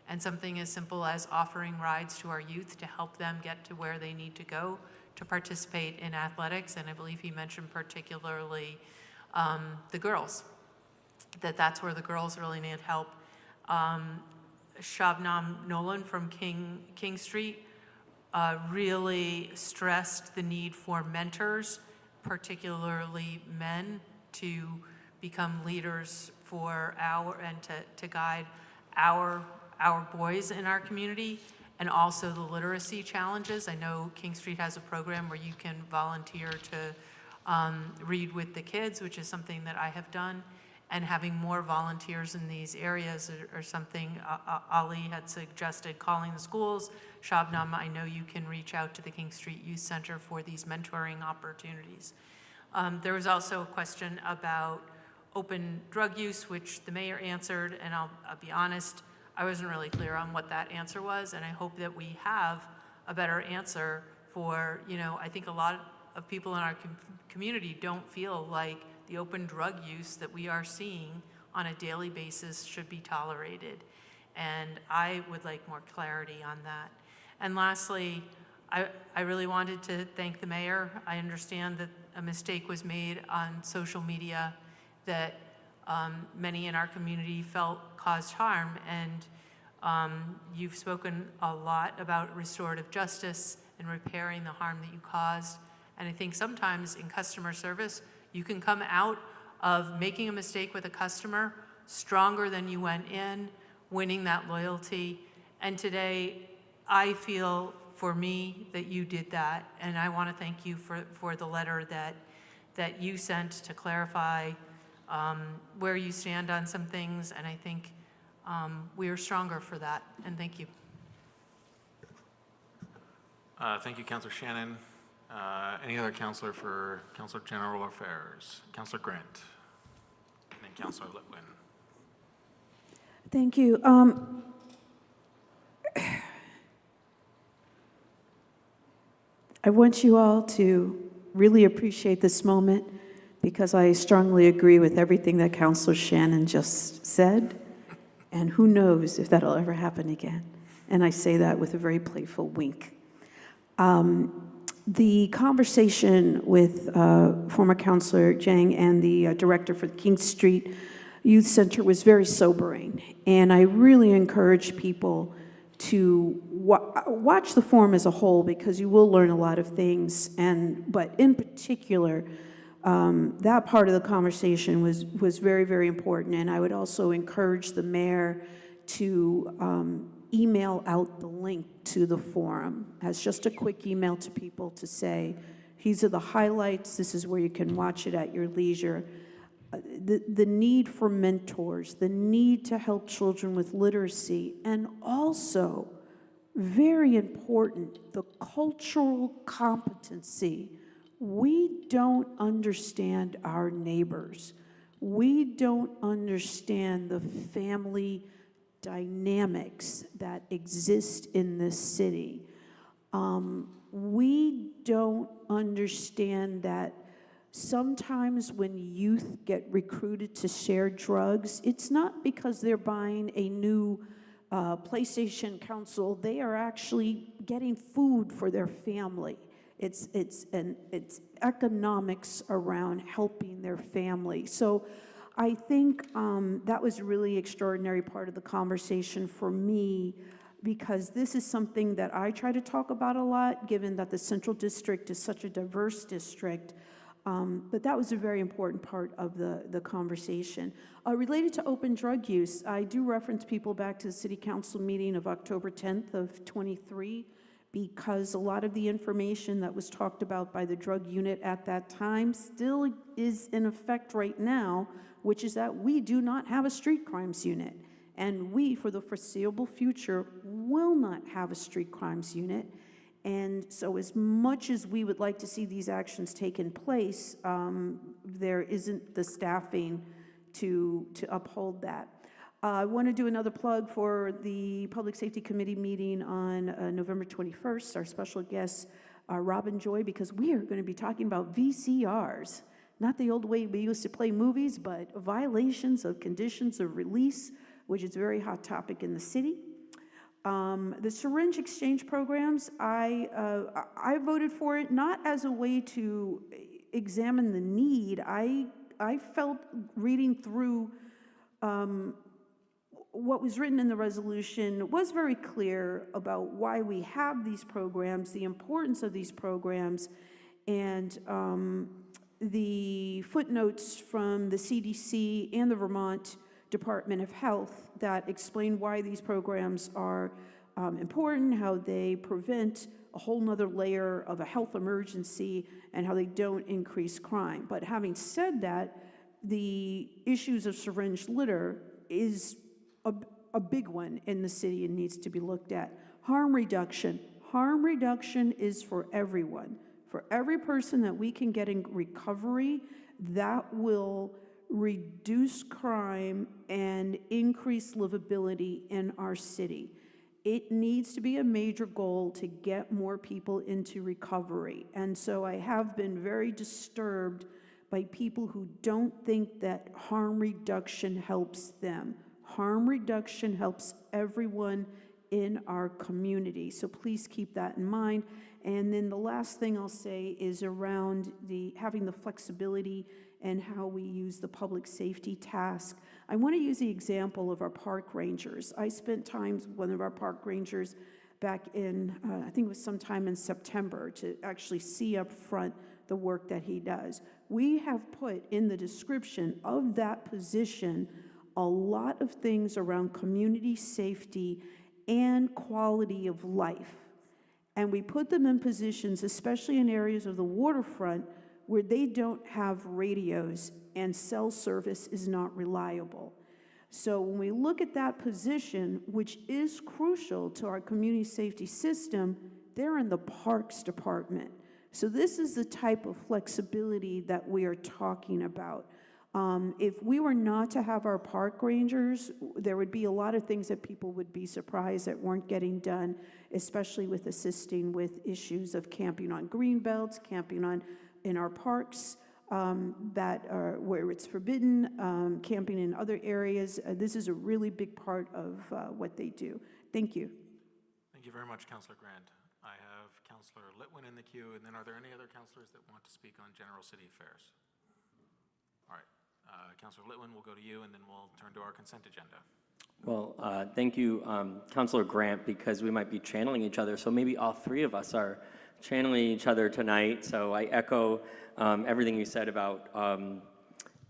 And something as simple as offering rides to our youth to help them get to where they need to go to participate in athletics, and I believe he mentioned particularly the girls, that's where the girls really need help. Shabnam Nolan from King Street really stressed the need for mentors, particularly men, to become leaders for to guide our boys in our community, and also the literacy challenges. I know King Street has a program where you can volunteer to read with the kids, which is something that I have done, and having more volunteers in these areas are something Ali had suggested, calling the schools. Shabnam, I know you can reach out to the King Street Youth Center for these mentoring opportunities. There was also a question about open drug use, which the mayor answered, and I'll be honest, I wasn't really clear on what that answer was, and I hope that we have a better answer for, you know, I think a lot of people in our community don't feel like the open drug use that we are seeing on a daily basis should be tolerated. And I would like more clarity on that. And lastly, I really wanted to thank the mayor. I understand that a mistake was made on social media that many in our community felt caused harm. And you've spoken a lot about restorative justice and repairing the harm that you caused. And I think sometimes in customer service, you can come out of making a mistake with a customer stronger than you went in, winning that loyalty. And today, I feel for me that you did that. And I want to thank you for the letter that you sent to clarify where you stand on some things. And I think we are stronger for that. And thank you. Thank you, Councilor Shannon. Any other counselor for Councilor General Affairs? Councilor Grant, and then Councilor Litwin. Thank you. I want you all to really appreciate this moment because I strongly agree with everything that Councilor Shannon just said, and who knows if that'll ever happen again. And I say that with a very playful wink. The conversation with former Councilor Jang and the director for the King Street Youth Center was very sobering, and I really encourage people to watch the forum as a whole because you will learn a lot of things, but in particular, that part of the conversation was very, very important, and I would also encourage the mayor to email out the link to the forum as just a quick email to people to say, these are the highlights, this is where you can watch it at your leisure. The need for mentors, the need to help children with literacy, and also, very important, the cultural competency. We don't understand our neighbors. We don't understand the family dynamics that exist in this city. We don't understand that sometimes when youth get recruited to share drugs, it's not because they're buying a new PlayStation console. They are actually getting food for their family. It's economics around helping their family. So I think that was a really extraordinary part of the conversation for me, because this is something that I try to talk about a lot, given that the Central District is such a diverse district. But that was a very important part of the conversation. Related to open drug use, I do reference people back to the City Council meeting of October 10th of 23, because a lot of the information that was talked about by the drug unit at that time still is in effect right now, which is that we do not have a street crimes unit. And we, for the foreseeable future, will not have a street crimes unit. And so as much as we would like to see these actions taken place, there isn't the staffing to uphold that. I want to do another plug for the Public Safety Committee meeting on November 21st, our special guest, Robin Joy, because we are going to be talking about VCRs, not the old way we used to play movies, but violations of conditions of release, which is a very hot topic in the city. The syringe exchange programs, I voted for it not as a way to examine the need. I felt reading through what was written in the resolution was very clear about why we have these programs, the importance of these programs, and the footnotes from the CDC and the Vermont Department of Health that explain why these programs are important, how they prevent a whole nother layer of a health emergency, and how they don't increase crime. But having said that, the issues of syringe litter is a big one in the city and needs to be looked at. Harm reduction. Harm reduction is for everyone. For every person that we can get in recovery, that will reduce crime and increase livability in our city. It needs to be a major goal to get more people into recovery. And so I have been very disturbed by people who don't think that harm reduction helps them. Harm reduction helps everyone in our community. So please keep that in mind. And then the last thing I'll say is around having the flexibility and how we use the public safety task. I want to use the example of our park rangers. I spent time with one of our park rangers back in, I think it was sometime in September, to actually see up front the work that he does. We have put in the description of that position a lot of things around community safety and quality of life. And we put them in positions, especially in areas of the waterfront, where they don't have radios and cell service is not reliable. So when we look at that position, which is crucial to our community safety system, they're in the Parks Department. So this is the type of flexibility that we are talking about. If we were not to have our park rangers, there would be a lot of things that people would be surprised that weren't getting done, especially with assisting with issues of camping on green belts, camping in our parks that are where it's forbidden, camping in other areas. This is a really big part of what they do. Thank you. Thank you very much, Councilor Grant. I have Councilor Litwin in the queue, and then are there any other councilors that want to speak on general city affairs? All right. Councilor Litwin, we'll go to you, and then we'll turn to our consent agenda. Well, thank you, Councilor Grant, because we might be channeling each other. So maybe all three of us are channeling each other tonight. So I echo everything you said about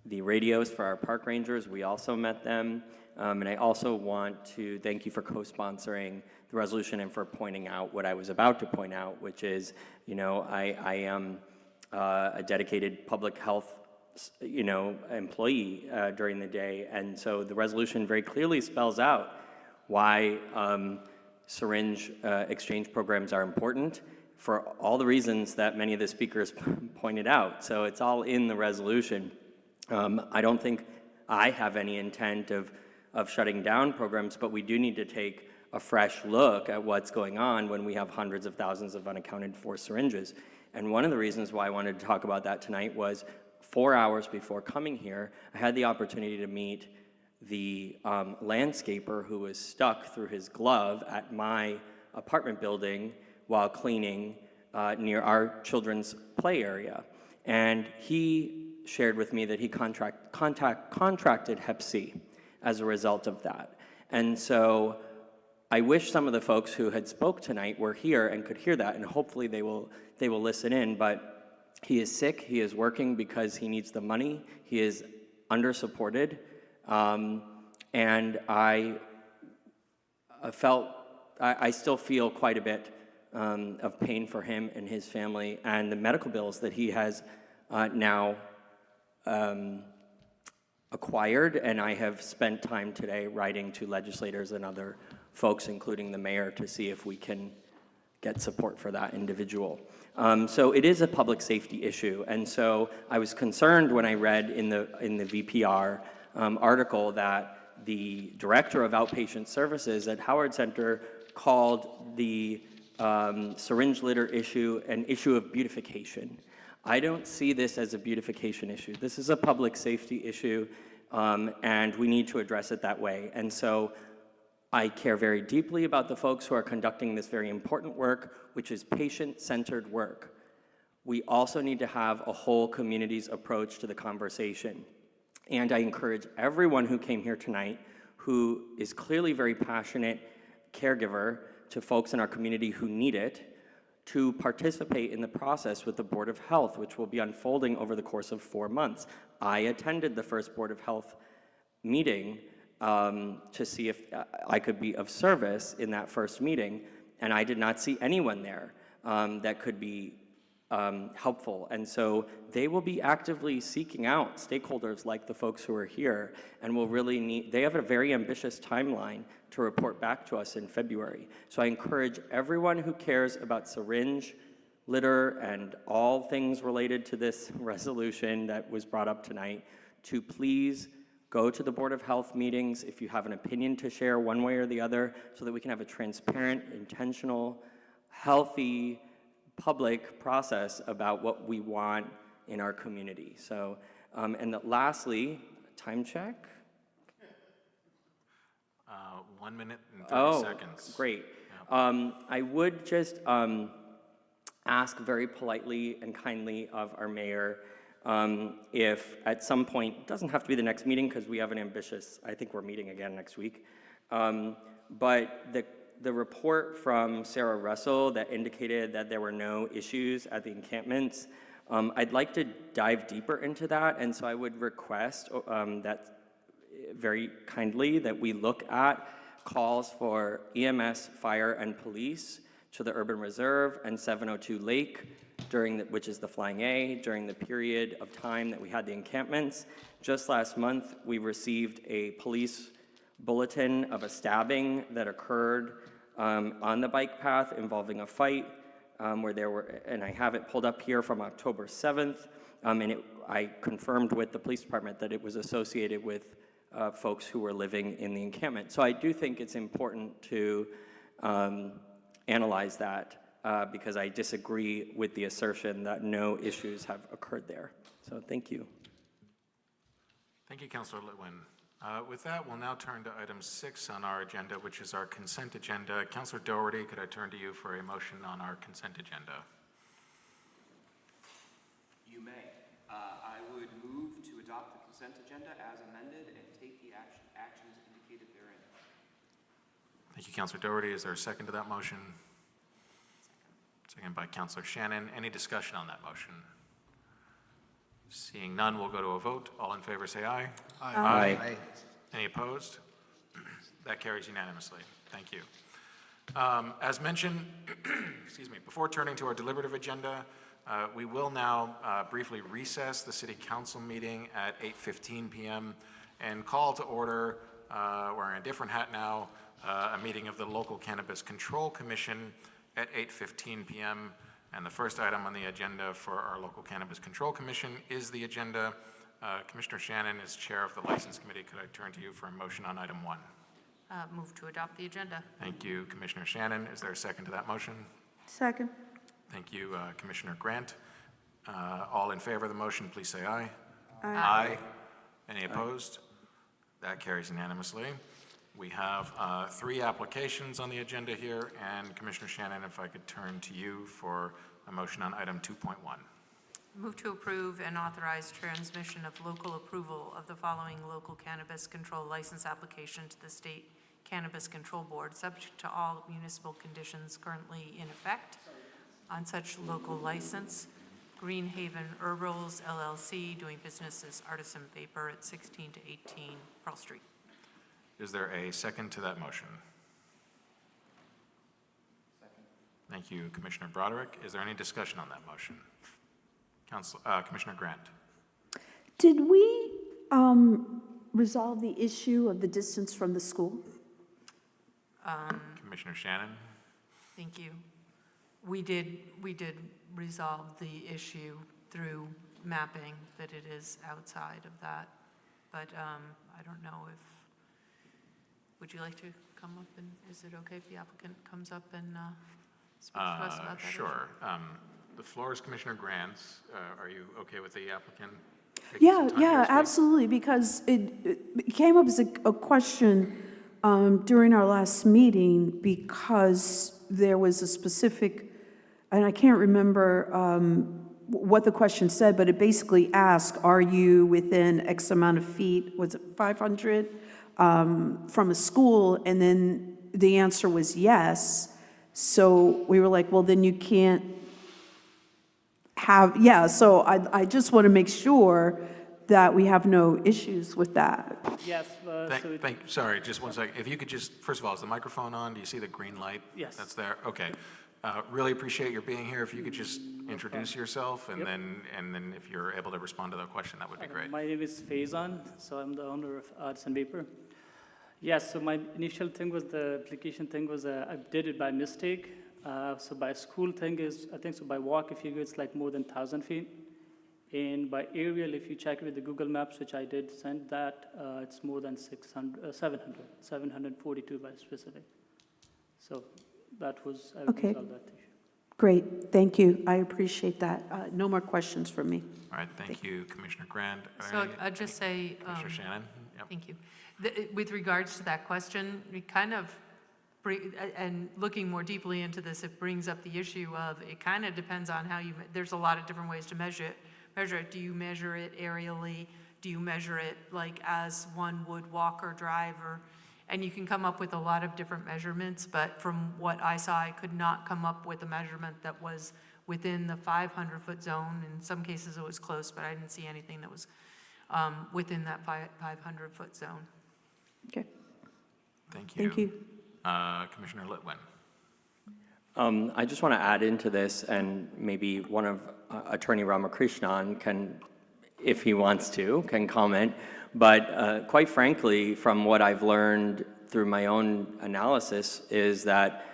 the radios for our park rangers. We also met them. And I also want to thank you for co-sponsoring the resolution and for pointing out what I was about to point out, which is, I am a dedicated public health employee during the day. And so the resolution very clearly spells out why syringe exchange programs are important for all the reasons that many of the speakers pointed out. So it's all in the resolution. I don't think I have any intent of shutting down programs, but we do need to take a fresh look at what's going on when we have hundreds of thousands of unaccounted for syringes. And one of the reasons why I wanted to talk about that tonight was 4 hours before coming here, I had the opportunity to meet the landscaper who was stuck through his glove at my apartment building while cleaning near our children's play area. And he shared with me that he contracted Hep C as a result of that. And so I wish some of the folks who had spoke tonight were here and could hear that, and hopefully they will listen in. But he is sick, he is working because he needs the money, he is under-supported, and I still feel quite a bit of pain for him and his family and the medical bills that he has now acquired, and I have spent time today writing to legislators and other folks, including the mayor, to see if we can get support for that individual. So it is a public safety issue, and so I was concerned when I read in the VPR article that the director of outpatient services at Howard Center called the syringe litter issue an issue of beautification. I don't see this as a beautification issue. This is a public safety issue, and we need to address it that way. And so I care very deeply about the folks who are conducting this very important work, which is patient-centered work. We also need to have a whole community's approach to the conversation. And I encourage everyone who came here tonight, who is clearly very passionate caregiver to folks in our community who need it, to participate in the process with the Board of Health, which will be unfolding over the course of 4 months. I attended the first Board of Health meeting to see if I could be of service in that first meeting, and I did not see anyone there that could be helpful. And so they will be actively seeking out stakeholders like the folks who are here, and will really they have a very ambitious timeline to report back to us in February. So I encourage everyone who cares about syringe litter and all things related to this resolution that was brought up tonight to please Go to the Board of Health meetings if you have an opinion to share one way or the other, so that we can have a transparent, intentional, healthy, public process about what we want in our community. So, lastly, time check. 1 minute and 30 seconds. Oh, great. I would just ask very politely and kindly of our mayor if at some point, it doesn't have to be the next meeting because we have an ambitious, I think we're meeting again next week, but the report from Sarah Russell that indicated that there were no issues at the encampments, I'd like to dive deeper into that, and so I would request that very kindly that we look at calls for EMS, fire, and police to the Urban Reserve and 702 Lake, which is the Flying A, during the period of time that we had the encampments. Just last month, we received a police bulletin of a stabbing that occurred on the bike path involving a fight where there were, and I have it pulled up here from October 7th, I confirmed with the police department that it was associated with folks who were living in the encampment. So I do think it's important to analyze that because I disagree with the assertion that no issues have occurred there. So thank you. Thank you, Councilor Litwin. With that, we'll now turn to item 6 on our agenda, which is our consent agenda. Councilor Doherty, could I turn to you for a motion on our consent agenda? You may. I would move to adopt the consent agenda as amended and take the actions indicated therein. Thank you, Councilor Doherty. Is there a second to that motion? Second by Councilor Shannon. Any discussion on that motion? Seeing none, we'll go to a vote. All in favor, say aye. Aye. Aye. Any opposed? That carries unanimously. Thank you. As mentioned, excuse me, before turning to our deliberative agenda, we will now briefly recess the City Council meeting at 8:15 p.m. and call to order, wearing a different hat now, a meeting of the Local Cannabis Control Commission at 8:15 p.m. And the first item on the agenda for our Local Cannabis Control Commission is the agenda. Commissioner Shannon is chair of the License Committee. Could I turn to you for a motion on item 1? Move to adopt the agenda. Thank you, Commissioner Shannon. Is there a second to that motion? Second. Thank you, Commissioner Grant. All in favor of the motion, please say aye. Aye. Any opposed? That carries unanimously. We have 3 applications on the agenda here, and Commissioner Shannon, if I could turn to you for a motion on item 2.1. Move to approve and authorize transmission of local approval of the following local cannabis control license application to the State Cannabis Control Board, subject to all municipal conditions currently in effect on such local license. Green Haven Herbals LLC, doing business as Artisan Vapor at 16 to 18 Pearl Street. Is there a second to that motion? Second. Thank you, Commissioner Broderick. Is there any discussion on that motion? Commissioner Grant. Did we resolve the issue of the distance from the school? Commissioner Shannon. Thank you. We did resolve the issue through mapping that it is outside of that, but I don't know if, would you like to come up and, is it okay if the applicant comes up and speaks to us about that? Sure. The floor is Commissioner Grant's. Are you okay with the applicant? Yeah, absolutely, because it came up as a question during our last meeting because there was a specific, and I can't remember what the question said, but it basically asked, are you within X amount of feet, was it 500, from a school? And then the answer was yes. So we were like, well, then you can't have, so I just want to make sure that we have no issues with that. Yes. Sorry, just 1 second. If you could just, first of all, is the microphone on? Do you see the green light? Yes. That's there? Okay. Really appreciate your being here. If you could just introduce yourself and then if you're able to respond to the question, that would be great. My name is Faizan, so I'm the owner of Artisan Vapor. Yes, so my initial thing was the application thing was I did it by mistake. So by school thing is, I think so by walk, if you go, it's like more than 1,000 feet. And by aerial, if you check with the Google Maps, which I did send that, it's more than 742 by specific. So that was, I Okay. resolved that issue. Great, thank you. I appreciate that. No more questions from me. All right, thank you, Commissioner Grand. Are So any- I'd just say, Commissioner Shannon? Yep. thank you. With regards to that question, we kind of, and looking more deeply into this, it brings up the issue of, it kind of depends on how you, there's a lot of different ways to measure it. Do you measure it aerially? Do you measure it like as one would walk or drive, and you can come up with a lot of different measurements, but from what I saw, I could not come up with a measurement that was within the 500-foot zone. In some cases it was close, but I didn't see anything that was within that 500-foot zone. Okay. Thank you. Thank you. Commissioner Litwin. I just want to add into this, and maybe one of Attorney Ramakrishnan can, if he wants to, can comment. But quite frankly, from what I've learned through my own analysis, is that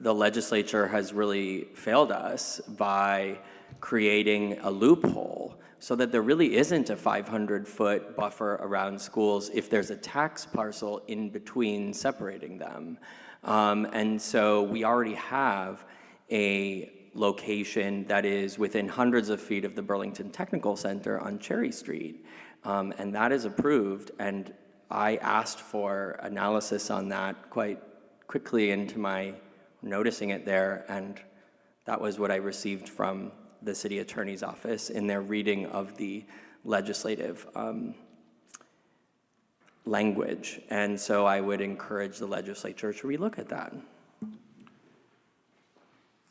the legislature has really failed us by creating a loophole so that there really isn't a 500-foot buffer around schools if there's a tax parcel in between separating them. And so we already have a location that is within hundreds of feet of the Burlington Technical Center on Cherry Street. And that is approved, and I asked for analysis on that quite quickly into my noticing it there, and that was what I received from the city attorney's office in their reading of the legislative language. And so I would encourage the legislature to relook at that.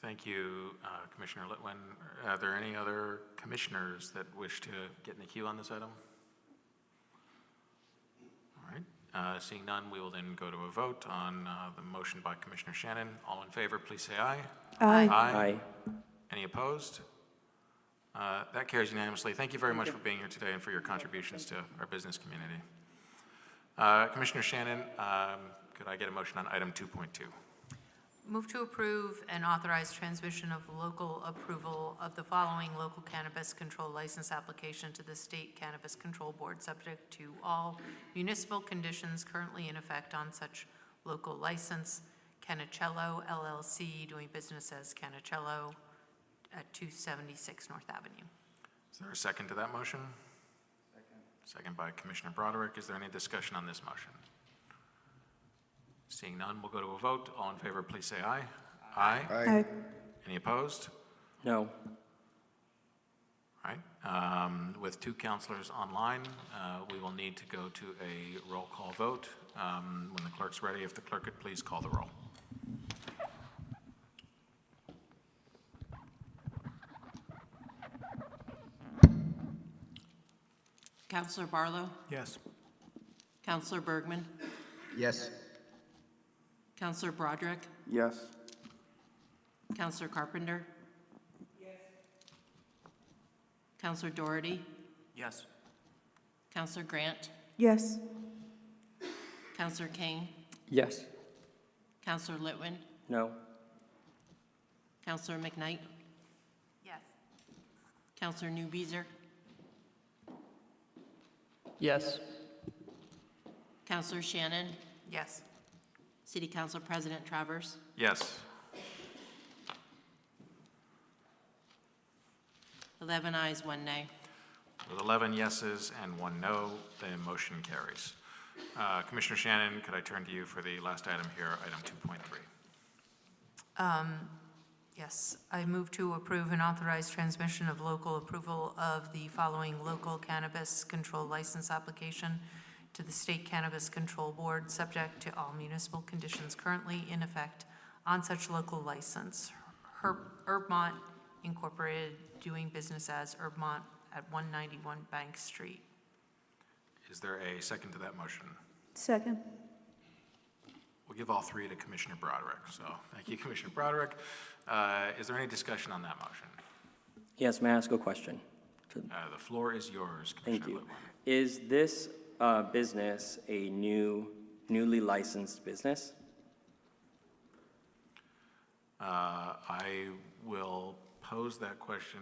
Thank you, Commissioner Litwin. Are there any other commissioners that wish to get in the queue on this item? All right, seeing none, we will then go to a vote on the motion by Commissioner Shannon. All in favor, please say aye. Aye. Aye. Any opposed? That carries unanimously. Thank you very much for being here today and for your contributions to our business community. Commissioner Shannon, could I get a motion on item 2.2? Move to approve and authorize transmission of local approval of the following local cannabis control license application to the State Cannabis Control Board, subject to all municipal conditions currently in effect on such local license. Canicello LLC, doing business as Canicello at 276 North Avenue. Is there a second to that motion? Second by Commissioner Broderick. Is there any discussion on this motion? Seeing none, we'll go to a vote. All in favor, please say aye. Aye. Aye. Any opposed? No. All right. With two counselors online, we will need to go to a roll call vote. When the clerk's ready, if the clerk could please call the roll. Counselor Barlow? Yes. Counselor Bergman? Yes. Counselor Broderick? Yes. Counselor Carpenter? Yes. Counselor Doherty? Yes. Counselor Grant? Yes. Counselor Kane? Yes. Counselor Litwin? No. Counselor McKnight? Yes. Counselor Newbeezer? Yes. Counselor Shannon? Yes. City Council President Travers? Yes. 11 ayes, 1 nay. With 11 yeses and 1 no, the motion carries. Commissioner Shannon, could I turn to you for the last item here, item 2.3? Yes, I move to approve and authorize transmission of local approval of the following local cannabis control license application to the State Cannabis Control Board, subject to all municipal conditions currently in effect on such local license. Herbmont Incorporated, doing business as Herbmont at 191 Bank Street. Is there a second to that motion? Second. We'll give all three to Commissioner Broderick. So thank you, Commissioner Broderick. Is there any discussion on that motion? Yes, may I ask a question? The floor is yours, Thank Commissioner you. Is this business a newly licensed business? I will pose that question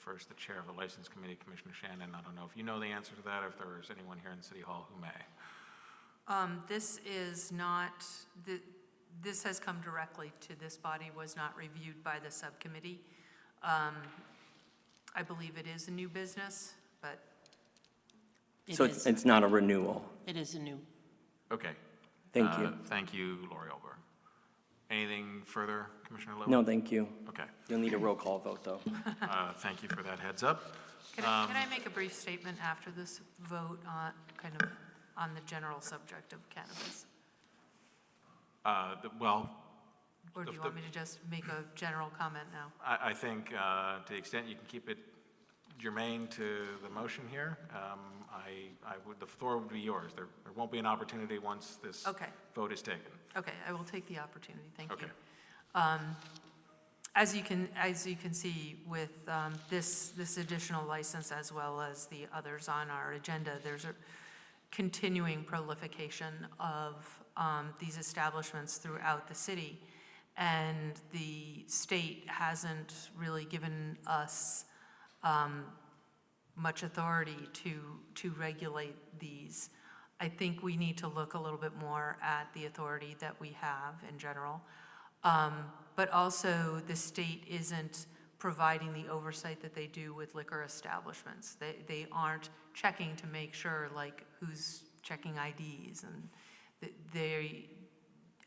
first the chair of the License Committee, Commissioner Shannon. I don't know if you know the answer to that, or if there is anyone here in City Hall who may. This is not, this has come directly to this body, was not reviewed by the subcommittee. I believe it is a new business, but So it's not a renewal. It is a new. Okay. Thank you. Thank you, Lori Olber. Anything further, Commissioner Litwin? No, thank you. Okay. You'll need a roll call vote, though. Thank you for that heads up. can I make a brief statement after this vote on, kind of, on the general subject of cannabis? Well, Or do you want me to just make a general comment now? I think to the extent you can keep it germane to the motion here, the floor would be yours. There won't be an opportunity once this Okay. vote is taken. Okay, I will take the opportunity, thank you. Okay. As you can see with this additional license, as well as the others on our agenda, there's a continuing proliferation of these establishments throughout the city. And the state hasn't really given us much authority to regulate these. I think we need to look a little bit more at the authority that we have in general. But also, the state isn't providing the oversight that they do with liquor establishments. They aren't checking to make sure, like, who's checking IDs, and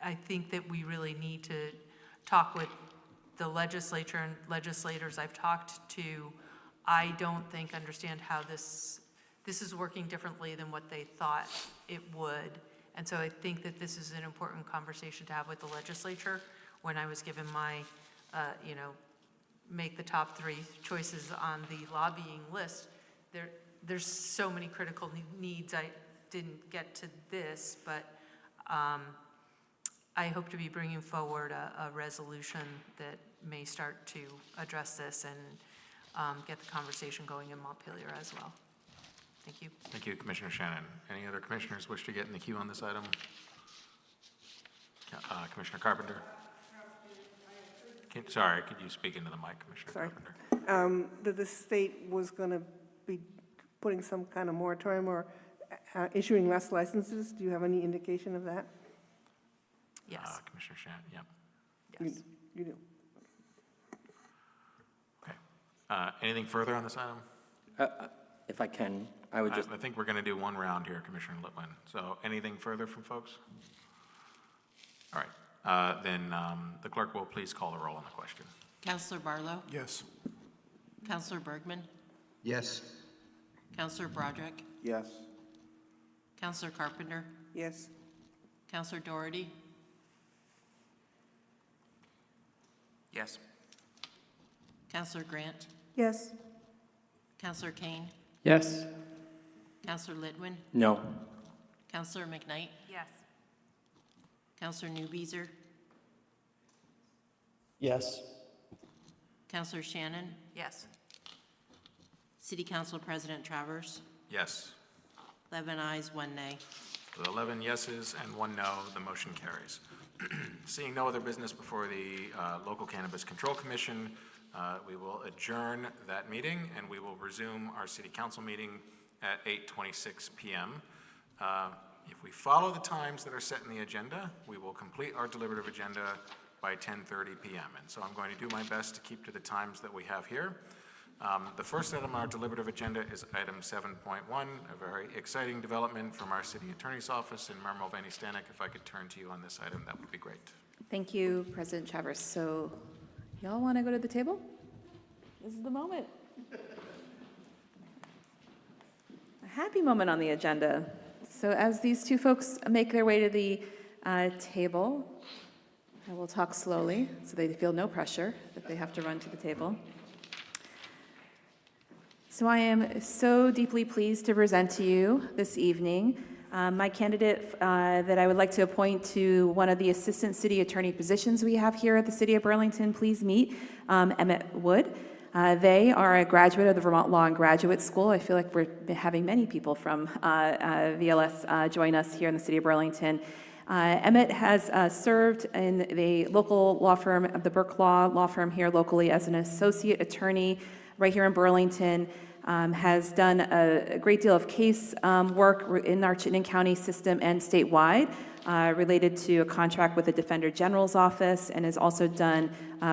I think that we really need to talk with the legislature and legislators I've talked to. I don't think understand how this is working differently than what they thought it would. And so I think that this is an important conversation to have with the legislature. When I was given my, make the top 3 choices on the lobbying list, there's so many critical needs. I didn't get to this, but I hope to be bringing forward a resolution that may start to address this and get the conversation going in Montpelier as well. Thank you. Thank you, Commissioner Shannon. Any other commissioners wish to get in the queue on this item? Commissioner Carpenter? Sorry, could you speak into the mic, Commissioner Carpenter? That the state was going to be putting some kind of moratorium or issuing less licenses. Do you have any indication of that? Yes. Commissioner Shannon, yep. Yes. You do. Okay. Anything further on this item? If I can, I would just... I think we're going to do one round here, Commissioner Litwin. So anything further from folks? All right. Then the clerk will please call the roll on the question. Councilor Barlow? Yes. Councilor Bergman? Yes. Councilor Broderick? Yes. Councilor Carpenter? Yes. Councilor Doherty? Yes. Councilor Grant? Yes. Councilor Kane? Yes. Councilor Litwin? No. Councilor McKnight? Yes. Councilor Newbeezer? Yes. Councilor Shannon? Yes. City Council President Travers? Yes. 11 ayes, 1 nay. With 11 yeses and 1 no, the motion carries. Seeing no other business before the Local Cannabis Control Commission, we will adjourn that meeting, and we will resume our City Council meeting at 8:26 p.m. If we follow the times that are set in the agenda, we will complete our deliberative agenda by 10:30 p.m. And so I'm going to do my best to keep to the times that we have here. The first item on our deliberative agenda is item 7.1, a very exciting development from our City Attorney's Office. And Mayor Mulvaney Stanek, if I could turn to you on this item, that would be great. Thank you, President Travers. So y'all want to go to the table? This is the moment. A happy moment on the agenda. So as these two folks make their way to the table, I will talk slowly so they feel no pressure that they have to run to the table. So I am so deeply pleased to present to you this evening my candidate that I would like to appoint to one of the assistant city attorney positions we have here at the City of Burlington. Please meet Emmett Wood. They are a graduate of the Vermont Law and Graduate School. I feel like we're having many people from VLS join us here in the City of Burlington. Emmett has served in the local law firm, the Burke Law firm here locally, as an associate attorney right here in Burlington, has done a great deal of case work in our Chittenden County system and statewide related to a contract with the Defender General's office, and has also done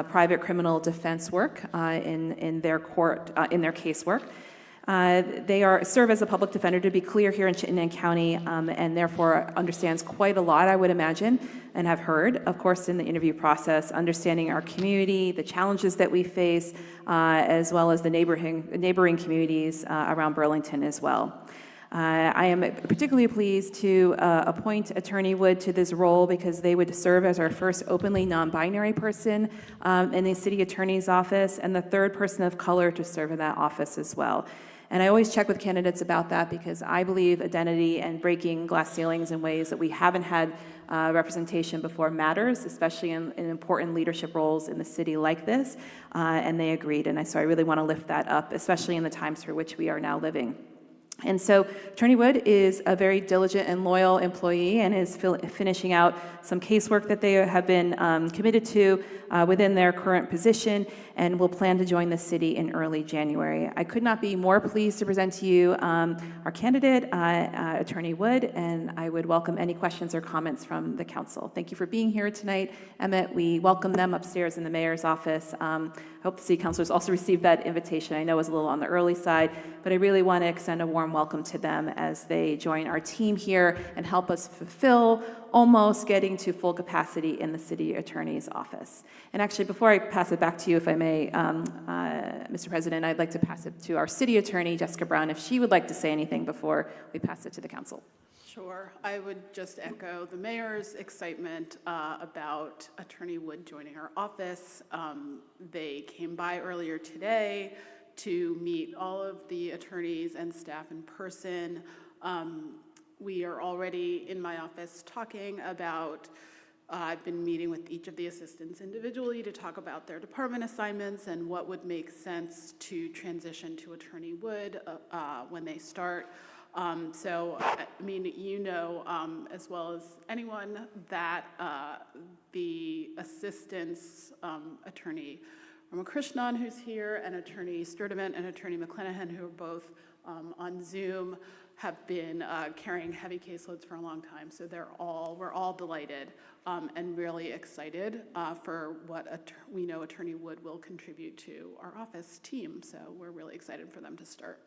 private criminal defense work in their court, in their casework. They serve as a public defender, to be clear, here in Chittenden County, and therefore understands quite a lot, I would imagine, and have heard, of course, in the interview process, understanding our community, the challenges that we face, as well as the neighboring communities around Burlington as well. I am particularly pleased to appoint Attorney Wood to this role because they would serve as our first openly non-binary person in the City Attorney's Office, and the third person of color to serve in that office as well. And I always check with candidates about that because I believe identity and breaking glass ceilings in ways that we haven't had representation before matters, especially in important leadership roles in the city like this, and they agreed. And so I really want to lift that up, especially in the times for which we are now living. And so Attorney Wood is a very diligent and loyal employee and is finishing out some casework that they have been committed to within their current position, and will plan to join the city in early January. I could not be more pleased to present to you our candidate, Attorney Wood, and I would welcome any questions or comments from the council. Thank you for being here tonight, Emmett. We welcome them upstairs in the mayor's office. I hope the city councilors also received that invitation. I know it was a little on the early side, but I really want to extend a warm welcome to them as they join our team here and help us fulfill almost getting to full capacity in the city attorney's office. And actually, before I pass it back to you, if I may, Mr. President, I'd like to pass it to our city attorney, Jessica Brown, if she would like to say anything before we pass it to the council. Sure. I would just echo the mayor's excitement about Attorney Wood joining our office. They came by earlier today to meet all of the attorneys and staff in person. We are already in my office talking about, I've been meeting with each of the assistants individually to talk about their department assignments and what would make sense to transition to Attorney Wood when they start. So, I mean, you know, as well as anyone, that the assistants, Attorney Ramakrishnan, who's here, and Attorney Sturdivant and Attorney McClanahan, who are both on Zoom, have been carrying heavy caseloads for a long time. So we're all delighted and really excited for what we know Attorney Wood will contribute to our office team. So we're really excited for them to start.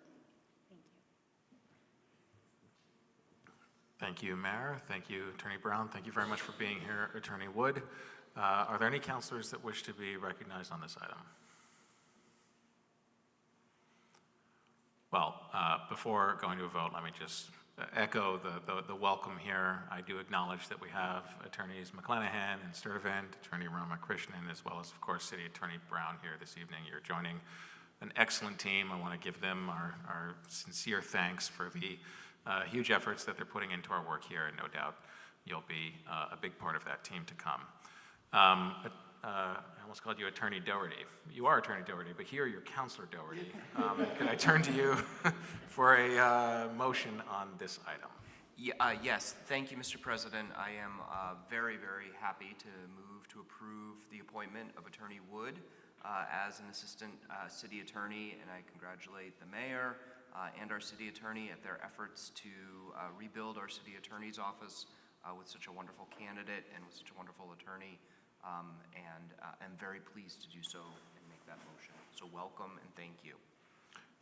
Thank you, Mayor. Thank you, Attorney Brown. Thank you very much for being here, Attorney Wood. Are there any councilors that wish to be recognized on this item? Well, before going to a vote, let me just echo the welcome here. I do acknowledge that we have Attorneys McClanahan and Sturdivant, Attorney Ramakrishnan, as well as, of course, City Attorney Brown here this evening. You're joining an excellent team. I want to give them our sincere thanks for the huge efforts that they're putting into our work here, and no doubt you'll be a big part of that team to come. I almost called you Attorney Doherty. You are Attorney Doherty, but here you're Counselor Doherty. Could I turn to you for a motion on this item? Yes, thank you, Mr. President. I am very, very happy to move to approve the appointment of Attorney Wood as an assistant city attorney, and I congratulate the mayor and our city attorney at their efforts to rebuild our city attorney's office with such a wonderful candidate and with such a wonderful attorney. And I'm very pleased to do so and make that motion. So welcome and thank you.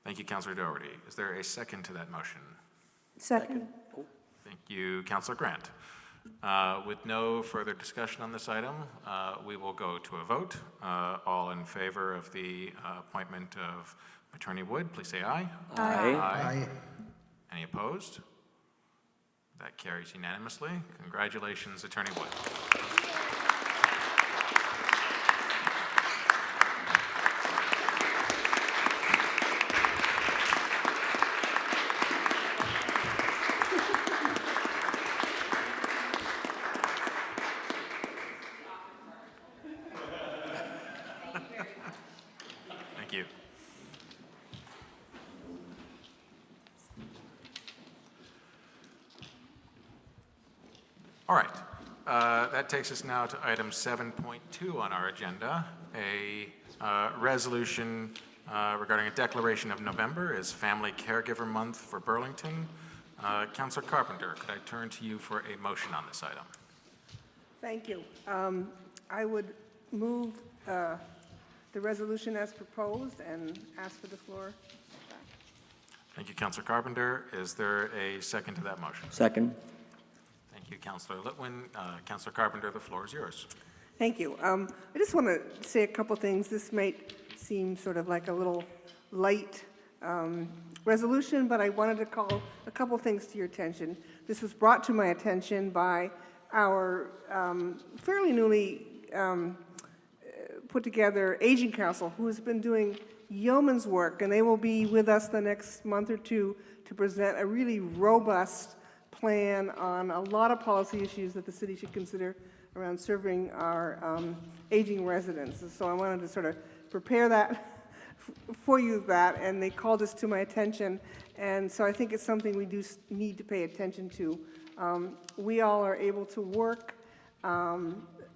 Thank you, Councilor Doherty. Is there a second to that motion? Second. Thank you, Councilor Grant. With no further discussion on this item, we will go to a vote. All in favor of the appointment of Attorney Wood, please say aye. Aye. Aye. Any opposed? That carries unanimously. Congratulations, Attorney Wood. Thank you. All right, that takes us now to item 7.2 on our agenda, a resolution regarding a declaration of November as Family Caregiver Month for Burlington. Councilor Carpenter, could I turn to you for a motion on this item? Thank you. I would move the resolution as proposed and ask for the floor. Thank you, Councilor Carpenter. Is there a second to that motion? Second. Thank you, Councilor Litwin. Councilor Carpenter, the floor is yours. Thank you. I just want to say a couple things. This might seem sort of like a little light resolution, but I wanted to call a couple things to your attention. This was brought to my attention by our fairly newly put together Aging Council, who has been doing yeoman's work, and they will be with us the next month or two to present a really robust plan on a lot of policy issues that the city should consider around serving our aging residents. And so I wanted to sort of prepare that for you, and they called this to my attention, and so I think it's something we do need to pay attention to. We all are able to work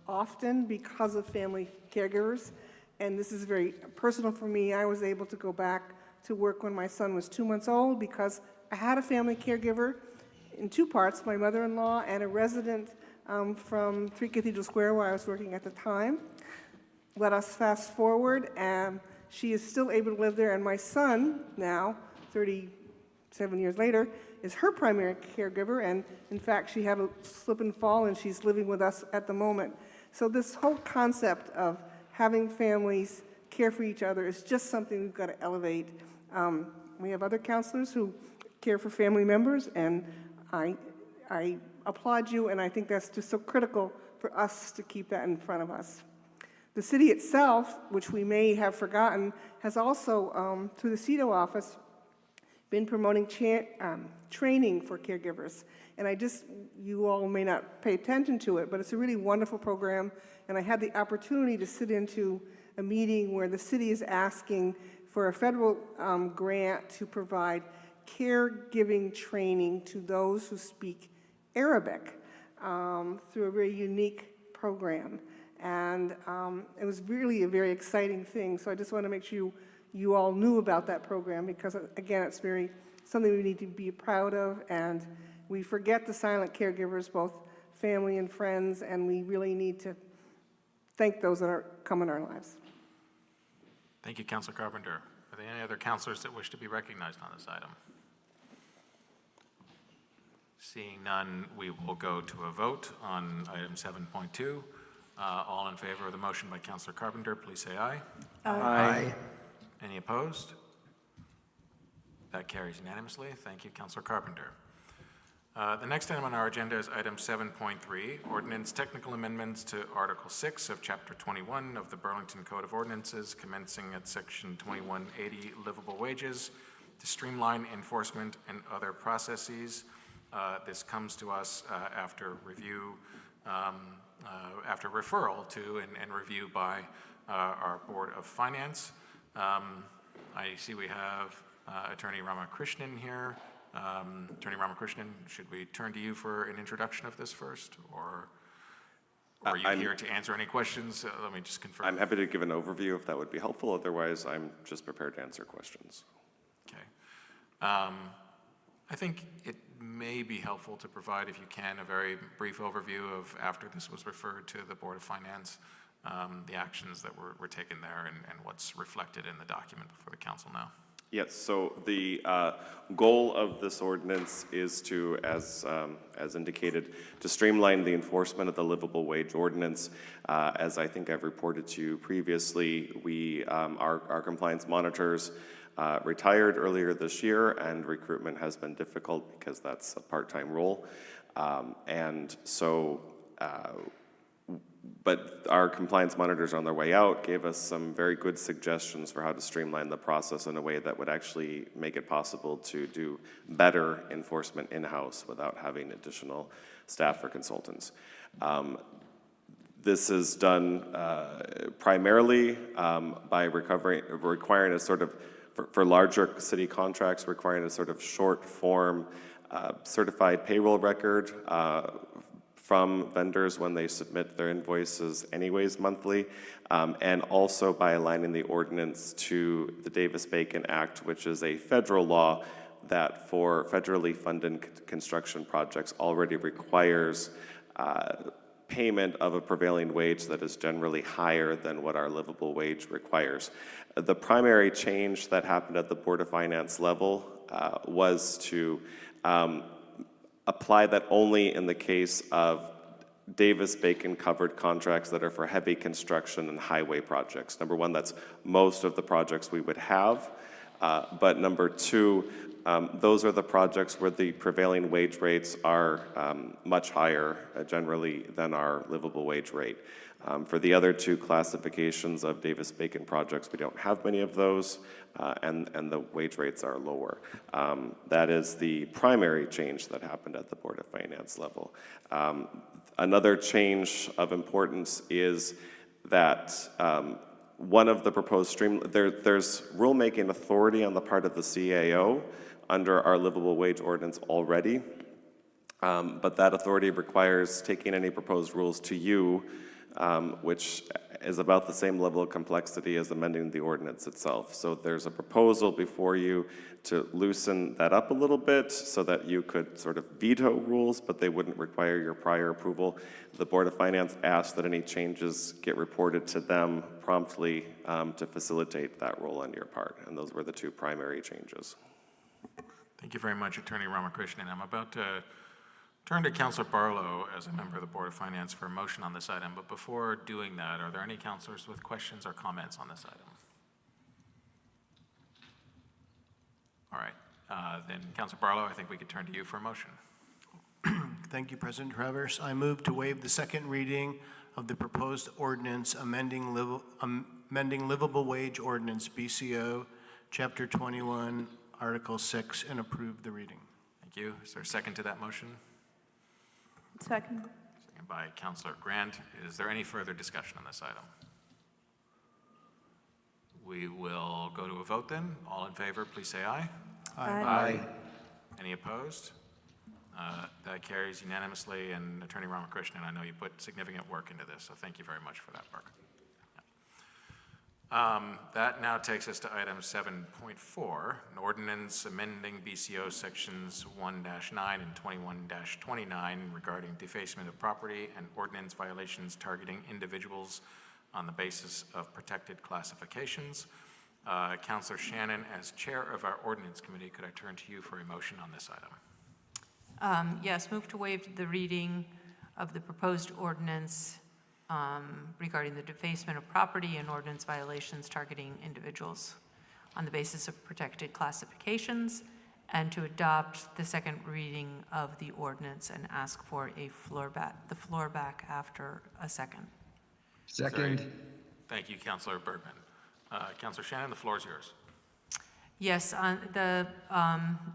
often because of family caregivers, and this is very personal for me. I was able to go back to work when my son was 2 months old because I had a family caregiver in two parts, my mother-in-law and a resident from 3 Cathedral Square where I was working at the time. Let us fast forward, and she is still able to live there, and my son now, 37 years later, is her primary caregiver, and in fact, she had a slip and fall, and she's living with us at the moment. So this whole concept of having families care for each other is just something we've got to elevate. We have other counselors who care for family members, and I applaud you, and I think that's just so critical for us to keep that in front of us. The city itself, which we may have forgotten, has also, through the CEDO office, been promoting training for caregivers. And you all may not pay attention to it, but it's a really wonderful program. And I had the opportunity to sit into a meeting where the city is asking for a federal grant to provide caregiving training to those who speak Arabic through a very unique program. And it was really a very exciting thing. So I just want to make sure you all knew about that program because, again, it's something we need to be proud of. And we forget the silent caregivers, both family and friends, and we really need to thank those that come in our lives. Thank you, Councilor Carpenter. Are there any other councilors that wish to be recognized on this item? Seeing none, we will go to a vote on item 7.2. All in favor of the motion by Councilor Carpenter, please say aye. Aye. Any opposed? That carries unanimously. Thank you, Councilor Carpenter. The next item on our agenda is item 7.3, Ordinance Technical Amendments to Article 6 of Chapter 21 of the Burlington Code of Ordinances, commencing at Section 2180, Livable Wages, to streamline enforcement and other processes. This comes to us after review, after referral to and review by our Board of Finance. I see we have Attorney Ramakrishnan here. Attorney Ramakrishnan, should we turn to you for an introduction of this first, or are you here to answer any questions? Let me just confirm. I'm happy to give an overview if that would be helpful. Otherwise, I'm just prepared to answer questions. Okay. I think it may be helpful to provide, if you can, a very brief overview of, after this was referred to the Board of Finance, the actions that were taken there and what's reflected in the document before the council now. Yes, so the goal of this ordinance is to, as indicated, to streamline the enforcement of the livable wage ordinance. As I think I've reported to you previously, our compliance monitors retired earlier this year, and recruitment has been difficult because that's a part-time role. But our compliance monitors on their way out gave us some very good suggestions for how to streamline the process in a way that would actually make it possible to do better enforcement in-house without having additional staff or consultants. This is done primarily by requiring a sort of, for larger city contracts, requiring a sort of short form certified payroll record from vendors when they submit their invoices anyways monthly, and also by aligning the ordinance to the Davis-Bacon Act, which is a federal law that for federally funded construction projects already requires payment of a prevailing wage that is generally higher than what our livable wage requires. The primary change that happened at the Board of Finance level was to apply that only in the case of Davis-Bacon covered contracts that are for heavy construction and highway projects. Number one, that's most of the projects we would have. But number two, those are the projects where the prevailing wage rates are much higher generally than our livable wage rate. For the other two classifications of Davis-Bacon projects, we don't have many of those, and the wage rates are lower. That is the primary change that happened at the Board of Finance level. Another change of importance is that one of the proposed there's rulemaking authority on the part of the CAO under our livable wage ordinance already, but that authority requires taking any proposed rules to you, which is about the same level of complexity as amending the ordinance itself. So there's a proposal before you to loosen that up a little bit so that you could sort of veto rules, but they wouldn't require your prior approval. The Board of Finance asked that any changes get reported to them promptly to facilitate that role on your part, and those were the two primary changes. Thank you very much, Attorney Ramakrishnan. I'm about to turn to Councilor Barlow as a member of the Board of Finance for a motion on this item, but before doing that, are there any councilors with questions or comments on this item? All right, then Councilor Barlow, I think we could turn to you for a motion. Thank you, President Travers. I move to waive the second reading of the proposed ordinance amending livable wage ordinance BCO, Chapter 21, Article 6, and approve the reading. Thank you. Is there a second to that motion? Second. Second by Councilor Grant. Is there any further discussion on this item? We will go to a vote then. All in favor, please say aye. Aye. Any opposed? That carries unanimously, and Attorney Ramakrishnan, I know you put significant work into this, so thank you very much for that work. That now takes us to item 7.4, an ordinance amending BCO sections 1-9 and 21-29 regarding defacement of property and ordinance violations targeting individuals on the basis of protected classifications. Councilor Shannon, as chair of our ordinance committee, could I turn to you for a motion on this item? Yes, move to waive the reading of the proposed ordinance regarding the defacement of property and ordinance violations targeting individuals on the basis of protected classifications, and to adopt the second reading of the ordinance and ask for the floor back after a second. Second. Thank you, Councilor Bergman. Councilor Shannon, the floor is yours. Yes, the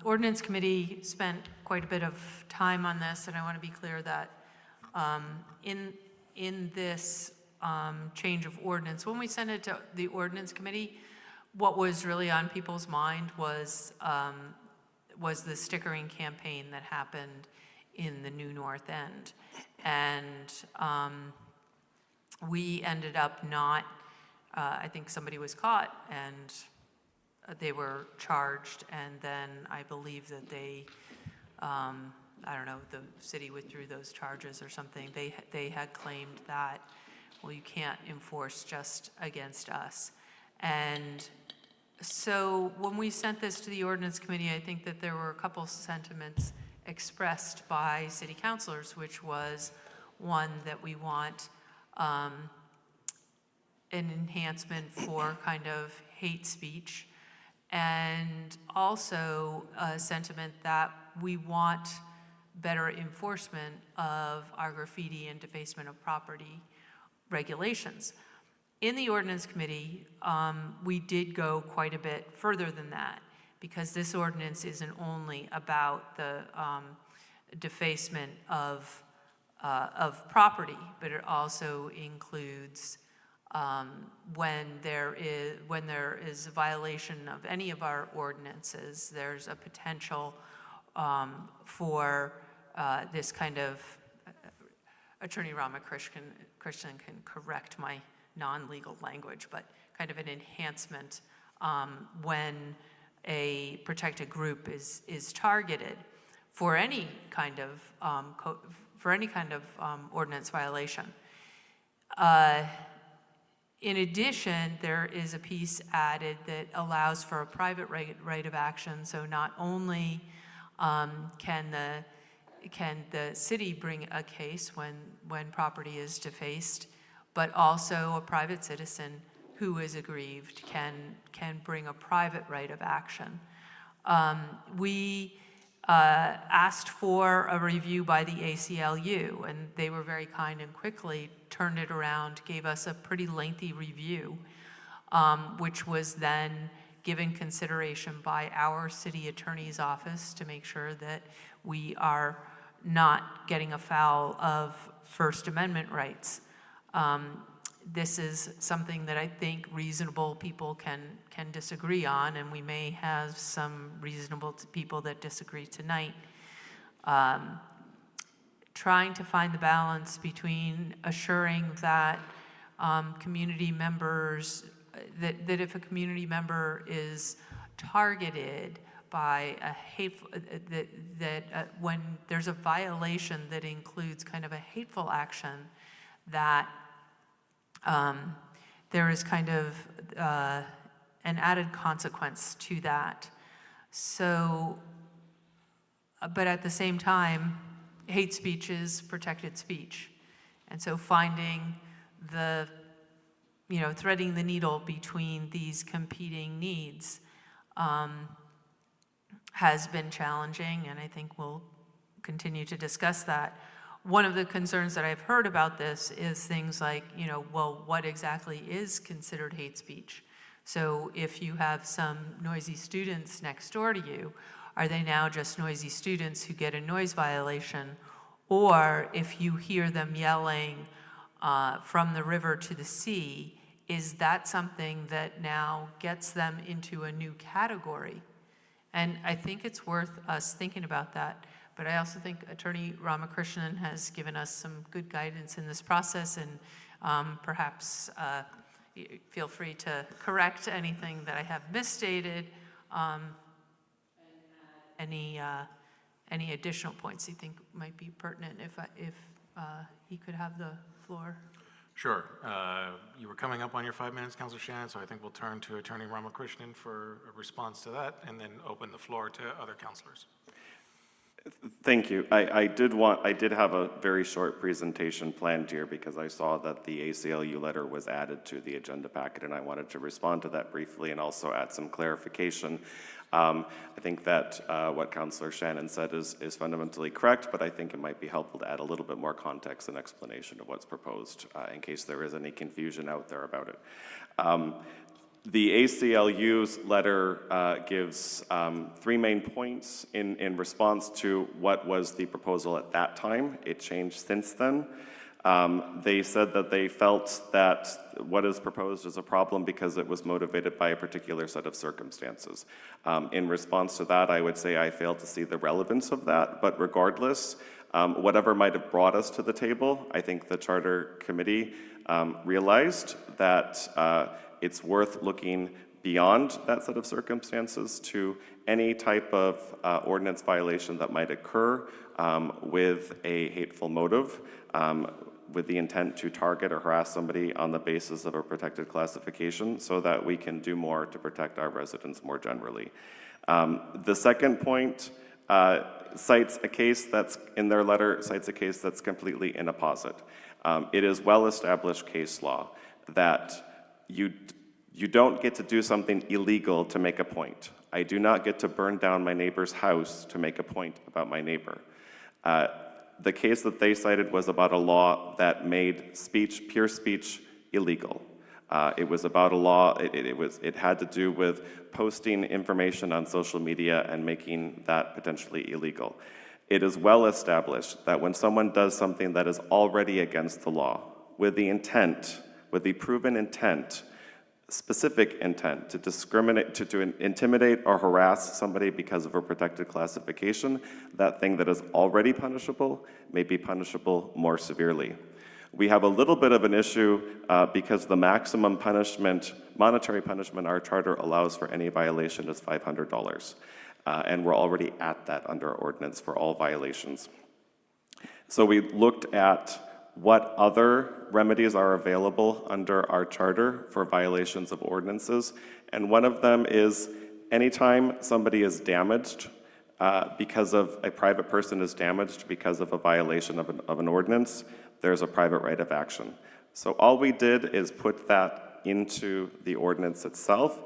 ordinance committee spent quite a bit of time on this, and I want to be clear that in this change of ordinance, when we sent it to the ordinance committee, what was really on people's mind was the stickering campaign that happened in the New North End. And we ended up not, I think somebody was caught and they were charged, and then I believe that they, I don't know, the city withdrew those charges or something. They had claimed that, well, you can't enforce just against us. And so when we sent this to the ordinance committee, I think that there were a couple sentiments expressed by city councilors, which was one, that we want an enhancement for kind of hate speech, and also a sentiment that we want better enforcement of our graffiti and defacement of property regulations. In the ordinance committee, we did go quite a bit further than that, because this ordinance isn't only about the defacement of property, but it also includes when there is a violation of any of our ordinances, there's a potential for this kind of Attorney Ramakrishnan can correct my non-legal language, but kind of an enhancement when a protected group is targeted for any kind of ordinance violation. In addition, there is a piece added that allows for a private right of action. So not only can the city bring a case when property is defaced, but also a private citizen who is aggrieved can bring a private right of action. We asked for a review by the ACLU, and they were very kind and quickly turned it around, gave us a pretty lengthy review, which was then given consideration by our city attorney's office to make sure that we are not getting afoul of First Amendment rights. This is something that I think reasonable people can disagree on, and we may have some reasonable people that disagree tonight. Trying to find the balance between assuring that community members, that if a community member is targeted by a hateful, when there's a violation that includes kind of a hateful action, that there is kind of an added consequence to that. So, but at the same time, hate speech is protected speech. And so finding the, threading the needle between these competing needs has been challenging, and I think we'll continue to discuss that. One of the concerns that I've heard about this is things like, well, what exactly is considered hate speech? So if you have some noisy students next door to you, are they now just noisy students who get a noise violation? Or if you hear them yelling from the river to the sea, is that something that now gets them into a new category? And I think it's worth us thinking about that. But I also think Attorney Ramakrishnan has given us some good guidance in this process, and perhaps feel free to correct anything that I have misstated, any additional points you think might be pertinent if he could have the floor. Sure. You were coming up on your 5 minutes, Councilor Shannon, so I think we'll turn to Attorney Ramakrishnan for a response to that, and then open the floor to other councilors. Thank you. I did have a very short presentation planned here because I saw that the ACLU letter was added to the agenda packet, and I wanted to respond to that briefly and also add some clarification. I think that what Councilor Shannon said is fundamentally correct, but I think it might be helpful to add a little bit more context and explanation of what's proposed in case there is any confusion out there about it. The ACLU's letter gives 3 main points in response to what was the proposal at that time. It changed since then. They said that they felt that what is proposed is a problem because it was motivated by a particular set of circumstances. In response to that, I would say I fail to see the relevance of that, but regardless, whatever might have brought us to the table, I think the Charter Committee realized that it's worth looking beyond that set of circumstances to any type of ordinance violation that might occur with a hateful motive, with the intent to target or harass somebody on the basis of a protected classification, so that we can do more to protect our residents more generally. The second point cites a case that's, in their letter, cites a case that's completely in opposite. It is well-established case law that you don't get to do something illegal to make a point. I do not get to burn down my neighbor's house to make a point about my neighbor. The case that they cited was about a law that made speech, pure speech, illegal. It was about a law, it had to do with posting information on social media and making that potentially illegal. It is well established that when someone does something that is already against the law, with the intent, with the proven intent specific intent to discriminate, to intimidate or harass somebody because of a protected classification, that thing that is already punishable may be punishable more severely. We have a little bit of an issue because the maximum punishment, monetary punishment our charter allows for any violation is $500. And we're already at that under our ordinance for all violations. So we looked at what other remedies are available under our charter for violations of ordinances. And one of them is anytime somebody is damaged because of, a private person is damaged because of a violation of an ordinance, there's a private right of action. So all we did is put that into the ordinance itself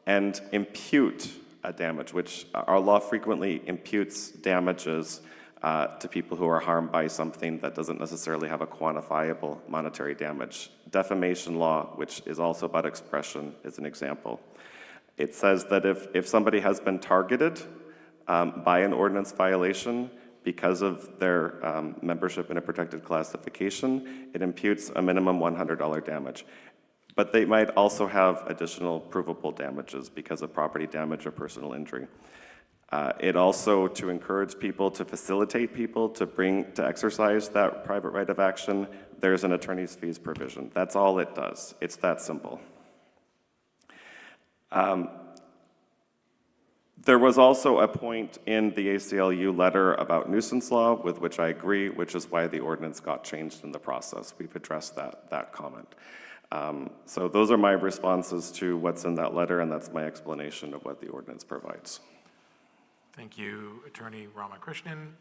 and impute a damage, which our law frequently imputes damages to people who are harmed by something that doesn't necessarily have a quantifiable monetary damage. Defamation law, which is also about expression, is an example. It says that if somebody has been targeted by an ordinance violation because of their membership in a protected classification, it imputes a minimum $100 damage. But they might also have additional provable damages because of property damage or personal injury. It also, to encourage people, to facilitate people to exercise that private right of action, there's an attorney's fees provision. That's all it does. It's that simple. There was also a point in the ACLU letter about nuisance law, with which I agree, which is why the ordinance got changed in the process. We've addressed that comment. So those are my responses to what's in that letter, and that's my explanation of what the ordinance provides. Thank you, Attorney Ramakrishnan.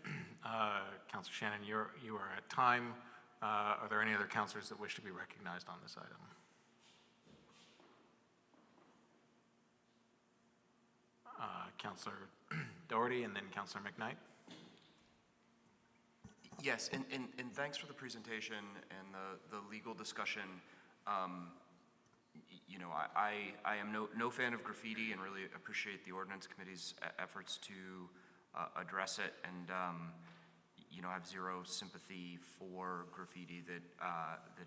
Councilor Shannon, you are at time. Are there any other councilors that wish to be recognized on this item? Councilor Doherty and then Councilor McKnight. Yes, and thanks for the presentation and the legal discussion. You know, I am no fan of graffiti and really appreciate the Ordinance Committee's efforts to address it, and you know, I have zero sympathy for graffiti that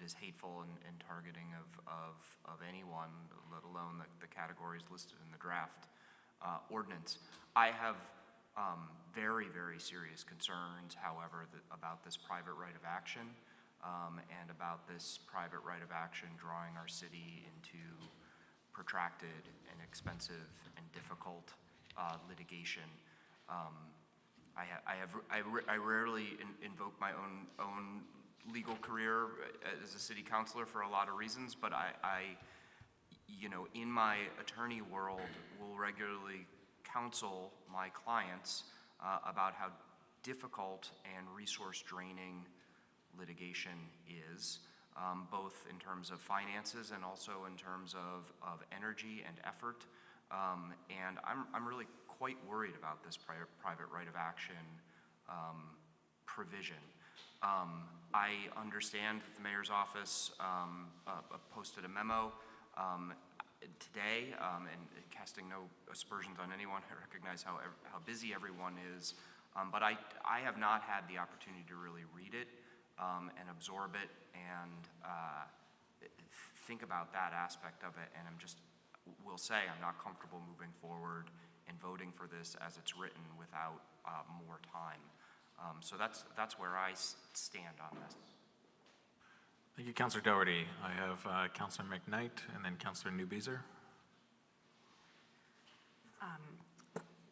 is hateful and targeting of anyone, let alone the categories listed in the draft ordinance. I have very, very serious concerns, however, about this private right of action. And about this private right of action drawing our city into protracted and expensive and difficult litigation. I rarely invoke my own legal career as a city councilor for a lot of reasons, but I you know, in my attorney world, will regularly counsel my clients about how difficult and resource draining litigation is, both in terms of finances and also in terms of energy and effort. And I'm really quite worried about this private right of action provision. I understand that the mayor's office posted a memo today, and casting no aspersions on anyone. I recognize how busy everyone is, but I have not had the opportunity to really read it and absorb it and think about that aspect of it, and will say I'm not comfortable moving forward and voting for this as it's written without more time. So that's where I stand on this. Thank you, Councilor Doherty. I have Councilor McKnight and then Councilor Newbeezer.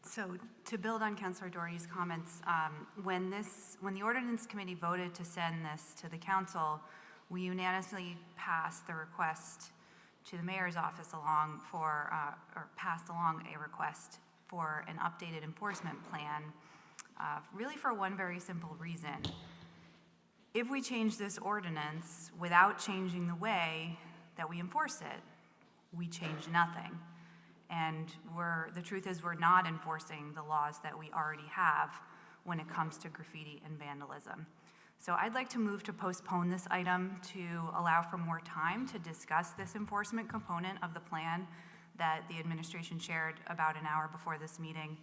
So to build on Councilor Doherty's comments, when the Ordinance Committee voted to send this to the council, we unanimously passed the request to the mayor's office passed along a request for an updated enforcement plan, really for one very simple reason. If we change this ordinance without changing the way that we enforce it, we change nothing. And the truth is we're not enforcing the laws that we already have when it comes to graffiti and vandalism. So I'd like to move to postpone this item to allow for more time to discuss this enforcement component of the plan that the administration shared about an hour before this meeting.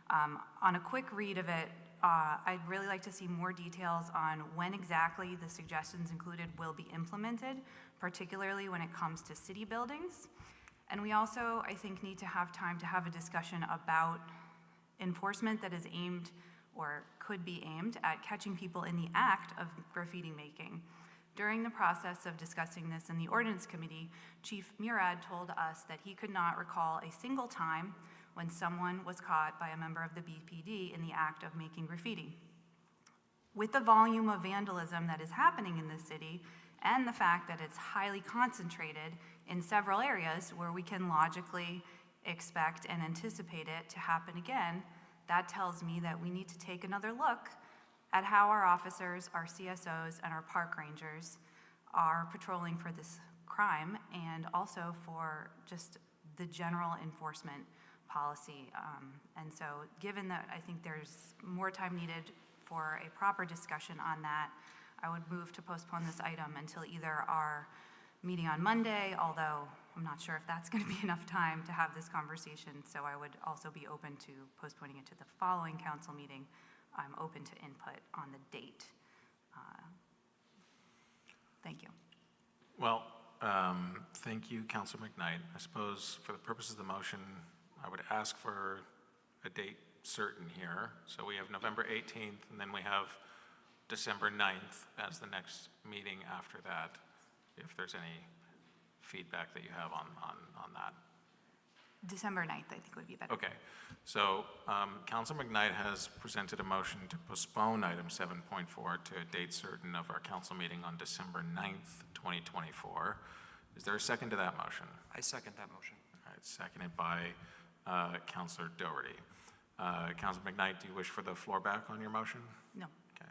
On a quick read of it, I'd really like to see more details on when exactly the suggestions included will be implemented, particularly when it comes to city buildings, And we also, I think, need to have time to have a discussion about enforcement that is aimed or could be aimed at catching people in the act of graffiti making. During the process of discussing this in the Ordinance Committee, Chief Murad told us that he could not recall a single time when someone was caught by a member of the BPD in the act of making graffiti. With the volume of vandalism that is happening in this city and the fact that it's highly concentrated in several areas where we can logically expect and anticipate it to happen again, that tells me that we need to take another look at how our officers, our CSOs, and our park rangers are patrolling for this crime and also for just the general enforcement policy. And so given that I think there's more time needed for a proper discussion on that, I would move to postpone this item until either our meeting on Monday, although I'm not sure if that's going to be enough time to have this conversation, so I would also be open to postponing it to the following council meeting. I'm open to input on the date. Thank you. Well, thank you, Councilor McKnight. I suppose for the purposes of the motion, I would ask for a date certain here. So we have November 18th, and then we have December 9th as the next meeting after that, if there's any feedback that you have on that. December 9th, I think would be better. Okay, so Councilor McKnight has presented a motion to postpone item 7.4 to a date certain of our council meeting on December 9th, 2024. Is there a second to that motion? I second that motion. All right, seconded by Councilor Doherty. Councilor McKnight, do you wish for the floor back on your motion? No. Okay.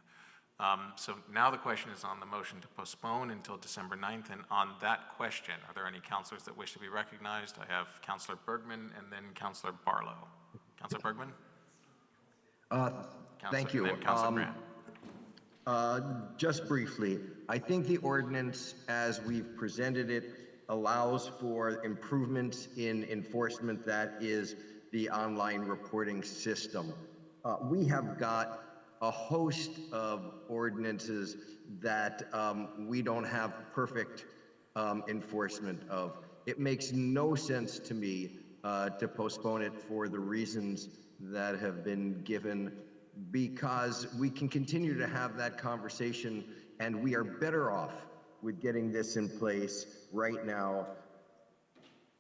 So now the question is on the motion to postpone until December 9th, and on that question, are there any councilors that wish to be recognized? I have Councilor Bergman and then Councilor Barlow. Councilor Bergman? Thank you. And then Councilor Grant. Just briefly, I think the ordinance, as we've presented it, allows for improvements in enforcement. That is the online reporting system. We have got a host of ordinances that we don't have perfect enforcement of. It makes no sense to me to postpone it for the reasons that have been given, because we can continue to have that conversation, and we are better off with getting this in place right now.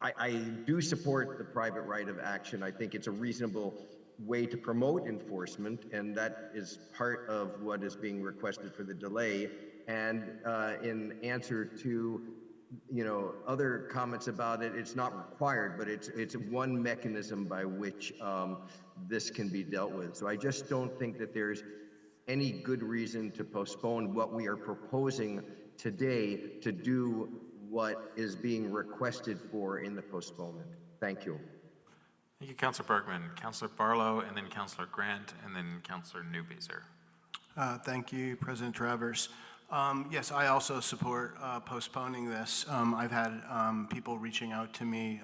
I do support the private right of action. I think it's a reasonable way to promote enforcement, and that is part of what is being requested for the delay. And in answer to other comments about it, it's not required, but it's one mechanism by which this can be dealt with. So I just don't think that there's any good reason to postpone what we are proposing today to do what is being requested for in the postponement. Thank you. Thank you, Councilor Bergman. Councilor Barlow, and then Councilor Grant, and then Councilor Newbeezer. Thank you, President Travers. Yes, I also support postponing this. I've had people reaching out to me,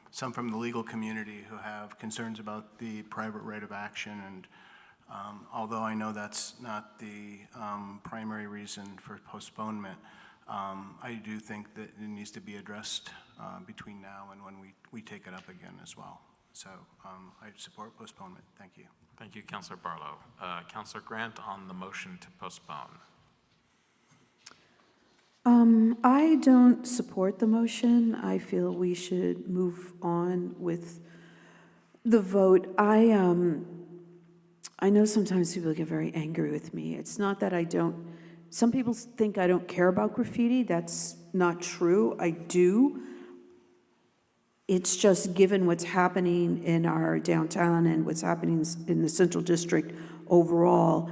some from the legal community, who have concerns about the private right of action. And although I know that's not the primary reason for postponement, I do think that it needs to be addressed between now and when we take it up again as well. So I support postponement. Thank you. Thank you, Councilor Barlow. Councilor Grant on the motion to postpone. I don't support the motion. I feel we should move on with the vote. I know sometimes people get very angry with me. It's not that I don't. Some people think I don't care about graffiti. That's not true. I do. It's just given what's happening in our downtown and what's happening in the Central District overall,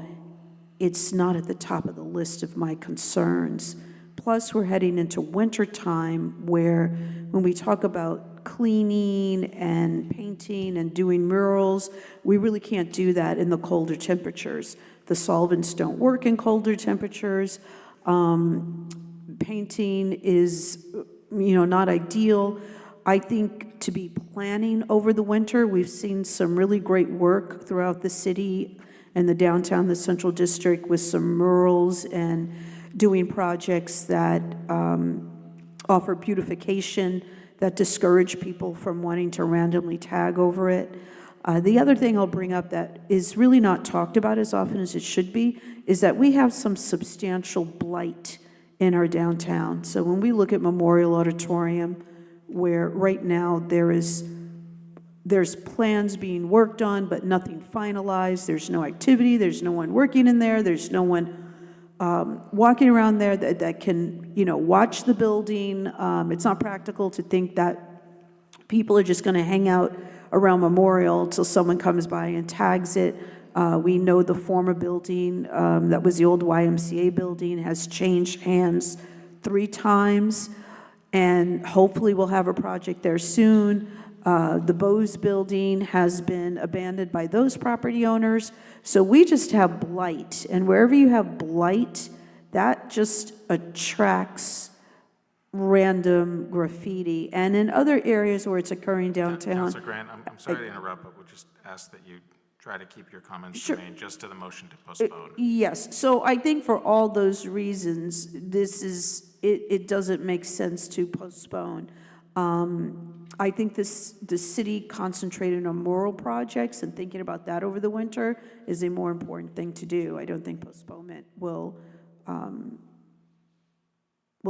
it's not at the top of the list of my concerns. Plus, we're heading into winter time where when we talk about cleaning and painting and doing murals, we really can't do that in the colder temperatures. The solvents don't work in colder temperatures. Painting is, not ideal. I think to be planning over the winter, we've seen some really great work throughout the city and the downtown, the Central District, with some murals and doing projects that offer beautification that discourage people from wanting to randomly tag over it. The other thing I'll bring up that is really not talked about as often as it should be is that we have some substantial blight in our downtown. So when we look at Memorial Auditorium, where right now there's plans being worked on, but nothing finalized, there's no activity, there's no one working in there, there's no one walking around there that can, watch the building. It's not practical to think that people are just going to hang out around Memorial until someone comes by and tags it. We know the former building, that was the old YMCA building, has changed hands 3 times, and hopefully we'll have a project there soon. The Bose building has been abandoned by those property owners. So we just have blight, and wherever you have blight, that just attracts random graffiti. And in other areas where it's occurring downtown. Councilor Grant, I'm sorry to interrupt, but we'll just ask that you try to keep your comments germane just to the motion to postpone. Yes, so I think for all those reasons, it doesn't make sense to postpone. I think the city concentrating on moral projects and thinking about that over the winter is a more important thing to do. I don't think postponement will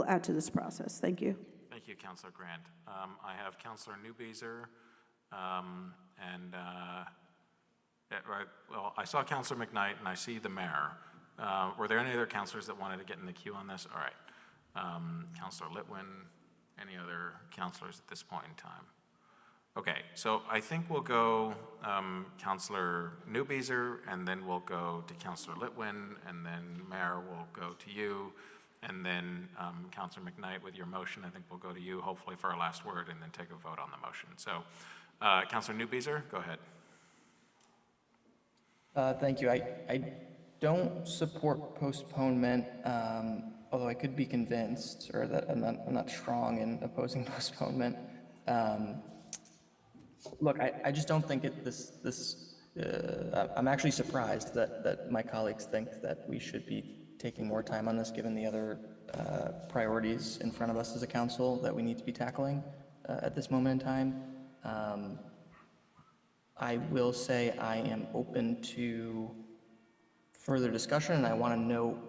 add to this process. Thank you. Thank you, Councilor Grant. I have Councilor Newbeezer, well, I saw Councilor McKnight and I see the mayor. Were there any other councilors that wanted to get in the queue on this? All right. Councilor Litwin, any other councilors at this point in time? Okay, so I think we'll go Councilor Newbeezer, and then we'll go to Councilor Litwin, and then Mayor will go to you, and then Councilor McKnight, with your motion, I think we'll go to you, hopefully for our last word, and then take a vote on the motion. So, Councilor Newbeezer, go ahead. Thank you. I don't support postponement, although I could be convinced, or that I'm not strong in opposing postponement. Look, I just don't think I'm actually surprised that my colleagues think that we should be taking more time on this, given the other priorities in front of us as a council that we need to be tackling at this moment in time. I will say I am open to further discussion, and I want to note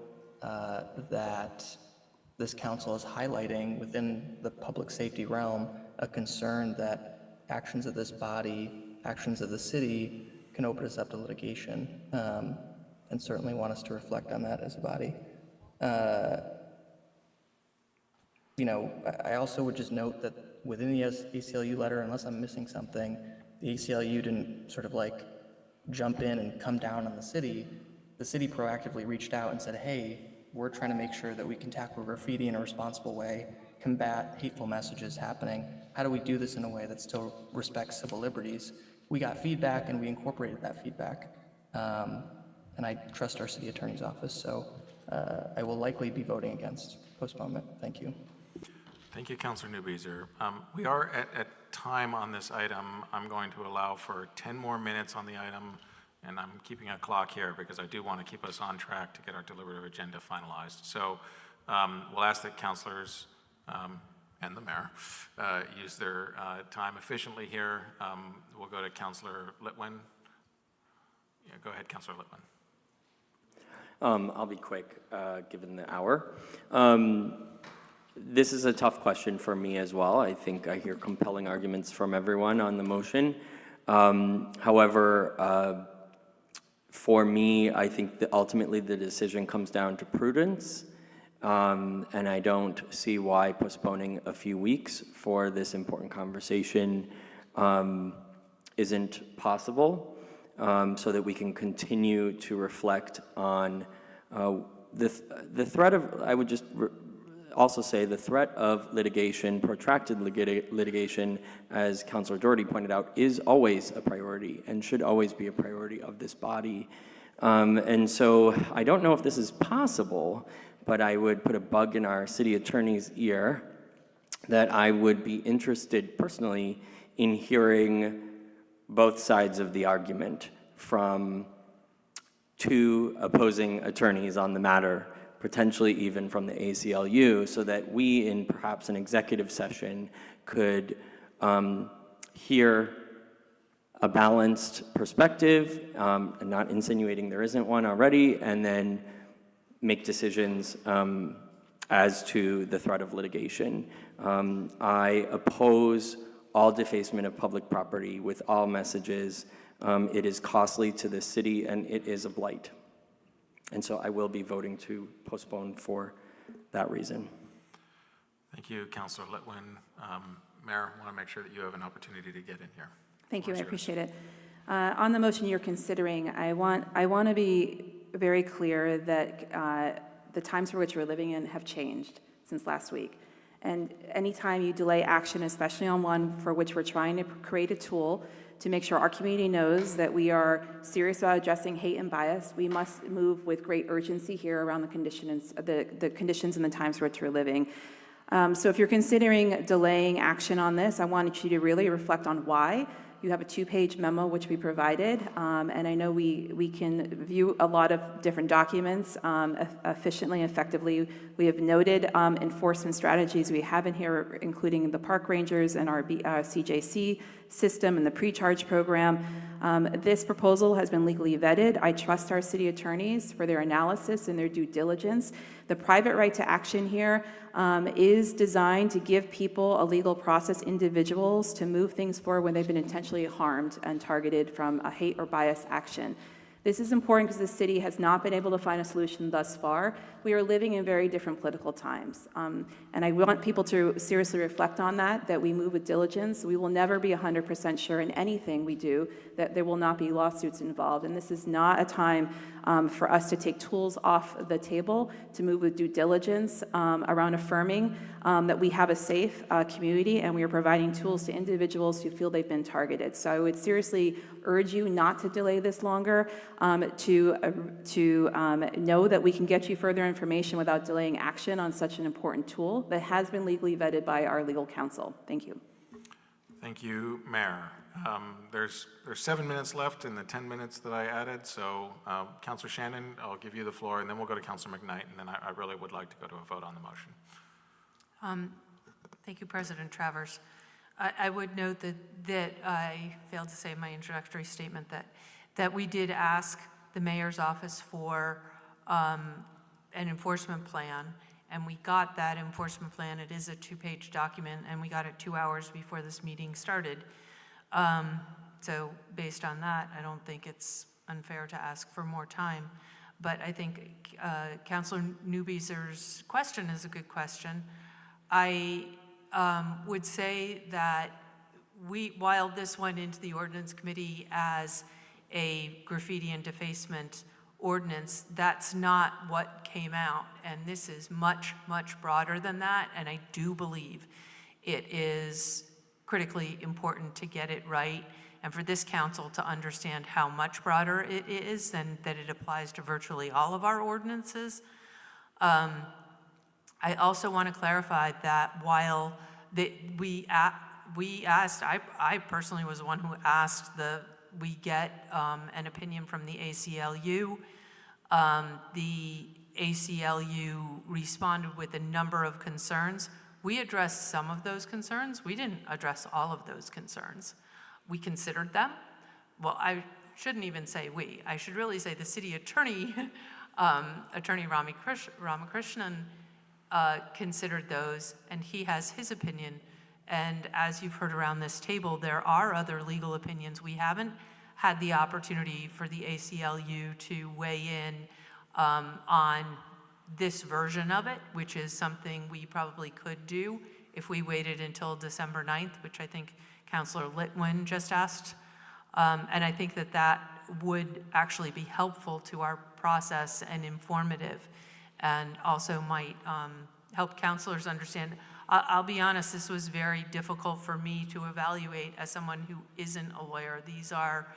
that this council is highlighting within the public safety realm a concern that actions of this body, actions of the city, can open us up to litigation, and certainly want us to reflect on that as a body. I also would just note that within the ACLU letter, unless I'm missing something, the ACLU didn't sort of like jump in and come down on the city. The city proactively reached out and said, hey, we're trying to make sure that we can tackle graffiti in a responsible way, combat hateful messages happening. How do we do this in a way that still respects civil liberties? We got feedback and we incorporated that feedback. And I trust our city attorney's office, so I will likely be voting against postponement. Thank you. Thank you, Councilor Newbeezer. We are at time on this item. I'm going to allow for 10 more minutes on the item, and I'm keeping a clock here because I do want to keep us on track to get our deliberative agenda finalized. So we'll ask that councilors and the mayor use their time efficiently here. We'll go to Councilor Litwin. Yeah, go ahead, Councilor Litwin. I'll be quick, given the hour. This is a tough question for me as well. I think I hear compelling arguments from everyone on the motion. However, for me, I think that ultimately the decision comes down to prudence. And I don't see why postponing a few weeks for this important conversation isn't possible, so that we can continue to reflect on the threat of, I would just also say, the threat of litigation, protracted litigation, as Councilor Doherty pointed out, is always a priority and should always be a priority of this body. And so I don't know if this is possible, but I would put a bug in our city attorney's ear that I would be interested personally in hearing both sides of the argument from 2 opposing attorneys on the matter potentially even from the ACLU, so that we, in perhaps an executive session, could hear a balanced perspective, and not insinuating there isn't one already, and then make decisions as to the threat of litigation. I oppose all defacement of public property with all messages. It is costly to the city, and it is a blight. And so I will be voting to postpone for that reason. Thank you, Councilor Litwin. Mayor, I want to make sure that you have an opportunity to get in here. Thank you, I appreciate it. On the motion you're considering, I want to be very clear that the times for which we're living in have changed since last week. And anytime you delay action, especially on one for which we're trying to create a tool to make sure our community knows that we are serious about addressing hate and bias, we must move with great urgency here around the conditions and the times for which we're living. So if you're considering delaying action on this, I wanted you to really reflect on why. You have a 2-page memo which we provided, and I know we can view a lot of different documents efficiently and effectively. We have noted enforcement strategies we have in here, including the park rangers and our CJC system and the pre-charge program. This proposal has been legally vetted. I trust our city attorneys for their analysis and their due diligence. The private right to action here is designed to give people a legal process, individuals, to move things forward when they've been intentionally harmed and targeted from a hate or bias action. This is important because the city has not been able to find a solution thus far. We are living in very different political times. And I want people to seriously reflect on that we move with diligence. We will never be 100% sure in anything we do that there will not be lawsuits involved. And this is not a time for us to take tools off the table, to move with due diligence around affirming that we have a safe community and we are providing tools to individuals who feel they've been targeted. So I would seriously urge you not to delay this longer, to know that we can get you further information without delaying action on such an important tool that has been legally vetted by our legal counsel. Thank you. Thank you, Mayor. There's 7 minutes left in the 10 minutes that I added, so Councilor Shannon, I'll give you the floor, and then we'll go to Councilor McKnight, and then I really would like to go to a vote on the motion. Thank you, President Travers. I would note that I failed to say in my introductory statement that we did ask the mayor's office for an enforcement plan, and we got that enforcement plan. It is a 2-page document, and we got it 2 hours before this meeting started. So based on that, I don't think it's unfair to ask for more time. But I think Councilor Newbieser's question is a good question. I would say that while this went into the ordinance committee as a graffiti and defacement ordinance, that's not what came out. And this is much, much broader than that. And I do believe it is critically important to get it right and for this council to understand how much broader it is than that it applies to virtually all of our ordinances. I also want to clarify that while we asked, I personally was the one who asked we get an opinion from the ACLU. The ACLU responded with a number of concerns. We addressed some of those concerns. We didn't address all of those concerns. We considered them. Well, I shouldn't even say we. I should really say the city attorney, Attorney Ramakrishnan, considered those, and he has his opinion. And as you've heard around this table, there are other legal opinions. We haven't had the opportunity for the ACLU to weigh in on this version of it, which is something we probably could do if we waited until December 9th, which I think Councilor Litwin just asked. And I think that would actually be helpful to our process and informative, and also might help councilors understand. I'll be honest, this was very difficult for me to evaluate as someone who isn't a lawyer. These are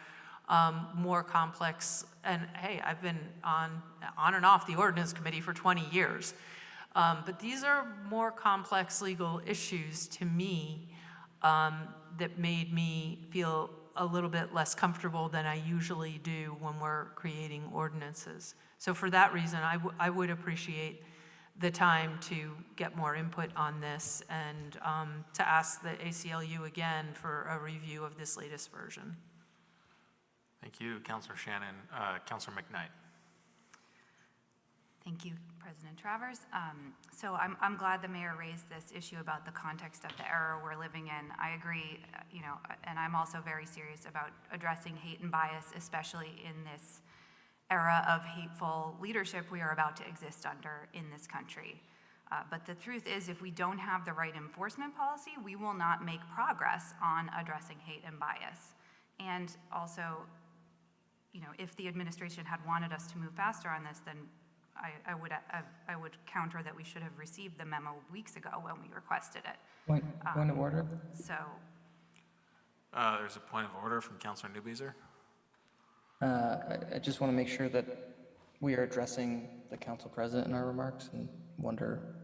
more complex, and hey, I've been on and off the ordinance committee for 20 years. But these are more complex legal issues to me that made me feel a little bit less comfortable than I usually do when we're creating ordinances. So for that reason, I would appreciate the time to get more input on this and to ask the ACLU again for a review of this latest version. Thank you, Councilor Shannon. Councilor McKnight. Thank you, President Travers. So I'm glad the mayor raised this issue about the context of the era we're living in. I agree, and I'm also very serious about addressing hate and bias, especially in this era of hateful leadership we are about to exist under in this country. But the truth is, if we don't have the right enforcement policy, we will not make progress on addressing hate and bias. And also, if the administration had wanted us to move faster on this, then I would counter that we should have received the memo weeks ago when we requested it. Point of order? So, There's a point of order from Councilor Newbeezer. I just want to make sure that we are addressing the council president in our remarks and wonder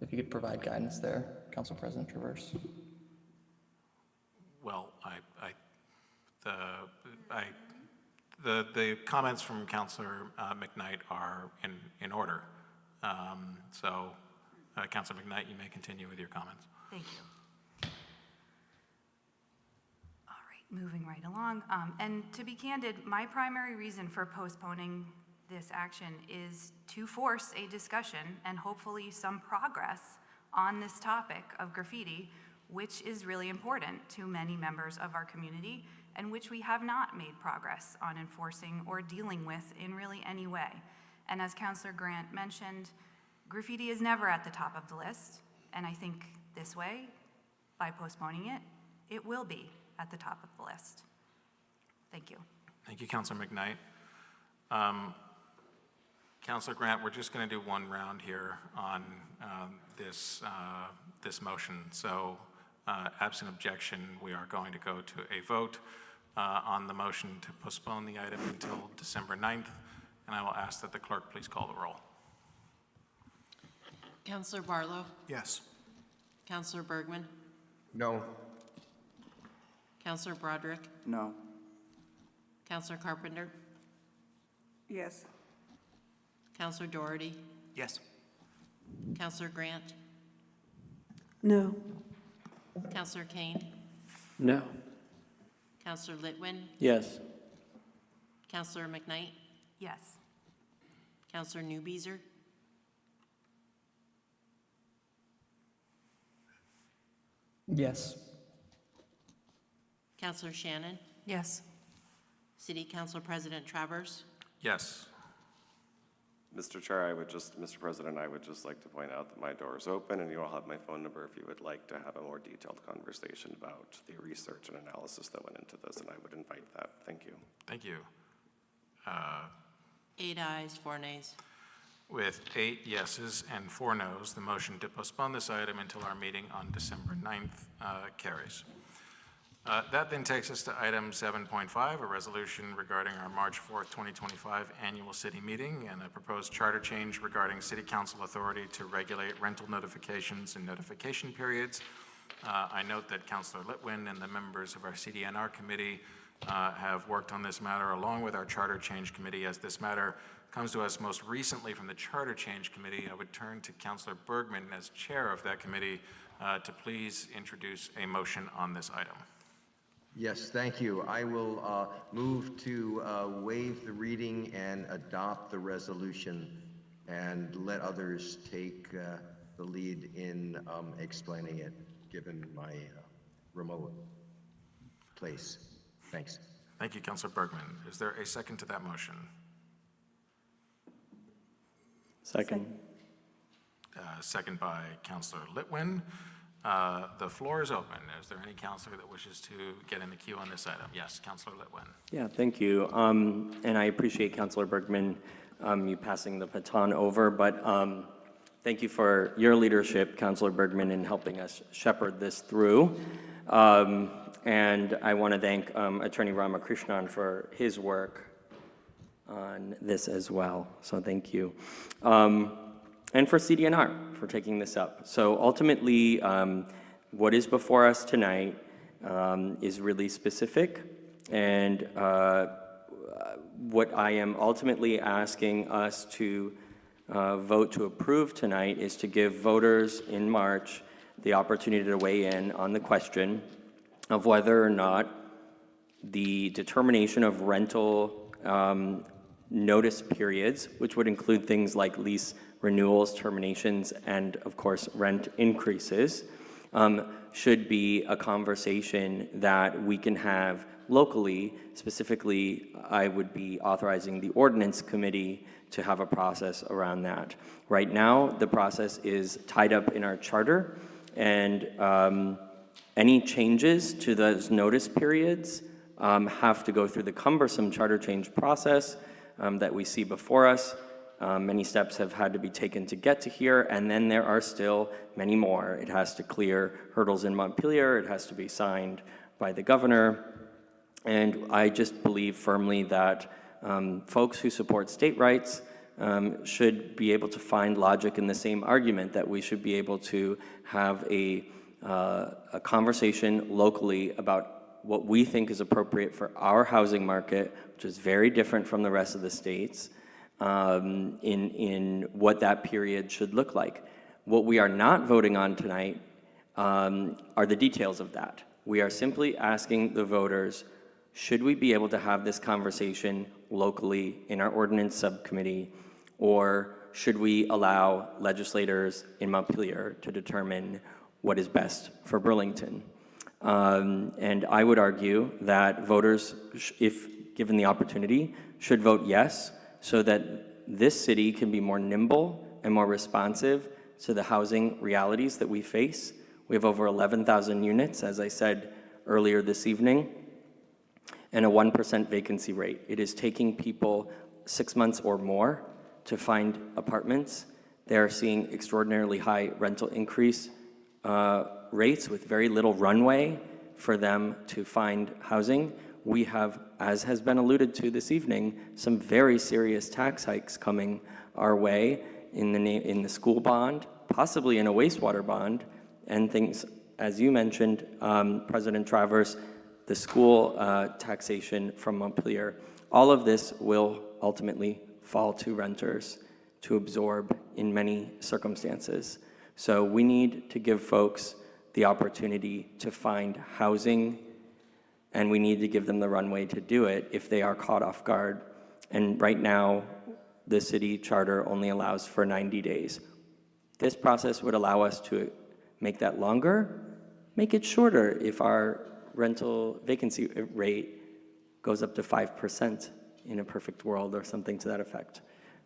if you could provide guidance there, Council President Travers. Well, the comments from Councilor McKnight are in order. So, Councilor McKnight, you may continue with your comments. thank you. Moving right along, and to be candid, my primary reason for postponing this action is to force a discussion and hopefully some progress on this topic of graffiti, which is really important to many members of our community and which we have not made progress on enforcing or dealing with in really any way. And as Councilor Grant mentioned, graffiti is never at the top of the list, and I think this way, by postponing it, it will be at the top of the list. Thank you. Thank you, Councilor McKnight. Councilor Grant, we're just going to do one round here on this motion. So, absent objection, we are going to go to a vote on the motion to postpone the item until December 9th, and I will ask that the clerk please call the roll. Councilor Barlow? Yes. Councilor Bergman? No. Councilor Broderick? No. Councilor Carpenter? Yes. Councilor Doherty? Yes. Councilor Grant? No. Councilor Kane? No. Councilor Litwin? Yes. Councilor McKnight? Yes. Councilor Newbeezer? Yes. Councilor Shannon? Yes. City Council President Travers? Yes. Mr. Chair, Mr. President, I would just like to point out that my door is open and you all have my phone number if you would like to have a more detailed conversation about the research and analysis that went into this, and I would invite that. Thank you. Thank you. 8 ayes, 4 nays. With 8 yeses and 4 noes, the motion to postpone this item until our meeting on December 9th carries. That then takes us to item 7.5, a resolution regarding our March 4th, 2025 annual city meeting and a proposed charter change regarding city council authority to regulate rental notifications and notification periods. I note that Councilor Litwin and the members of our CDNR committee have worked on this matter along with our Charter Change Committee. As this matter comes to us most recently from the Charter Change Committee, I would turn to Councilor Bergman as chair of that committee to please introduce a motion on this item. Yes, thank you. I will move to waive the reading and adopt the resolution and let others take the lead in explaining it, given my remote place. Thanks. Thank you, Councilor Bergman. Is there a second to that motion? Second. Second by Councilor Litwin. The floor is open. Is there any councilor that wishes to get in the queue on this item? Yes, Councilor Litwin. Yeah, thank you. And I appreciate Councilor Bergman, you passing the baton over, but thank you for your leadership, Councilor Bergman, in helping us shepherd this through. And I want to thank Attorney Ramakrishnan for his work on this as well. So thank you. And for CDNR for taking this up. So ultimately, what is before us tonight is really specific. And what I am ultimately asking us to vote to approve tonight is to give voters in March the opportunity to weigh in on the question of whether or not the determination of rental notice periods, which would include things like lease renewals, terminations, and of course rent increases, should be a conversation that we can have locally. Specifically, I would be authorizing the Ordinance Committee to have a process around that. Right now, the process is tied up in our charter, and any changes to those notice periods have to go through the cumbersome charter change process that we see before us. Many steps have had to be taken to get to here, and then there are still many more. It has to clear hurdles in Montpelier, it has to be signed by the governor, and I just believe firmly that folks who support state rights should be able to find logic in the same argument, that we should be able to have a conversation locally about what we think is appropriate for our housing market, which is very different from the rest of the states, in what that period should look like. What we are not voting on tonight are the details of that. We are simply asking the voters, should we be able to have this conversation locally in our ordinance subcommittee, or should we allow legislators in Montpelier to determine what is best for Burlington? And I would argue that voters, if given the opportunity, should vote yes, so that this city can be more nimble and more responsive to the housing realities that we face. We have over 11,000 units, as I said earlier this evening, and a 1% vacancy rate. It is taking people 6 months or more to find apartments. They are seeing extraordinarily high rental increase rates with very little runway for them to find housing. We have, as has been alluded to this evening, some very serious tax hikes coming our way in the school bond, possibly in a wastewater bond, and things, as you mentioned, President Travers, the school taxation from Montpelier. All of this will ultimately fall to renters to absorb in many circumstances. So we need to give folks the opportunity to find housing, and we need to give them the runway to do it if they are caught off guard. And right now, the city charter only allows for 90 days. This process would allow us to make that longer, make it shorter if our rental vacancy rate goes up to 5% in a perfect world or something to that effect.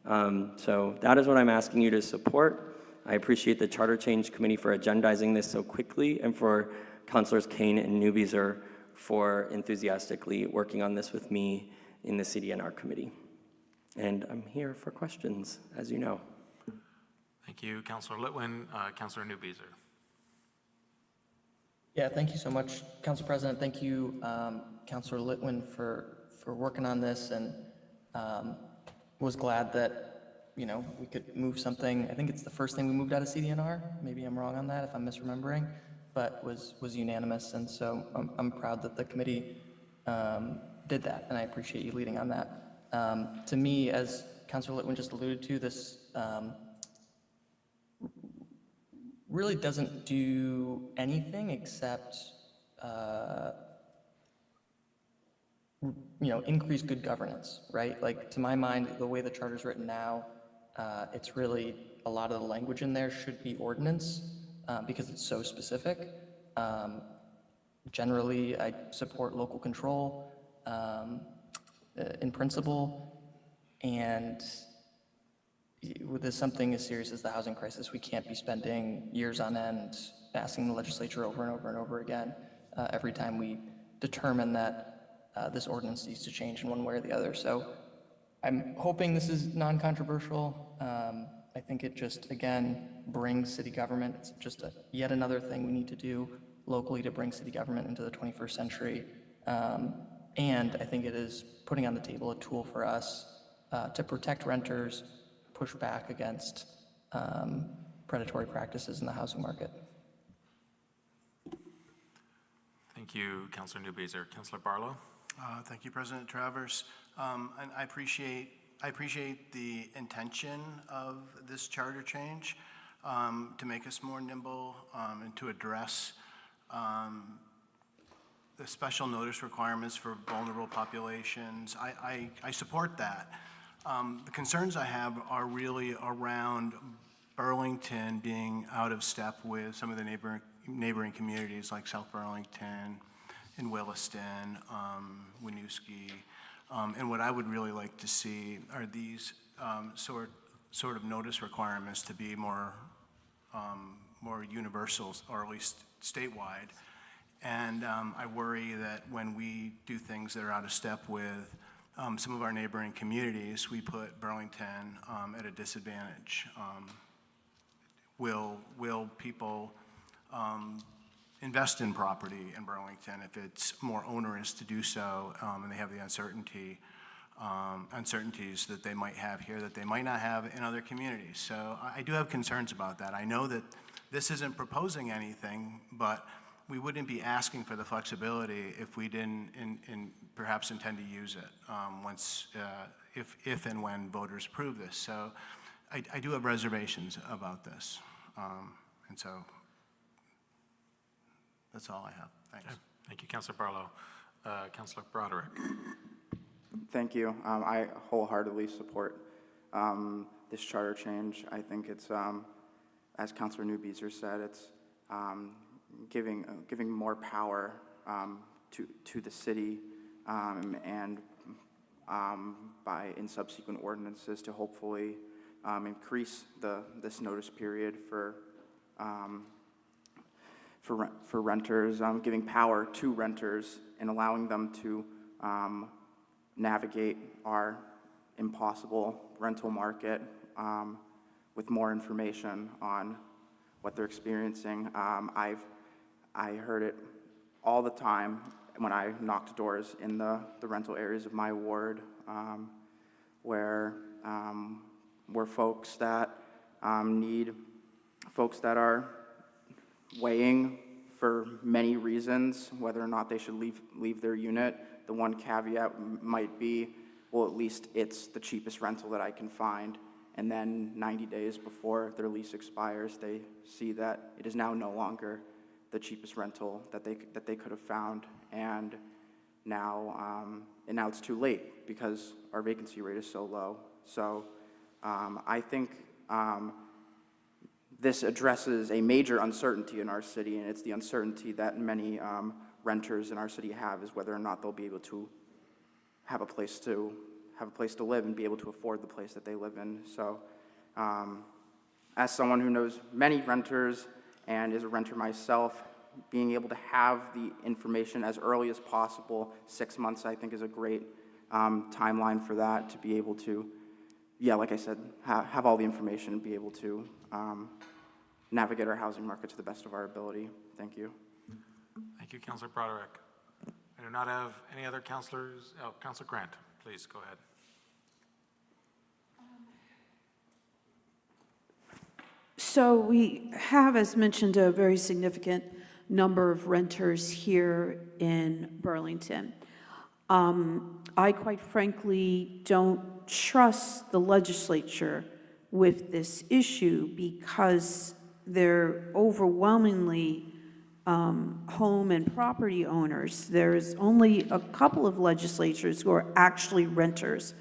So that is what I'm asking you to support. I appreciate the Charter Change Committee for agendizing this so quickly, and for Councilors Kane and Newbeezer for enthusiastically working on this with me in the CDNR committee. And I'm here for questions, as you know. Thank you, Councilor Litwin. Councilor Newbeezer. Yeah, thank you so much, Council President. Thank you, Councilor Litwin, for working on this, and was glad that we could move something. I think it's the first thing we moved out of CDNR. Maybe I'm wrong on that if I'm misremembering, but was unanimous. And so I'm proud that the committee did that, and I appreciate you leading on that. To me, as Councilor Litwin just alluded to, this really doesn't do anything except increase good governance, right? Like, to my mind, the way the charter's written now, it's really, a lot of the language in there should be ordinance because it's so specific. Generally, I support local control in principle, and with something as serious as the housing crisis, we can't be spending years on end asking the legislature over and over and over again every time we determine that this ordinance needs to change in one way or the other. So I'm hoping this is non-controversial. I think it just, again, brings city government. It's just yet another thing we need to do locally to bring city government into the 21st century. And I think it is putting on the table a tool for us to protect renters, push back against predatory practices in the housing market. Thank Thank you, Councilor Newbeezer. Councilor Barlow? Thank you, President Travers. And I appreciate the intention of this charter change to make us more nimble and to address the special notice requirements for vulnerable populations. I support that. The concerns I have are really around Burlington being out of step with some of the neighboring communities like South Burlington and Williston, Winooski. And what I would really like to see are these sort of notice requirements to be more universal, or at least statewide. And I worry that when we do things that are out of step with some of our neighboring communities, we put Burlington at a disadvantage. Will people invest in property in Burlington if it's more onerous to do so, and they have the uncertainties that they might have here that they might not have in other communities? So I do have concerns about that. I know that this isn't proposing anything, but we wouldn't be asking for the flexibility if we didn't perhaps intend to use it if and when voters approve this. So I do have reservations about this. And so that's all I have. Thanks. Okay. Thank you, Councilor Barlow. Councilor Broderick. Thank you. I wholeheartedly support this charter change. I think it's, as Councilor Newbeezer said, it's giving more power to the city and in subsequent ordinances to hopefully increase this notice period for renters, giving power to renters and allowing them to navigate our impossible rental market with more information on what they're experiencing. I heard it all the time when I knocked doors in the rental areas of my ward, where folks that folks that are weighing for many reasons whether or not they should leave their unit. The one caveat might be, well, at least it's the cheapest rental that I can find. And then 90 days before their lease expires, they see that it is now no longer the cheapest rental that they could have found, and now it's too late because our vacancy rate is so low. So I think this addresses a major uncertainty in our city, and it's the uncertainty that many renters in our city have, is whether or not they'll be able to have a place to live and be able to afford the place that they live in. So as someone who knows many renters and is a renter myself, being able to have the information as early as possible, 6 months I think is a great timeline for that, to be able to, like I said, have all the information and be able to navigate our housing market to the best of our ability. Thank you. Thank you, Councilor Broderick. I do not have any other councilors. Oh, Councilor Grant, please go ahead. So we have, as mentioned, a very significant number of renters here in Burlington. I quite frankly don't trust the legislature with this issue because they're overwhelmingly home and property owners. There's only a couple of legislatures who are actually renters.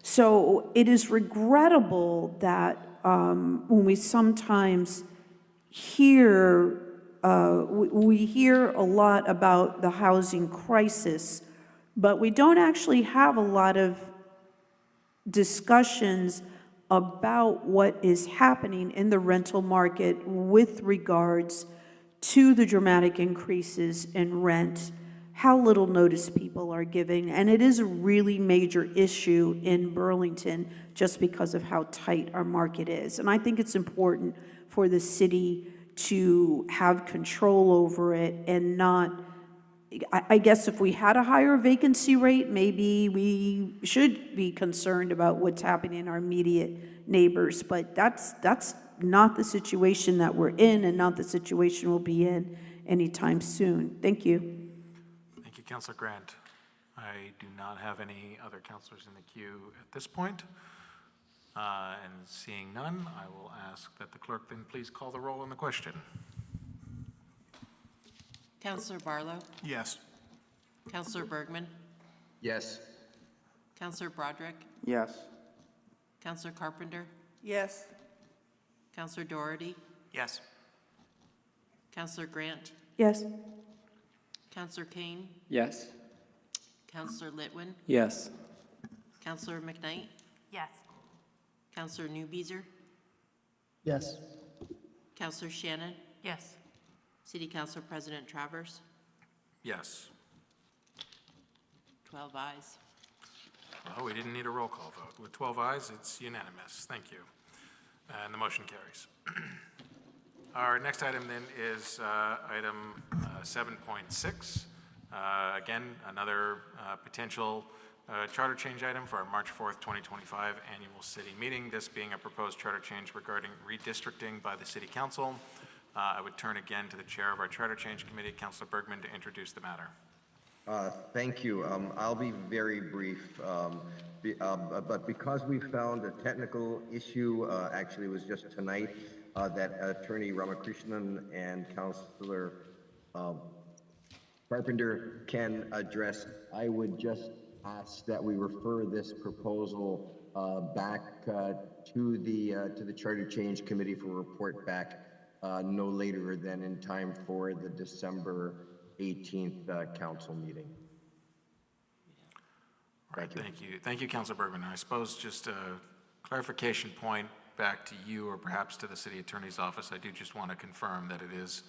So it is regrettable that when we sometimes hear, we hear a lot about the housing crisis, but we don't actually have a lot of discussions about what is happening in the rental market with regards to the dramatic increases in rent, how little notice people are giving, and it is a really major issue in Burlington just because of how tight our market is. And I think it's important for the city to have control over it and not, I guess if we had a higher vacancy rate, maybe we should be concerned about what's happening in our immediate neighbors, but that's not the situation that we're in and not the situation we'll be in anytime soon. Thank you. you, Councilor Grant. I do not have any other councilors in the queue at this point. And seeing none, I will ask that the clerk then please call the roll on the question. Counselor Barlow? Yes. Counselor Bergman? Yes. Counselor Broderick? Yes. Counselor Carpenter? Yes. Counselor Doherty? Yes. Counselor Grant? Yes. Counselor Kane? Yes. Counselor Litwin? Yes. Counselor McKnight? Yes. Counselor Newbeezer? Yes. Counselor Shannon? Yes. City Council President Travers? Yes. 12 ayes. Well, we didn't need a roll call vote. With 12 ayes, it's unanimous. Thank you. And the motion carries. Our next item then is item 7.6. Again, another potential charter change item for our March 4th, 2025 annual city meeting, this being a proposed charter change regarding redistricting by the City Council. I would turn again to the chair of our Charter Change Committee, Councilor Bergman, to introduce the matter. Thank you. I'll be very brief, but because we found a technical issue, actually it was just tonight, that Attorney Ramakrishnan and Councilor Carpenter can address, I would just ask that we refer this proposal back to the Charter Change Committee for a report back no later than in time for the December 18th council meeting. All right, thank you. Thank you, Councilor Bergman. I suppose just a clarification point back to you or perhaps to the City Attorney's Office. I do just want to confirm that it is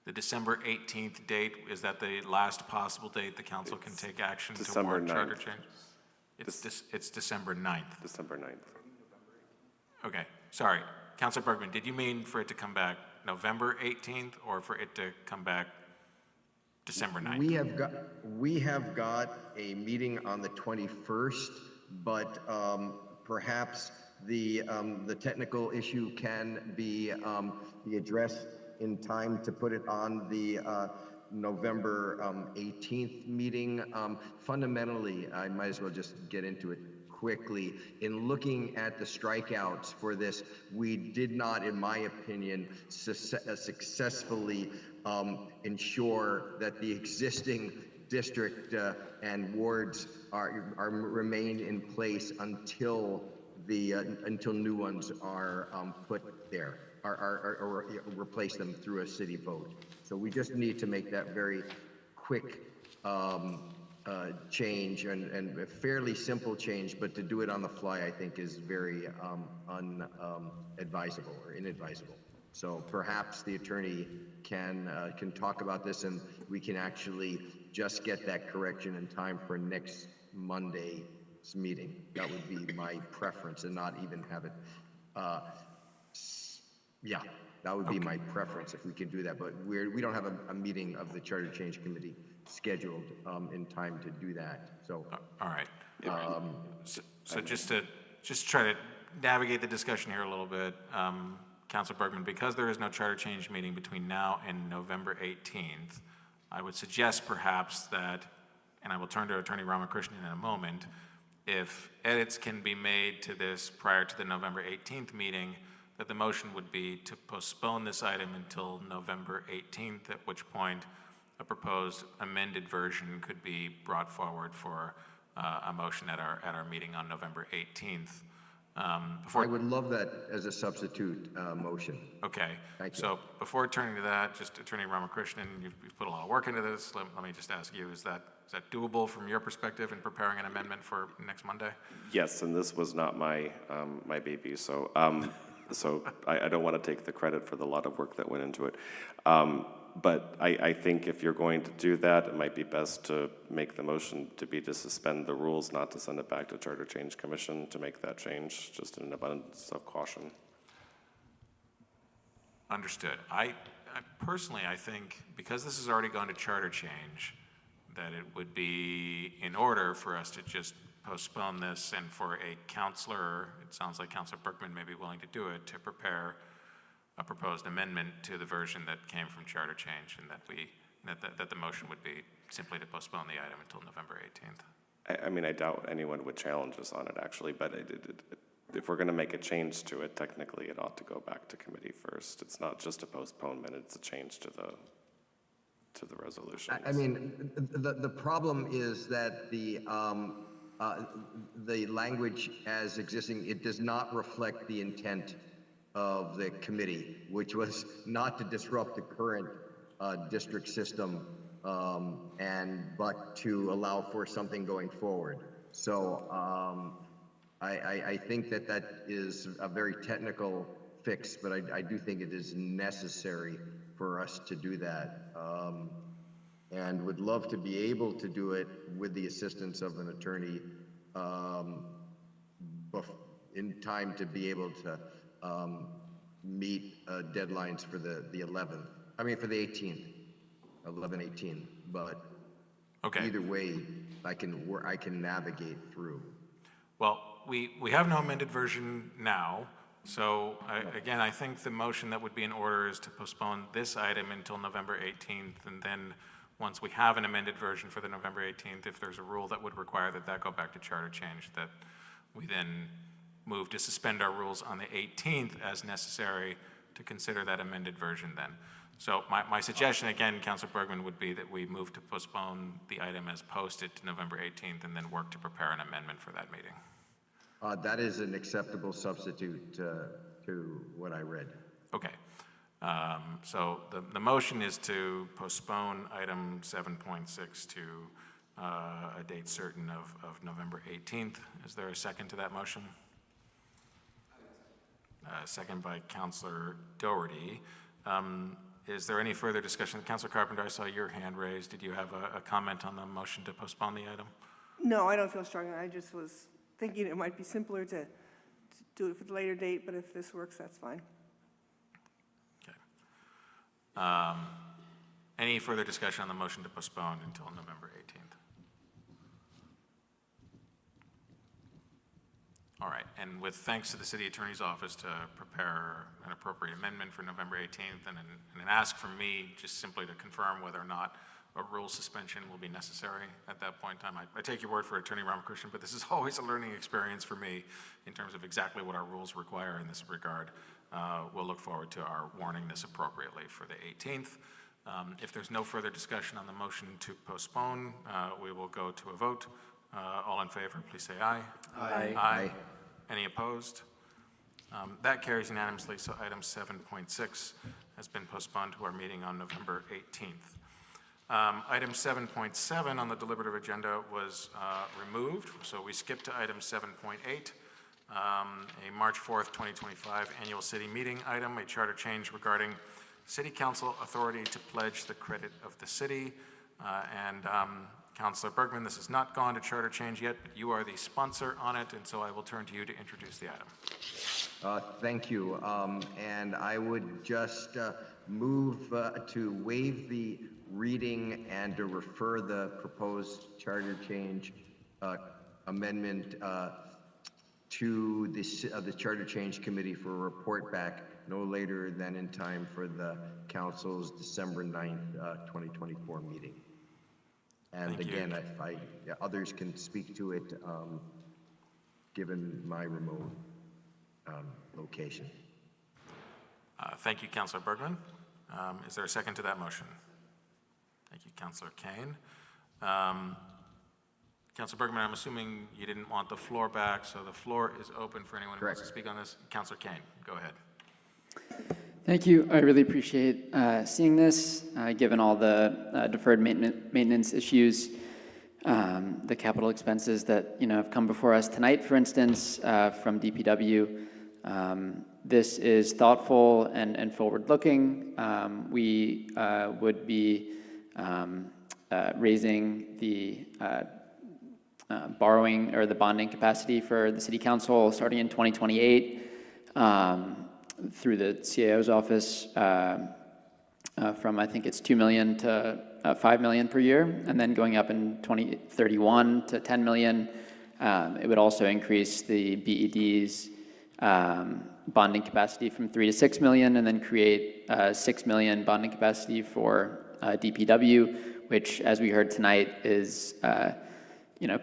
the December 18th date. Is that the last possible date the council can take action toward charter change? It's December 9th. December 9th. Okay, sorry. Councilor Bergman, did you mean for it to come back November 18th or for it to come back December 9th? We have got a meeting on the 21st, but perhaps the technical issue can be addressed in time to put it on the November 18th meeting. Fundamentally, I might as well just get into it quickly. In looking at the strikeouts for this, we did not, in my opinion, successfully ensure that the existing district and wards remain in place until new ones are put there, or replace them through a city vote. So we just need to make that very quick change and a fairly simple change, but to do it on the fly, I think, is very unadvisable or inadvisable. So perhaps the attorney can talk about this, and we can actually just get that correction in time for next Monday's meeting. That would be my preference, and not even have it. Yeah, that would be my preference if we could do that. But we don't have a meeting of the Charter Change Committee scheduled in time to do that. So all right. So just to try to navigate the discussion here a little bit, Councilor Bergman, because there is no charter change meeting between now and November 18th, I would suggest perhaps that, and I will turn to Attorney Ramakrishnan in a moment, if edits can be made to this prior to the November 18th meeting, that the motion would be to postpone this item until November 18th, at which point a proposed amended version could be brought forward for a motion at our meeting on November 18th. I would love that as a substitute motion. Okay. Thank you. So before turning to that, just Attorney Ramakrishnan, you've put a lot of work into this. Let me just ask you, is that doable from your perspective in preparing an amendment for next Monday? Yes, and this was not my my baby, so so I don't want to take the credit for the lot of work that went into it. But I think if you're going to do that, it might be best to make the motion to suspend the rules, not to send it back to Charter Change Commission to make that change, just in an abundance of caution. Understood. I personally, I think, because this has already gone to charter change, that it would be in order for us to just postpone this and for a counselor, it sounds like Councilor Bergman may be willing to do it, to prepare a proposed amendment to the version that came from Charter Change, and that we that the motion would be simply to postpone the item until November 18th. I mean, I doubt anyone would challenge us on it, actually, but if we're going to make a change to it, technically it ought to go back to committee first. It's not just a postponement, it's a change to the resolution. I mean, the problem is that the language as existing, it does not reflect the intent of the committee, which was not to disrupt the current district system, but to allow for something going forward. So I think that is a very technical fix, but I do think it is necessary for us to do that. And would love to be able to do it with the assistance of an attorney in time to be able to meet deadlines for the 11th. I mean, for the 18th, 11/18. But Okay. either way, I can navigate through. Well, we have no amended version now, so again, I think the motion that would be in order is to postpone this item until November 18th, and then once we have an amended version for the November 18th, if there's a rule that would require that go back to charter change, that we then move to suspend our rules on the 18th as necessary to consider that amended version then. So my suggestion, again, Councilor Bergman, would be that we move to postpone the item as posted to November 18th and then work to prepare an amendment for that meeting. That is an acceptable substitute to what I read. Okay. So the motion is to postpone item 7.6 to a date certain of November 18th. Is there a second to that motion? Second by Councilor Doherty. Is there any further discussion? Councilor Carpenter, I saw your hand raised. Did you have a comment on the motion to postpone the item? No, I don't feel strongly. I just was thinking it might be simpler to do it for the later date, but if this works, that's fine. Any further discussion on the motion to postpone until November 18th? All right, and with thanks to the City Attorney's Office to prepare an appropriate amendment for November 18th and an ask from me just simply to confirm whether or not a rule suspension will be necessary at that point in time. I take your word for it, Attorney Ramakrishnan, but this is always a learning experience for me in terms of exactly what our rules require in this regard. We'll look forward to our warning this appropriately for the 18th. If there's no further discussion on the motion to postpone, we will go to a vote. All in favor, please say aye. Aye. Aye. Any opposed? That carries unanimously, so item 7.6 has been postponed to our meeting on November 18th. Item 7.7 on the deliberative agenda was removed, so we skipped to item 7.8, a March 4th, 2025 annual city meeting item, a charter change regarding City Council authority to pledge the credit of the city. Councilor Bergman, this has not gone to charter change yet, but you are the sponsor on it, and so I will turn to you to introduce the item. Thank you. And I would just move to waive the reading and to refer the proposed charter change amendment to the Charter Change Committee for a report back no later than in time for the Council's December 9th, 2024 meeting. And Thank again, you. if others can speak to it, given my remote location. Thank you, Councilor Bergman. Is there a second to that motion? Thank you, Councilor Kane. Councilor Bergman, I'm assuming you didn't want the floor back, so the floor is open for anyone who wants to speak on this. Councilor Kane, go ahead. Thank you. I really appreciate seeing this, given all the deferred maintenance issues, the capital expenses that have come before us tonight, for instance, from DPW. This is thoughtful and forward-looking. We would be raising the borrowing or the bonding capacity for the City Council starting in 2028 through the CAO's office from, I think it's 2 million to 5 million per year, and then going up in 2031 to 10 million. It would also increase the BED's bonding capacity from 3 to 6 million, and then create 6 million bonding capacity for DPW, which, as we heard tonight, is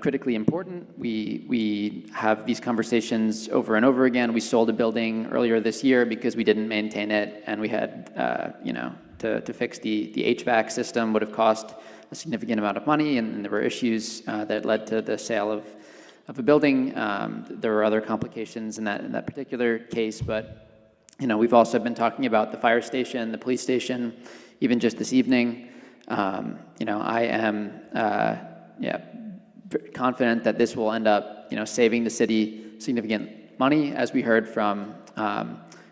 critically important. We have these conversations over and over again. We sold a building earlier this year because we didn't maintain it, and we had, to fix the HVAC system would have cost a significant amount of money, and there were issues that led to the sale of a building. There were other complications in that particular case, but we've also been talking about the fire station, the police station, even just this evening. I am confident that this will end up, saving the city significant money, as we heard from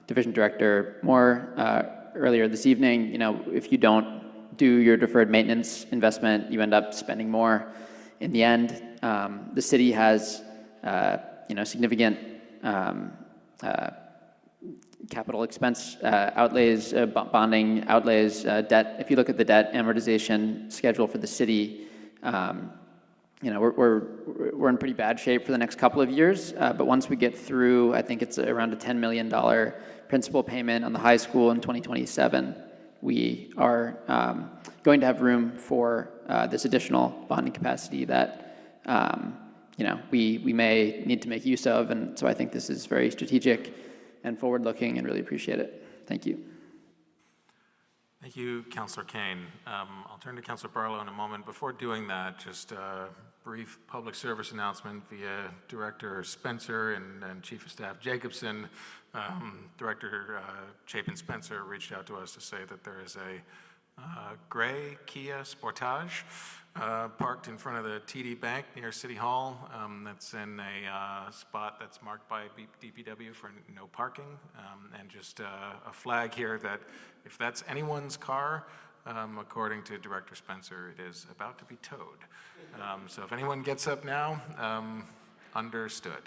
Division Director Moore earlier this evening. If you don't do your deferred maintenance investment, you end up spending more in the end. The city has, significant capital expense outlays, bonding outlays, debt. If you look at the debt amortization schedule for the city, we're in pretty bad shape for the next couple of years. But once we get through, I think it's around a $10 million principal payment on the high school in 2027, we are going to have room for this additional bonding capacity that we may need to make use of. And so I think this is very strategic and forward-looking, and really appreciate it. Thank you. Thank you, Councilor Kane. I'll turn to Councilor Barlow in a moment. Before doing that, just a brief public service announcement via Director Spencer and Chief of Staff Jacobson. Director Chapin Spencer reached out to us to say that there is a gray Kia Sportage parked in front of the TD Bank near City Hall. That's in a spot that's marked by DPW for no parking. And just a flag here that if that's anyone's car, according to Director Spencer, it is about to be towed. So if anyone gets up now, understood.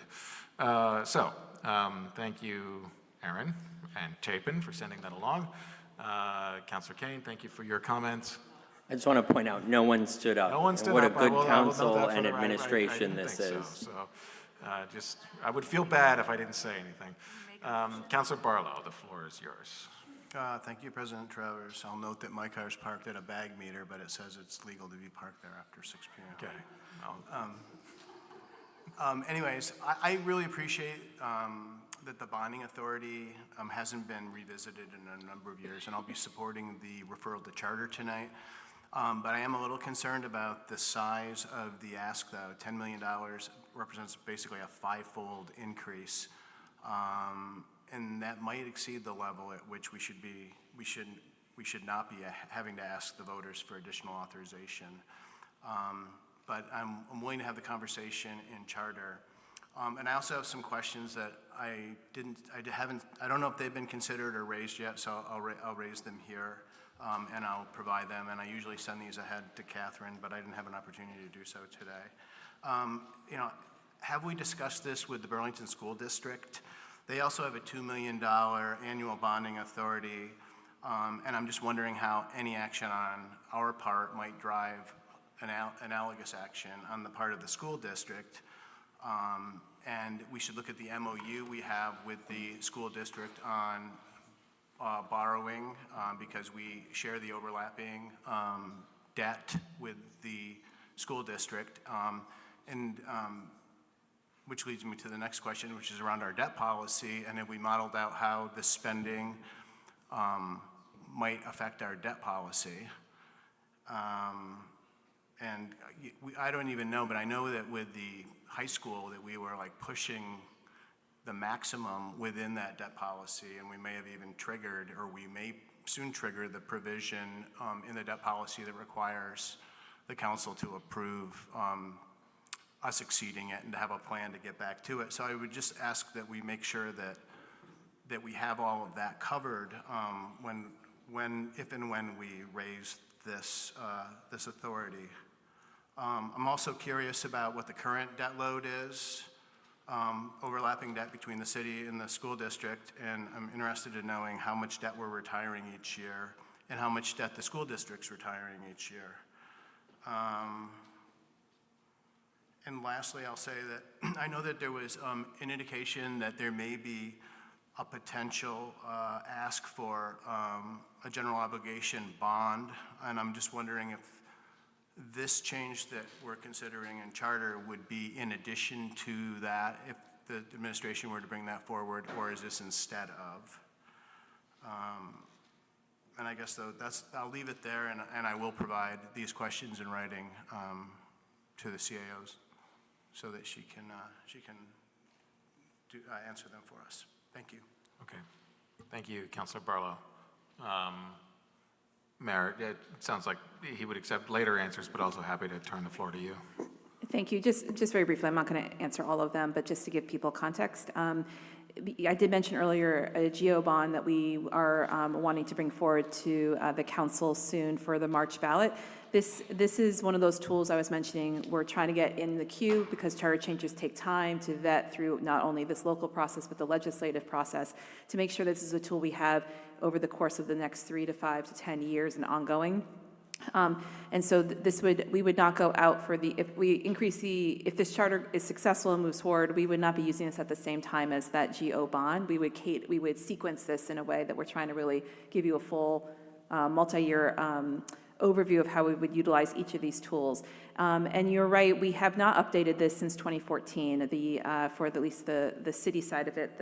Thank you, Aaron and Chapin, for sending that along. Councilor Kane, thank you for your comments. I just want to point out, no one stood up. No one stood what up. a good I will council note that for and the record. administration I this didn't is. think so. I would feel bad if I didn't say anything. Councilor Barlow, the floor is yours. Thank you, President Travers. I'll note that my car is parked at a bag meter, but it says it's legal to be parked there after 6 p.m. Okay. Anyways, I really appreciate that the bonding authority hasn't been revisited in a number of years, and I'll be supporting the referral to Charter tonight. But I am a little concerned about the size of the ask, though. $10 million represents basically a five-fold increase, and that might exceed the level at which we should not be having to ask the voters for additional authorization. But I'm willing to have the conversation in Charter. And I also have some questions that I don't know if they've been considered or raised yet, so I'll raise them here. And I'll provide them, and I usually send these ahead to Catherine, but I didn't have an opportunity to do so today. Have we discussed this with the Burlington School District? They also have a $2 million annual bonding authority, and I'm just wondering how any action on our part might drive analogous action on the part of the school district. And we should look at the MOU we have with the school district on borrowing, because we share the overlapping debt with the school district, which leads me to the next question, which is around our debt policy, and if we modeled out how the spending might affect our debt policy. And I don't even know, but I know that with the high school that we were like pushing the maximum within that debt policy, and we may have even triggered, or we may soon trigger the provision in the debt policy that requires the council to approve us exceeding it and to have a plan to get back to it. So I would just ask that we make sure that we have all of that covered if and when we raise this authority. I'm also curious about what the current debt load is. Overlapping debt between the city and the school district, and I'm interested in knowing how much debt we're retiring each year and how much debt the school district's retiring each year. And lastly, I'll say that I know that there was an indication that there may be a potential ask for a general obligation bond, and I'm just wondering if this change that we're considering in charter would be in addition to that, if the administration were to bring that forward, or is this instead of? And I guess though I'll leave it there, and I will provide these questions in writing to the CAOs so that she can answer them for us. Thank you. Okay. Thank you, Councilor Barlow. Mayor, it sounds like he would accept later answers, but also happy to turn the floor to you. Thank you. Just very briefly, I'm not going to answer all of them, but just to give people context. I did mention earlier a GO bond that we are wanting to bring forward to the council soon for the March ballot. This is one of those tools I was mentioning. We're trying to get in the queue because charter changes take time to vet through not only this local process, but the legislative process to make sure this is a tool we have over the course of the next 3 to 5 to 10 years and ongoing. And so we would not go out for if this charter is successful and moves forward, we would not be using this at the same time as that GO bond. We would sequence this in a way that we're trying to really give you a full multi-year overview of how we would utilize each of these tools. And you're right, we have not updated this since 2014, for at least the city side of it,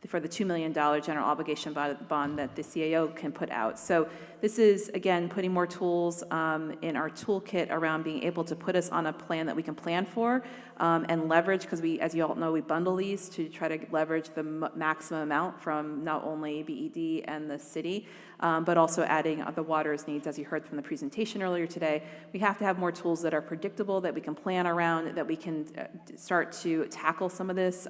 for the $2 million general obligation bond that the CAO can put out. So this is, again, putting more tools in our toolkit around being able to put us on a plan that we can plan for and leverage, because as you all know, we bundle these to try to leverage the maximum amount from not only BED and the city, but also adding the water's needs, as you heard from the presentation earlier today. We have to have more tools that are predictable, that we can plan around, that we can start to tackle some of this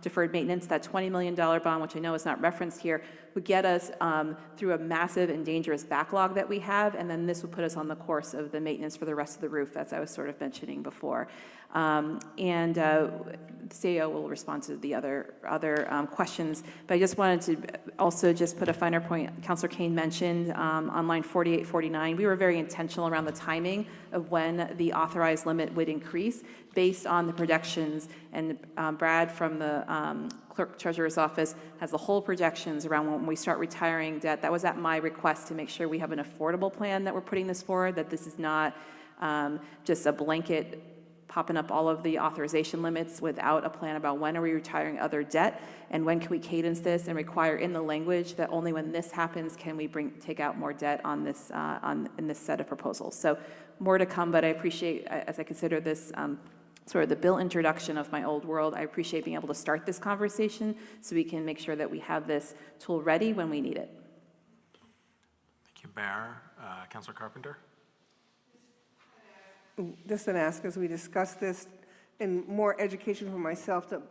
deferred maintenance. That $20 million bond, which I know is not referenced here, would get us through a massive and dangerous backlog that we have, and then this would put us on the course of the maintenance for the rest of the roof, as I was sort of mentioning before. The CAO will respond to the other questions, but I just wanted to also just put a finer point. Councilor Kane mentioned on line 48, 49, we were very intentional around the timing of when the authorized limit would increase based on the projections, and Brad from the Clerk Treasurer's Office has the whole projections around when we start retiring debt. That was at my request to make sure we have an affordable plan that we're putting this forward, that this is not just a blanket popping up all of the authorization limits without a plan about when are we retiring other debt and when can we cadence this and require in the language that only when this happens can we take out more debt on this in this set of proposals. So more to come, but I appreciate, as I consider this sort of the bill introduction of my old world, I appreciate being able to start this conversation so we can make sure that we have this tool ready when we need it. Thank you, Mayor. Councilor Carpenter? Just an ask as we discuss this, and more education for myself to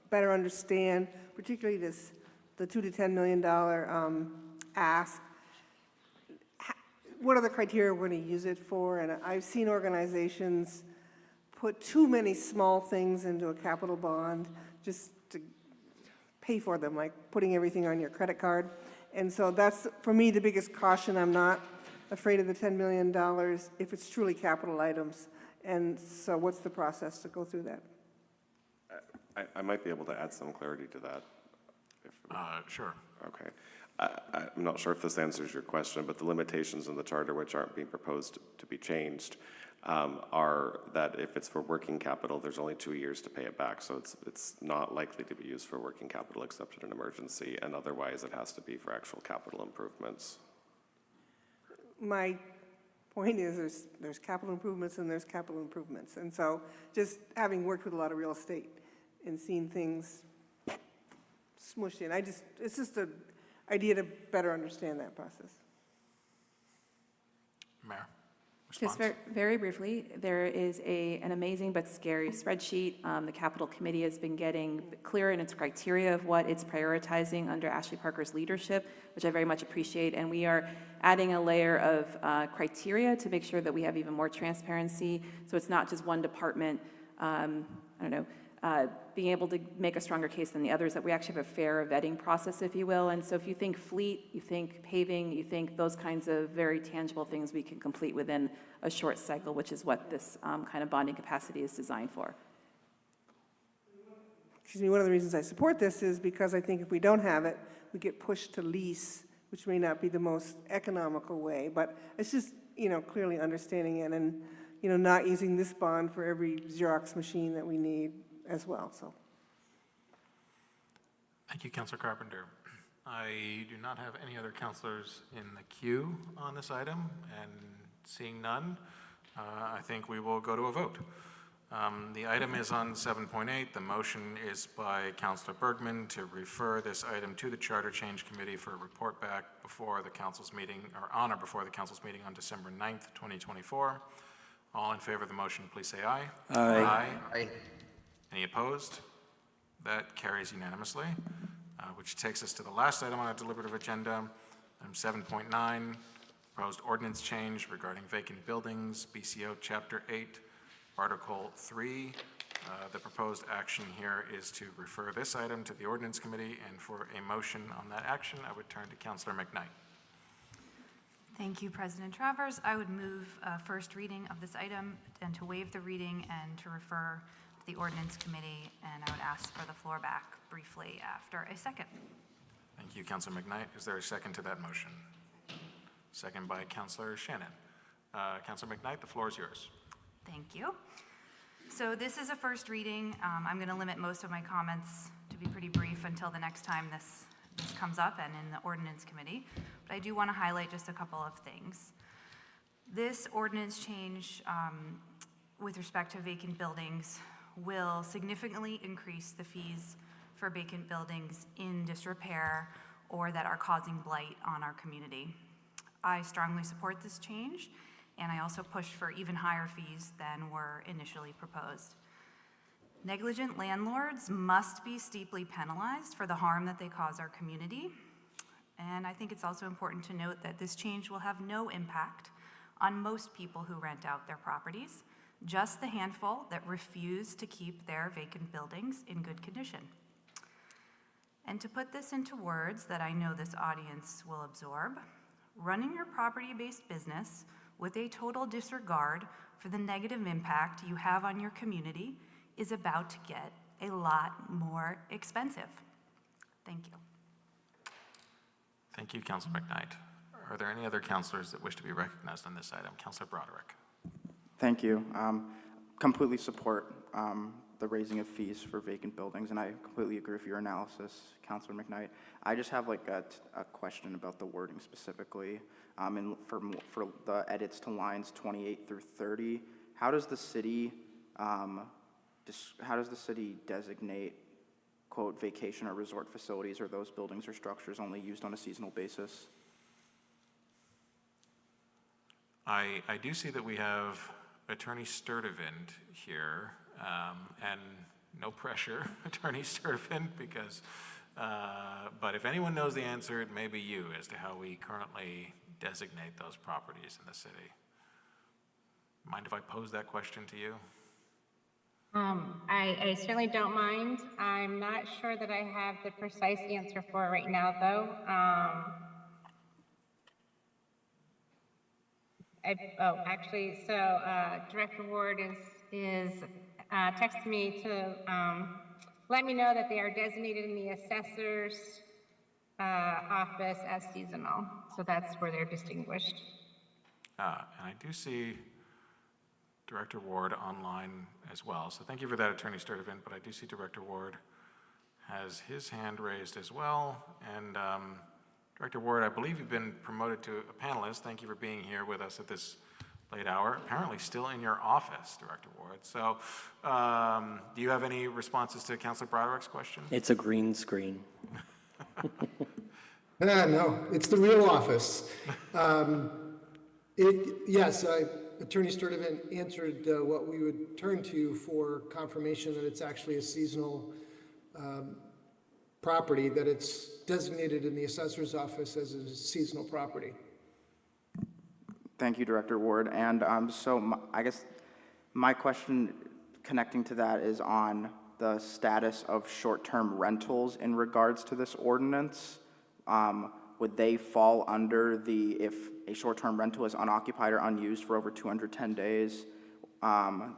better understand, particularly the $2 to $10 million ask. What are the criteria we're going to use it for? And I've seen organizations put too many small things into a capital bond just to pay for them, like putting everything on your credit card. And so that's, for me, the biggest caution. I'm not afraid of the $10 million if it's truly capital items. And so what's the process to go through that? I might be able to add some clarity to that. Sure. Okay. I'm not sure if this answers your question, but the limitations in the charter, which aren't being proposed to be changed, are that if it's for working capital, there's only 2 years to pay it back. So it's not likely to be used for working capital except in an emergency, and otherwise it has to be for actual capital improvements. My point is there's capital improvements and there's capital improvements. And so just having worked with a lot of real estate and seen things smushed in, it's just an idea to better understand that process. Mayor? Just very briefly, there is an amazing but scary spreadsheet. The Capital Committee has been getting clear in its criteria of what it's prioritizing under Ashley Parker's leadership, which I very much appreciate. And we are adding a layer of criteria to make sure that we have even more transparency. So it's not just one department, being able to make a stronger case than the others, that we actually have a fair vetting process, if you will. And so if you think fleet, you think paving, you think those kinds of very tangible things we can complete within a short cycle, which is what this kind of bonding capacity is designed for. one of the reasons I support this is because I think if we don't have it, we get pushed to lease, which may not be the most economical way, but it's just, clearly understanding it and, not using this bond for every Xerox machine that we need as well, so. Thank you, Councilor Carpenter. I do not have any other councilors in the queue on this item, and seeing none, I think we will go to a vote. The item is on 7.8. The motion is by Councilor Bergman to refer this item to the Charter Change Committee for a report back before the council's meeting, or on or before the council's meeting on December 9th, 2024. All in favor of the motion, please say aye. Aye. Aye. Any opposed? That carries unanimously, which takes us to the last item on our deliberative agenda, item 7.9, proposed ordinance change regarding vacant buildings, BCO Chapter 8, Article 3. The proposed action here is to refer this item to the Ordinance Committee, and for a motion on that action, I would turn to Councilor McKnight. Thank you, President Travers. I would move first reading of this item and to waive the reading and to refer to the Ordinance Committee, and I would ask for the floor back briefly after a second. Thank you, Councilor McKnight. Is there a second to that motion? Second by Councilor Shannon. Councilor McKnight, the floor is yours. Thank you. So this is a first reading. I'm going to limit most of my comments to be pretty brief until the next time this comes up and in the Ordinance Committee. But I do want to highlight just a couple of things. This ordinance change with respect to vacant buildings will significantly increase the fees for vacant buildings in disrepair or that are causing blight on our community. I strongly support this change, and I also push for even higher fees than were initially proposed. Negligent landlords must be steeply penalized for the harm that they cause our community. And I think it's also important to note that this change will have no impact on most people who rent out their properties, just the handful that refuse to keep their vacant buildings in good condition. And to put this into words that I know this audience will absorb, running your property-based business with a total disregard for the negative impact you have on your community is about to get a lot more expensive. Thank you. Thank you, Councilor McKnight. Are there any other councilors that wish to be recognized on this item? Councilor Broderick. Thank you. Completely support the raising of fees for vacant buildings, and I completely agree with your analysis, Councilor McKnight. I just have like a question about the wording specifically, and for the edits to lines 28 through 30. How does the city designate, quote, vacation or resort facilities or those buildings or structures only used on a seasonal basis? I do see that we have Attorney Sturdivant here, and no pressure, Attorney Sturdivant, because, but if anyone knows the answer, it may be you as to how we currently designate those properties in the city. Mind if I pose that question to you? I certainly don't mind. I'm not sure that I have the precise answer for it right now, though. Director Ward is texting me to let me know that they are designated in the assessor's office as seasonal. So that's where they're distinguished. And I do see Director Ward online as well. So thank you for that, Attorney Sturdivant, but I do see Director Ward has his hand raised as well. And Director Ward, I believe you've been promoted to a panelist. Thank you for being here with us at this late hour. Apparently still in your office, Director Ward. So do you have any responses to Councilor Broderick's question? It's a green screen. No, it's the real office. Yes, Attorney Sturdivant answered what we would turn to for confirmation that it's actually a seasonal property, that it's designated in the assessor's office as a seasonal property. Thank you, Director Ward. And I guess my question connecting to that is on the status of short-term rentals in regards to this ordinance. Would they fall under if a short-term rental is unoccupied or unused for over 210 days,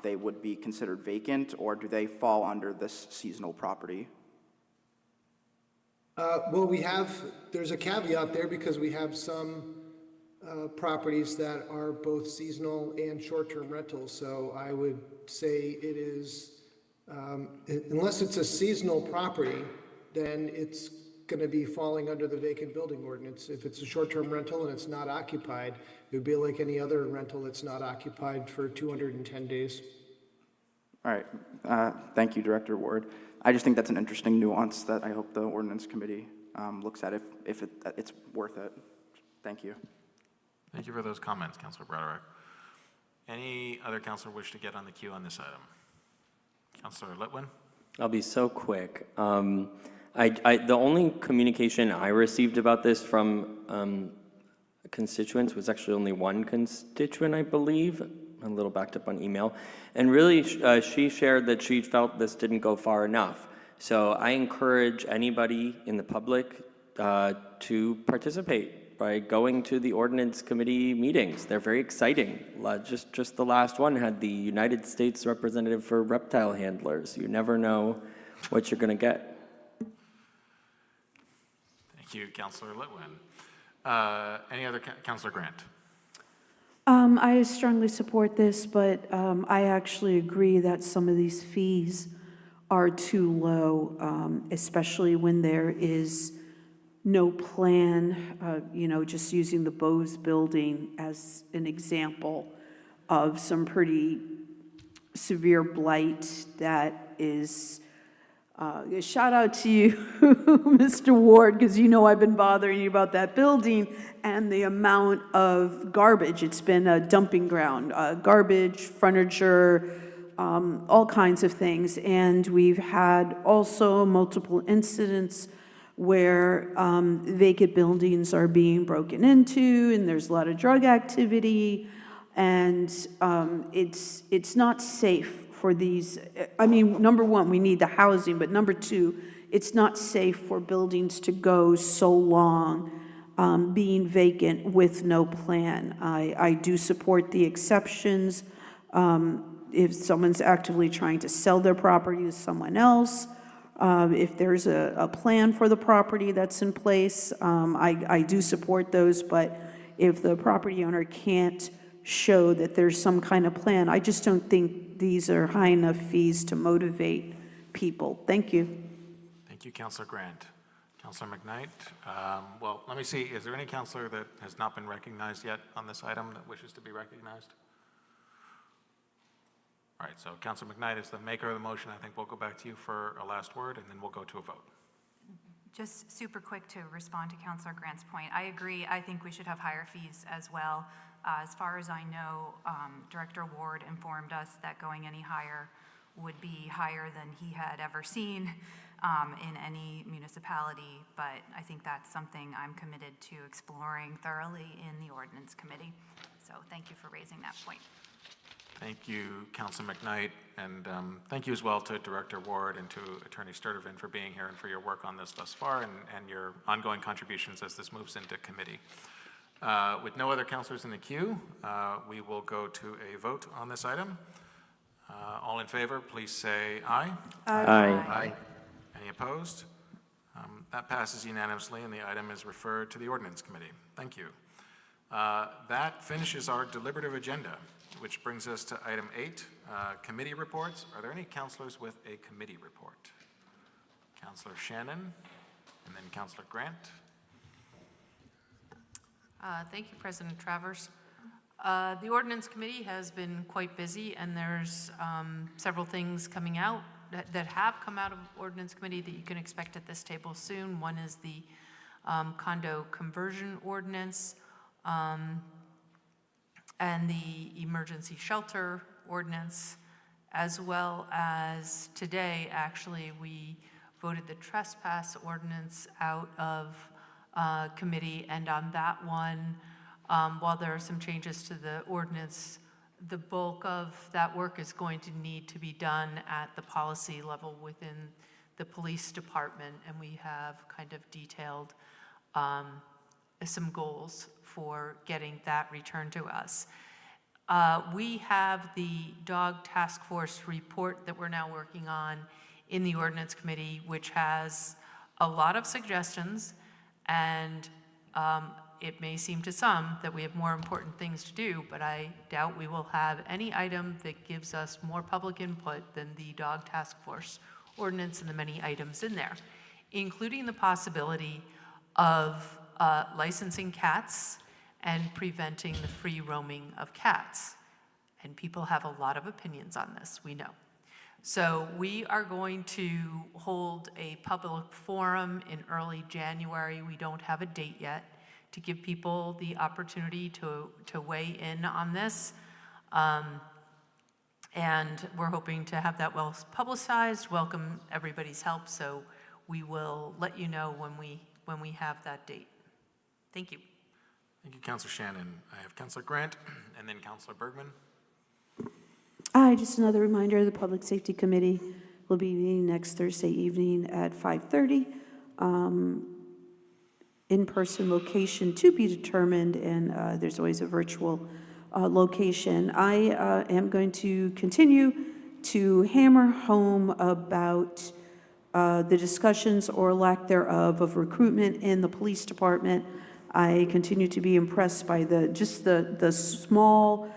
they would be considered vacant, or do they fall under this seasonal property? Well, there's a caveat there because we have some properties that are both seasonal and short-term rentals. So I would say it is, unless it's a seasonal property, then it's going to be falling under the vacant building ordinance. If it's a short-term rental and it's not occupied, it would be like any other rental that's not occupied for 210 days. All right, thank you, Director Ward. I just think that's an interesting nuance that I hope the ordinance committee looks at if it's worth it. Thank you. Thank you for those comments, Councilor Broderick. Any other councilor wish to get on the queue on this item? Councilor Litwin? I'll be so quick. The only communication I received about this from constituents was actually only one constituent, I believe. I'm a little backed up on email. And really, she shared that she felt this didn't go far enough. So I encourage anybody in the public to participate by going to the ordinance committee meetings. They're very exciting. Just the last one had the United States representative for reptile handlers. You never know what you're going to get. Thank you, Councilor Litwin. Any other, Councilor Grant? I strongly support this, but I actually agree that some of these fees are too low, especially when there is no plan, just using the Bose building as an example of some pretty severe blight that is, a shout out to you, Mr. Ward, because I've been bothering you about that building and the amount of garbage. It's been a dumping ground, garbage, furniture, all kinds of things. And we've had also multiple incidents where vacant buildings are being broken into, and there's a lot of drug activity, and it's not safe for these. Number one, we need the housing, but number two, it's not safe for buildings to go so long being vacant with no plan. I do support the exceptions. If someone's actively trying to sell their property to someone else, if there's a plan for the property that's in place, I do support those, but if the property owner can't show that there's some kind of plan, I just don't think these are high enough fees to motivate people. Thank you. Thank you, Councilor Grant. Councilor McKnight? Well, let me see. Is there any councilor that has not been recognized yet on this item that wishes to be recognized? All right, so Councilor McKnight is the maker of the motion. I think we'll go back to you for a last word, and then we'll go to a vote. Just super quick to respond to Councilor Grant's point. I agree. I think we should have higher fees as well. As far as I know, Director Ward informed us that going any higher would be higher than he had ever seen in any municipality, but I think that's something I'm committed to exploring thoroughly in the Ordinance Committee. So thank you for raising that point. Thank you, Councilor McKnight, and thank you as well to Director Ward and to Attorney Sturtevant for being here and for your work on this thus far and your ongoing contributions as this moves into committee. With no other councilors in the queue, we will go to a vote on this item. All in favor, please say aye. Aye. Aye. Any opposed? That passes unanimously, and the item is referred to the Ordinance Committee. Thank you. That finishes our deliberative agenda, which brings us to item 8, committee reports. Are there any councilors with a committee report? Councilor Shannon, and then Councilor Grant. Thank you, President Travers. The Ordinance Committee has been quite busy, and there's several things coming out that have come out of Ordinance Committee that you can expect at this table soon. One is the condo conversion ordinance and the emergency shelter ordinance, as well as today, actually, we voted the trespass ordinance out of committee, and on that one, while there are some changes to the ordinance, the bulk of that work is going to need to be done at the policy level within the police department, and we have kind of detailed some goals for getting that returned to us. We have the dog task force report that we're now working on in the ordinance committee, which has a lot of suggestions, and it may seem to some that we have more important things to do, but I doubt we will have any item that gives us more public input than the dog task force ordinance and the many items in there, including the possibility of licensing cats and preventing the free roaming of cats. And people have a lot of opinions on this, we know. So we are going to hold a public forum in early January. We don't have a date yet, to give people the opportunity to weigh in on this. And we're hoping to have that well publicized, welcome everybody's help, so we will let you know when we have that date. Thank you. Thank you, Councilor Shannon. I have Councilor Grant and then Councilor Bergman. Just another reminder, the Public Safety Committee will be meeting next Thursday evening at 5:30. In-person location to be determined, and there's always a virtual location. I am going to continue to hammer home about the discussions or lack thereof of recruitment in the police department. I continue to be impressed by the small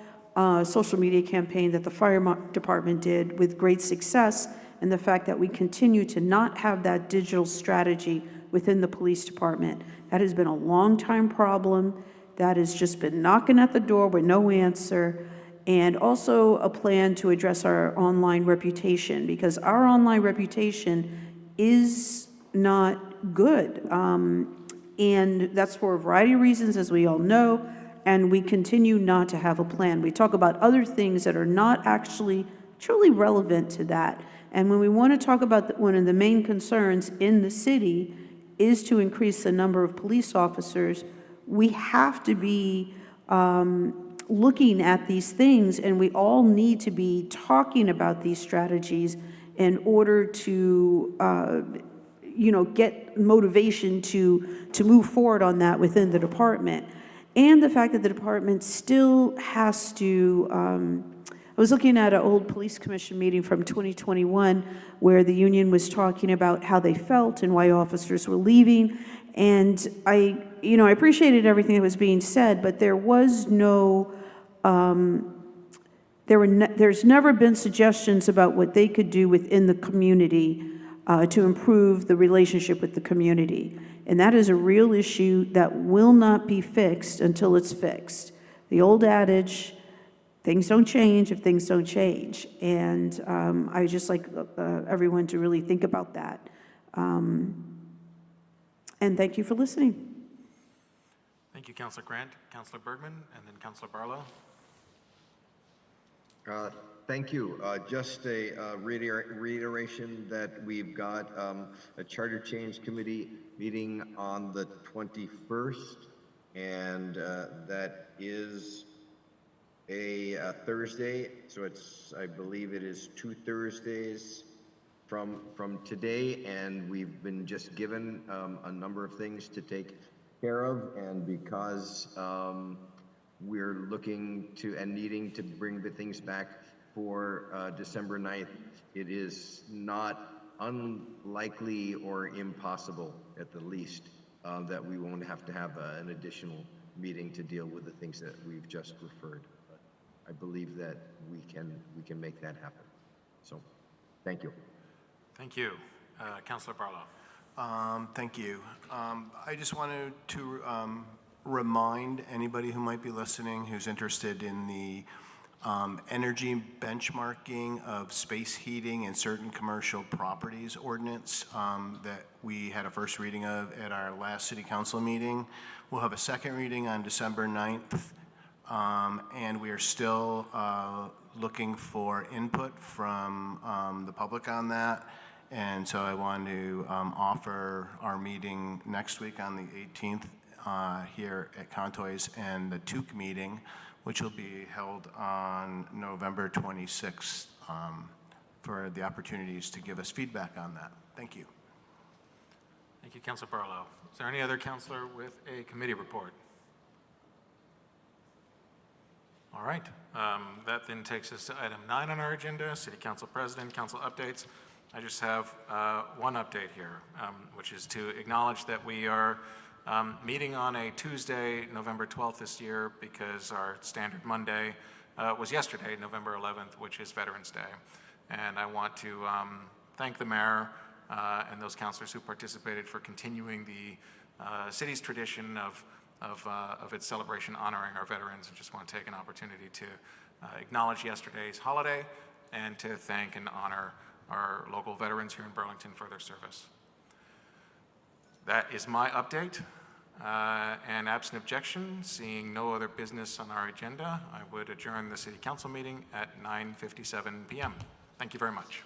social media campaign that the fire department did with great success, and the fact that we continue to not have that digital strategy within the police department. That has been a long-time problem. That has just been knocking at the door with no answer. And also a plan to address our online reputation, because our online reputation is not good. And that's for a variety of reasons, as we all know, and we continue not to have a plan. We talk about other things that are not actually truly relevant to that. And when we want to talk about one of the main concerns in the city is to increase the number of police officers, we have to be looking at these things, and we all need to be talking about these strategies in order to get motivation to move forward on that within the department. And the fact that the department still has to, I was looking at an old police commission meeting from 2021 where the union was talking about how they felt and why officers were leaving. And I appreciated everything that was being said, but there was no, there's never been suggestions about what they could do within the community to improve the relationship with the community. And that is a real issue that will not be fixed until it's fixed. The old adage, things don't change if things don't change. And I just like everyone to really think about that. And thank you for listening. Thank you, Councilor Grant. Councilor Bergman, and then Councilor Barlow. Thank you. Just a reiteration that we've got a Charter Change Committee meeting on the 21st, and that is a Thursday. So I believe it is 2 Thursdays from today, and we've been just given a number of things to take care of, and because we're looking to and needing to bring the things back for December 9th, it is not unlikely or impossible, at the least, that we won't have to have an additional meeting to deal with the things that we've just referred. But I believe that we can make that happen. So, thank you. Thank you. Councilor Barlow. Thank you. I just wanted to remind anybody who might be listening who's interested in the energy benchmarking of space heating in certain commercial properties ordinance that we had a first reading of at our last city council meeting. We'll have a second reading on December 9th, and we are still looking for input from the public on that. And so I want to offer our meeting next week on the 18th here at Contoy's, and the TUC meeting, which will be held on November 26th, for the opportunities to give us feedback on that. Thank you. Thank you, Councilor Barlow. Is there any other councilor with a committee report? All right, that then takes us to item 9 on our agenda, City Council President, Council updates. I just have one update here, which is to acknowledge that we are meeting on a Tuesday, November 12th this year, because our standard Monday was yesterday, November 11th, which is Veterans Day. And I want to thank the mayor and those councilors who participated for continuing the city's tradition of its celebration honoring our veterans, and just want to take an opportunity to acknowledge yesterday's holiday and to thank and honor our local veterans here in Burlington for their service. That is my update. And absent objection, seeing no other business on our agenda, I would adjourn the City Council meeting at 9:57 p.m. Thank you very much.